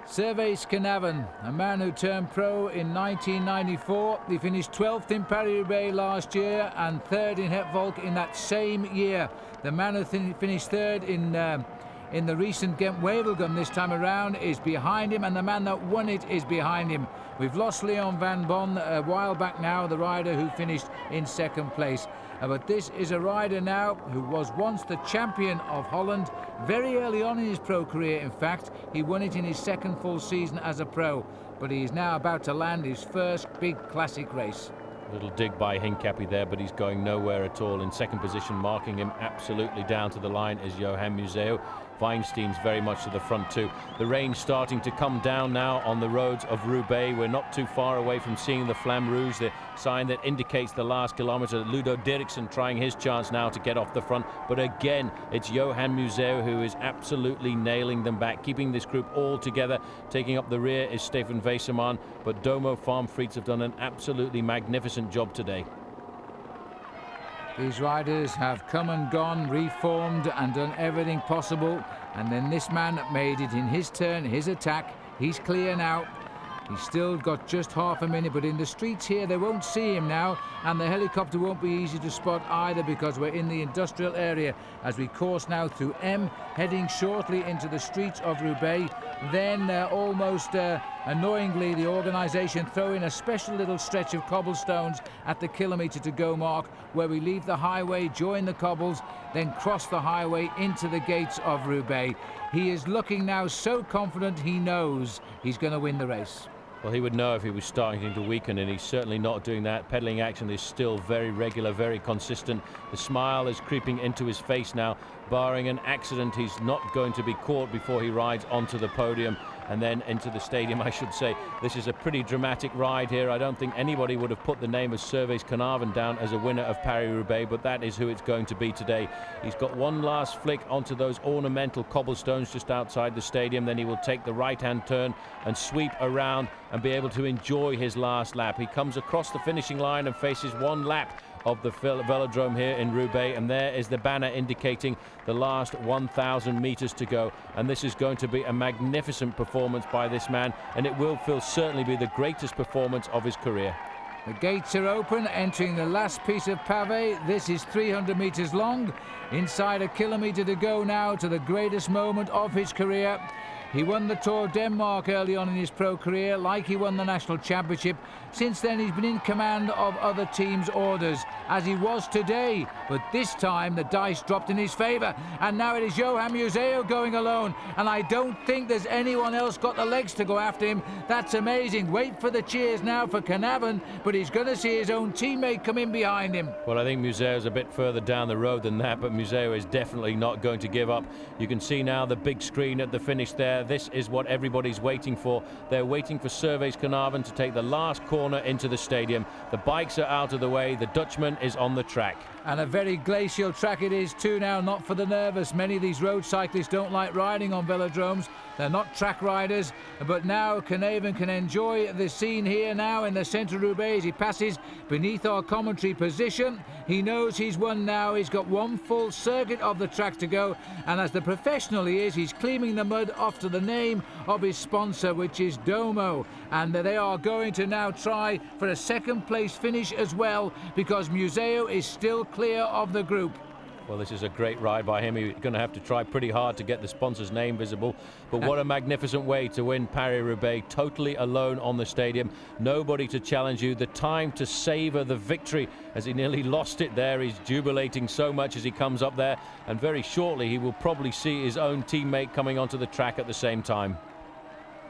Sherwen Knaven, a man who turned pro in 1994. He finished 12th in Paris Roubaix last year and 3rd in Het Volk in that same year. The man who finished 3rd in the recent Gent-Wevelgem this time around is behind him, and the man that won it is behind him. We've lost Leon van Bon a while back now, the rider who finished in second place. But this is a rider now who was once the champion of Holland very early on in his pro career. In fact, he won it in his second full season as a pro, but he is now about to land his first big classic race. Little dig by Hincapie there, but he's going nowhere at all. In second position, marking him absolutely down to the line, is Johan Museo. Weinstein's very much to the front too. The rain's starting to come down now on the roads of Roubaix. We're not too far away from seeing the Flamme Rouge, the sign that indicates the last kilometre. Ludo Dirksen trying his chance now to get off the front, but again it's Johan Museo who is absolutely nailing them back, keeping this group all together. Taking up the rear is Stefan Weissermann, but Domo Farm Friets have done an absolutely magnificent job today. These riders have come and gone, reformed and done everything possible, and then this man made it in his turn, his attack. He's clear now. He's still got just half a minute, but in the streets here they won't see him now, and the helicopter won't be easy to spot either, because we're in the industrial area as we course now through M, heading shortly into the streets of Roubaix. Then almost annoyingly, the organisation throw in a special little stretch of cobblestones at the kilometre to go mark, where we leave the highway, join the cobbles, then cross the highway into the gates of Roubaix. He is looking now so confident, he knows he's going to win the race. Well, he would know if he was starting to weaken, and he's certainly not doing that. Pedaling action is still very regular, very consistent. The smile is creeping into his face now. Barring an accident, he's not going to be caught before he rides onto the podium and then into the stadium, I should say. This is a pretty dramatic ride here. I don't think anybody would have put the name of Sherwen Knaven down as a winner of Paris-Roubaix, but that is who it's going to be today. He's got one last flick onto those ornamental cobblestones just outside the stadium. Then he will take the right-hand turn and sweep around and be able to enjoy his last lap. He comes across the finishing line and faces one lap of the velodrome here in Roubaix, and there is the banner indicating the last 1,000 meters to go. And this is going to be a magnificent performance by this man, and it will certainly be the greatest performance of his career. The gates are open, entering the last piece of pavé. This is 300 meters long. Inside a kilometre to go now to the greatest moment of his career. He won the Tour of Denmark early on in his pro career, like he won the National Championship. Since then, he's been in command of other teams' orders, as he was today. But this time, the dice dropped in his favour. And now it is Johan Museo going alone. And I don't think there's anyone else got the legs to go after him. That's amazing. Wait for the cheers now for Knaven, but he's going to see his own teammate come in behind him. Well, I think Museo's a bit further down the road than that, but Museo is definitely not going to give up. You can see now the big screen at the finish there. This is what everybody's waiting for. They're waiting for Sherwen Knaven to take the last corner into the stadium. The bikes are out of the way. The Dutchman is on the track. And a very glacial track it is too now, not for the nervous. Many of these road cyclists don't like riding on velodromes. They're not track riders, but now Knaven can enjoy the scene here now in the centre of Roubaix as he passes beneath our commentary position. He knows he's won now. He's got one full circuit of the track to go, and as the professional he is, he's cleaning the mud off to the name of his sponsor, which is Domo, and they are going to now try for a second place finish as well, because Museo is still clear of the group. Well, this is a great ride by him. He's going to have to try pretty hard to get the sponsor's name visible. But what a magnificent way to win Paris Roubaix, totally alone on the stadium. Nobody to challenge you. The time to savor the victory, as he nearly lost it there. He's jubilating so much as he comes up there. And very shortly, he will probably see his own teammate coming onto the track at the same time.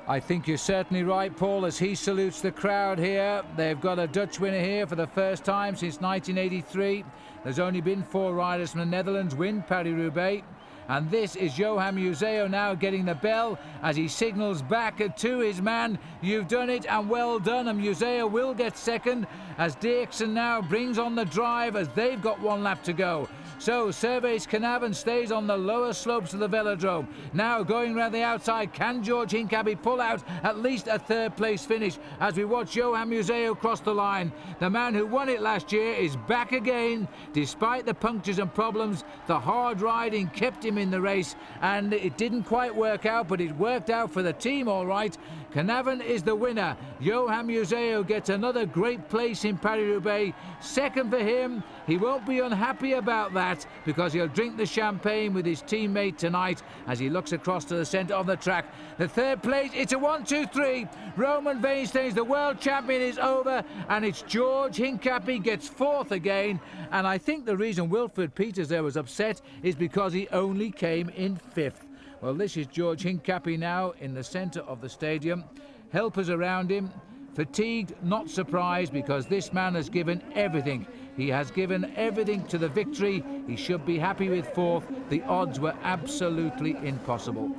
I think you're certainly right, Paul, as he salutes the crowd here. They've got a Dutch winner here for the first time since 1983. There's only been 4 riders from the Netherlands win Paris-Roubaix. And this is Johan Museeuw now getting the bell as he signals back to his man. You've done it and well done. And Museeuw will get second as Dirksen now brings on the drive as they've got 1 lap to go. So Servais Knaven stays on the lower slopes of the velodrome. Now going round the outside, can George Hincapie pull out at least a 3rd place finish as we watch Johan Museeuw cross the line? The man who won it last year is back again. Despite the punctures and problems, the hard riding kept him in the race, and it didn't quite work out, but it worked out for the team all right. Knaven is the winner. Johan Museeuw gets another great place in Paris-Roubaix. 2nd for him. He won't be unhappy about that because he'll drink the champagne with his teammate tonight as he looks across to the centre of the track. The 3rd place, it's a 1-2-3. Roman Weinstein's the world champion is over, and it's George Hincapie gets 4th again. And I think the reason Wilfred Peters there was upset is because he only came in 5th. Well, this is George Hincapie now in the centre of the stadium. Helpers around him. Fatigued, not surprised, because this man has given everything. He has given everything to the victory. He should be happy with 4th. The odds were absolutely impossible.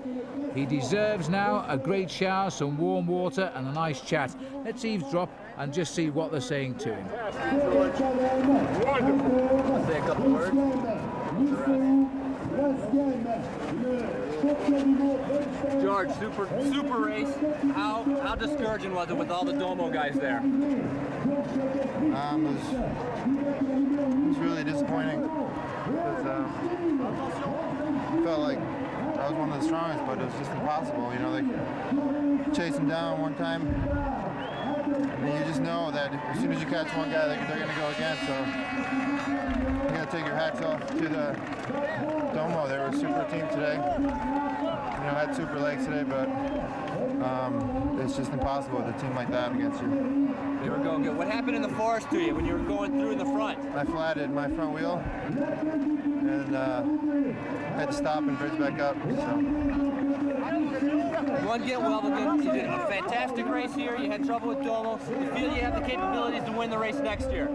He deserves now a great shower, some warm water and a nice chat. Let's eavesdrop and just see what they're saying to him. I'll say a couple words. George, super race. How discouraging was it with all the Domo guys there? It was really disappointing because I felt like I was one of the strongest, but it was just impossible. You know, they chased him down one time, and you just know that as soon as you catch one guy, they're going to go again. So you got to take your hats off to the Domo. They were a super team today. You know, had super legs today, but it's just impossible with a team like that against you. They were going good. What happened in the forest to you when you were going through in the front? I flatted my front wheel and had to stop and bridge back up. So. You want to get well again. You did a fantastic race here. You had trouble with Domo. You feel you have the capabilities to win the race next year?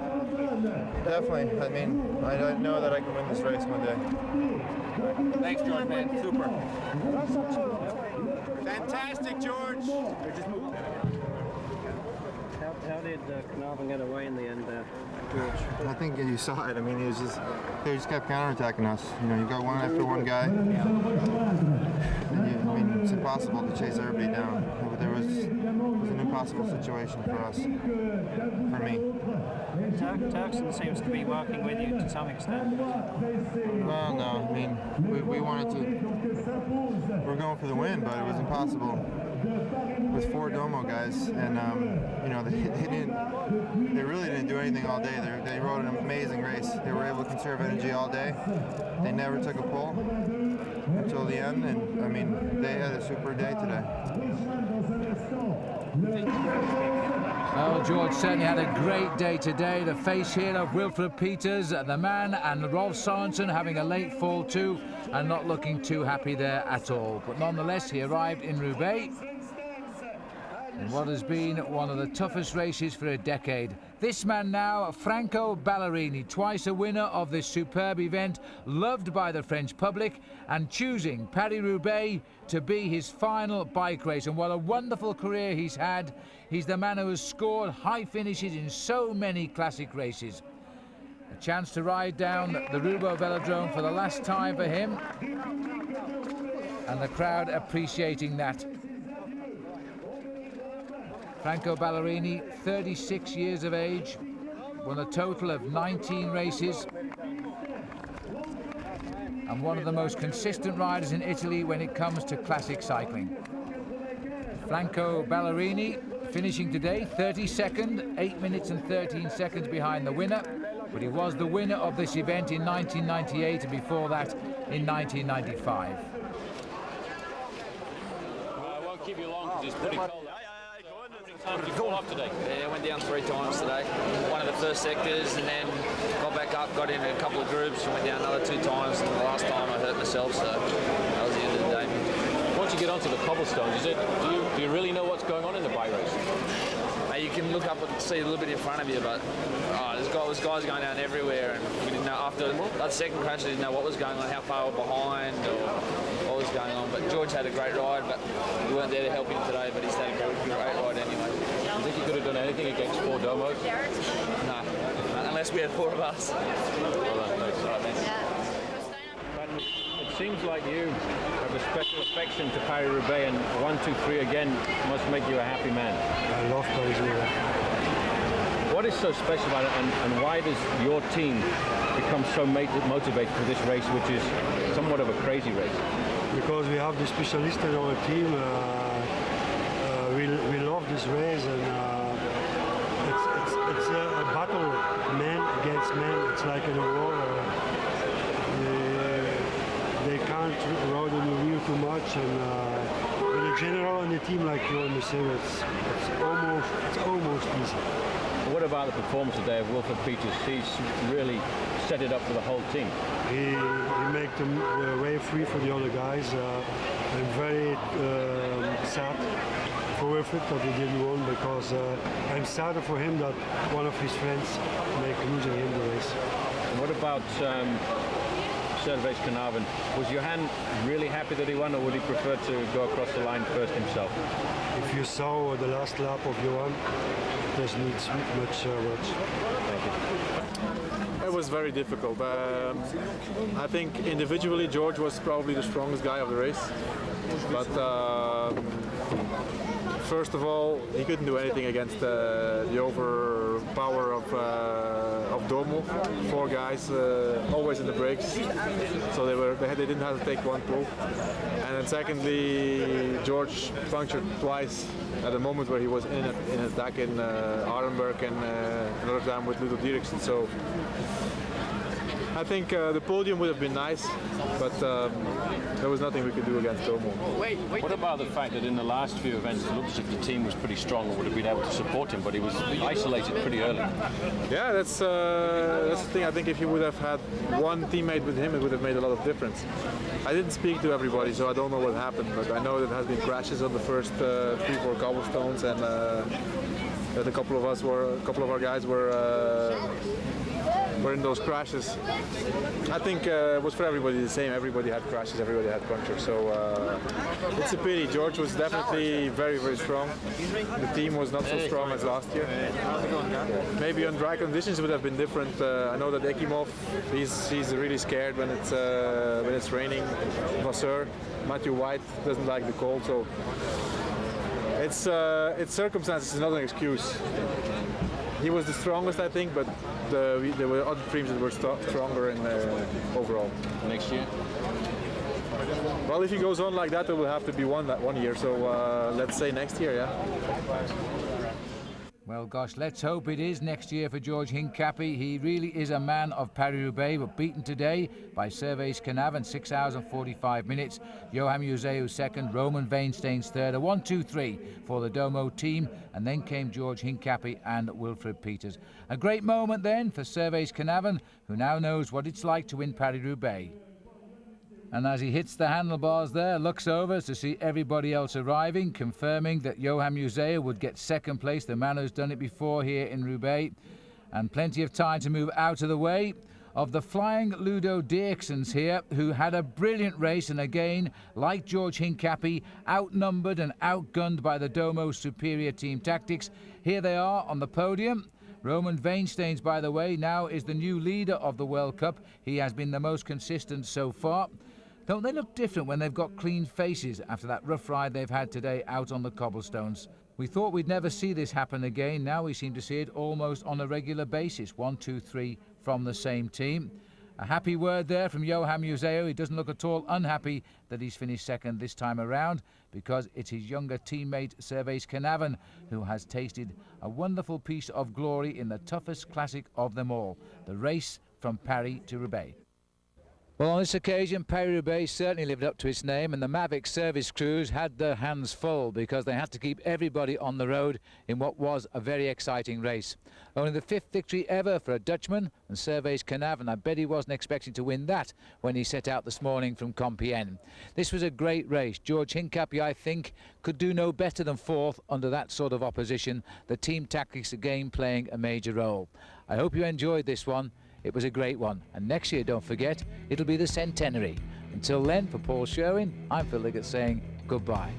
Definitely. I mean, I know that I can win this race one day. Thanks, George, man. Super. Fantastic, George. How did Knaven get away in the end, George? I think you saw it. I mean, they just kept counterattacking us. You know, you got one after one guy. I mean, it's impossible to chase everybody down. It was an impossible situation for us, for me. Turkson seems to be working with you to some extent. Well, no. I mean, we wanted to. We're going for the win, but it was impossible with 4 Domo guys, and you know, they really didn't do anything all day. They rode an amazing race. They were able to conserve energy all day. They never took a pull until the end, and I mean, they had a super day today. Oh, George certainly had a great day today. The face here of Wilfred Peters, the man, and Rolf Sorensen having a late fall too, and not looking too happy there at all. But nonetheless, he arrived in Roubaix in what has been one of the toughest races for a decade. This man now, Franco Ballerini, twice a winner of this superb event, loved by the French public, and choosing Paris-Roubaix to be his final bike race. And what a wonderful career he's had. He's the man who has scored high finishes in so many classic races. A chance to ride down the Roubaix Velodrome for the last time for him, and the crowd appreciating that. Franco Ballerini, 36 years of age, won a total of 19 races, and one of the most consistent riders in Italy when it comes to classic cycling. Franco Ballerini finishing today 32nd, 8 minutes and 13 seconds behind the winner. but he was the winner of this event in 1998 and before that in 1995. I won't keep you long because it's pretty cold. How many times did you fall off today? Yeah, I went down 3 times today. One of the first sectors and then got back up, got in a couple of groups and went down another 2 times, and the last time I hurt myself, so that was the end of the day. Once you get onto the cobblestones, do you really know what's going on in the bike race? You can look up and see a little bit in front of you, but there's guys going down everywhere, and we didn't know after that second crash, we didn't know what was going on, how far we were behind, or what was going on. But George had a great ride, but we weren't there to help him today, but he's had a great ride anyway. You think you could have done anything against 4 domos? No, unless we had 4 of us. It seems like you have a special affection to Paris Roubaix, and 1, 2, 3 again must make you a happy man. I love Paris Roubaix. What is so special about it, and why does your team become so motivated for this race, which is somewhat of a crazy race? Because we have the specialists in our team. We love this race, and it's a battle, man against man. It's like in a war. They can't ride on the wheel too much, and with a general on the team like you and Mercedes, it's almost easy. What about the performance today of Wilfred Peters? He's really set it up for the whole team. He made the way free for the other guys. I'm very sad for Wilfred that he didn't win, because I'm sadder for him that one of his friends losing him the race. And what about Sherwen Knaven? Was Johan really happy that he won, or would he prefer to go across the line first himself? If you saw the last lap of Johan, it doesn't need much words. Thank you. It was very difficult. I think individually George was probably the strongest guy of the race, but first of all, he couldn't do anything against the overpower of Domo. 4 guys always in the brakes, so they didn't have to take one pull. And then secondly, George punctured twice at the moment where he was in attack in Arenberg and another time with Ludo Dieriksen. So I think the podium would have been nice, but there was nothing we could do against Domo. What about the fact that in the last few events it looks as if the team was pretty strong and would have been able to support him, but he was isolated pretty early? Yeah, that's the thing. I think if he would have had one teammate with him, it would have made a lot of difference. I didn't speak to everybody, so I don't know what happened, but I know that there has been crashes on the first 3-4 cobblestones, and that a couple of our guys were in those crashes. I think it was for everybody the same. Everybody had crashes, everybody had punctures. So it's a pity. George was definitely very, very strong. The team was not so strong as last year. Maybe on dry conditions it would have been different. I know that Ekimov, he's really scared when it's raining. Vasseur, Matthew White doesn't like the cold. So it's circumstances, it's not an excuse. He was the strongest, I think, but there were other teams that were stronger in overall. Next year? Well, if he goes on like that, it will have to be one year. So let's say next year, yeah. Well, gosh, let's hope it is next year for George Hincapie. He really is a man of Paris-Roubaix, but beaten today by Sherwen Knaven, 6 hours and 45 minutes. Johan Museeuw second, Roman Veensteins third. A 1-2-3 for the Domo team, and then came George Hincapie and Wilfred Peters. A great moment then for Sherwen Knaven, who now knows what it's like to win Paris-Roubaix. And as he hits the handlebars there, looks over to see everybody else arriving, confirming that Johan Museeuw would get second place, the man who's done it before here in Roubaix. And plenty of time to move out of the way of the flying Ludo Dierksens here, who had a brilliant race, and again, like George Hincapie, outnumbered and outgunned by the Domo's superior team tactics. Here they are on the podium. Roman Veensteins, by the way, now is the new leader of the World Cup. He has been the most consistent so far. Don't they look different when they've got clean faces after that rough ride they've had today out on the cobblestones? We thought we'd never see this happen again. Now we seem to see it almost on a regular basis. 1, 2, 3 from the same team. A happy word there from Johan Museo. He doesn't look at all unhappy that he's finished second this time around, because it's his younger teammate Sherwen Knaven who has tasted a wonderful piece of glory in the toughest classic of them all, the race from Paris to Roubaix. Well, on this occasion, Paris Roubaix certainly lived up to its name, and the Mavic service crews had their hands full because they had to keep everybody on the road in what was a very exciting race. Only the 5th victory ever for a Dutchman, and Sherwen Knaven, I bet he wasn't expecting to win that when he set out this morning from Compiègne. This was a great race. George Hincapie, I think, could do no better than 4th under that sort of opposition. The team tactics again playing a major role. I hope you enjoyed this one. It was a great one, and next year, don't forget, it'll be the centenary. Until then, for Paul Sherwen, I'm Phil Liggett saying goodbye.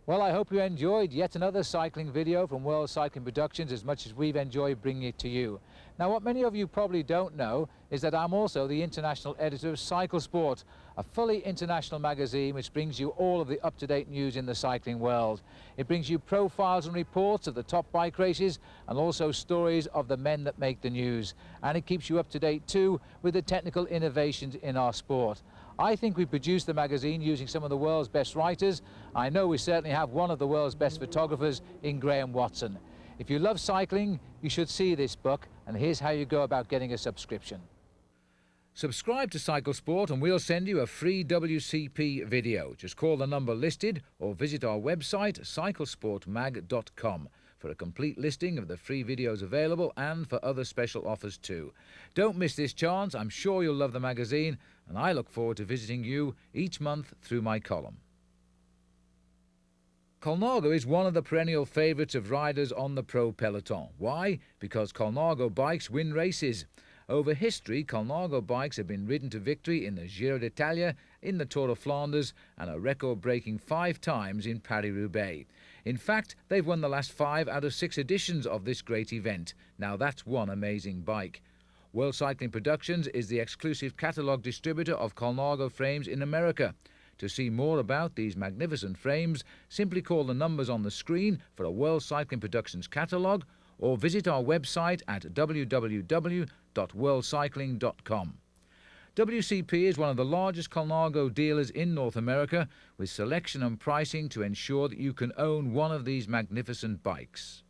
Well, I hope you enjoyed yet another cycling video from World Cycling Productions as much as we've enjoyed bringing it to you. Now, what many of you probably don't know is that I'm also the international editor of Cycle Sport, a fully international magazine which brings you all of the up-to-date news in the cycling world. It brings you profiles and reports of the top bike races and also stories of the men that make the news. And it keeps you up to date too with the technical innovations in our sport. I think we produced the magazine using some of the world's best writers. I know we certainly have one of the world's best photographers in Graham Watson. If you love cycling, you should see this book, and here's how you go about getting a subscription. Subscribe to Cycle Sport and we'll send you a free WCP video. Just call the number listed or visit our website cyclesportmag.com for a complete listing of the free videos available and for other special offers too. Don't miss this chance. I'm sure you'll love the magazine, and I look forward to visiting you each month through my column. Colnago is one of the perennial favourites of riders on the pro peloton. Why? Because Colnago bikes win races. Over history, Colnago bikes have been ridden to victory in the Giro d'Italia, in the Tour of Flanders, and a record-breaking 5 times in Paris Roubaix. In fact, they've won the last 5 out of 6 editions of this great event. Now that's one amazing bike. World Cycling Productions is the exclusive catalogue distributor of Colnago frames in America. To see more about these magnificent frames, simply call the numbers on the screen for a World Cycling Productions catalogue or visit our website at www.worldcycling.com. WCP is one of the largest Colnago dealers in North America, with selection and pricing to ensure that you can own one of these magnificent bikes.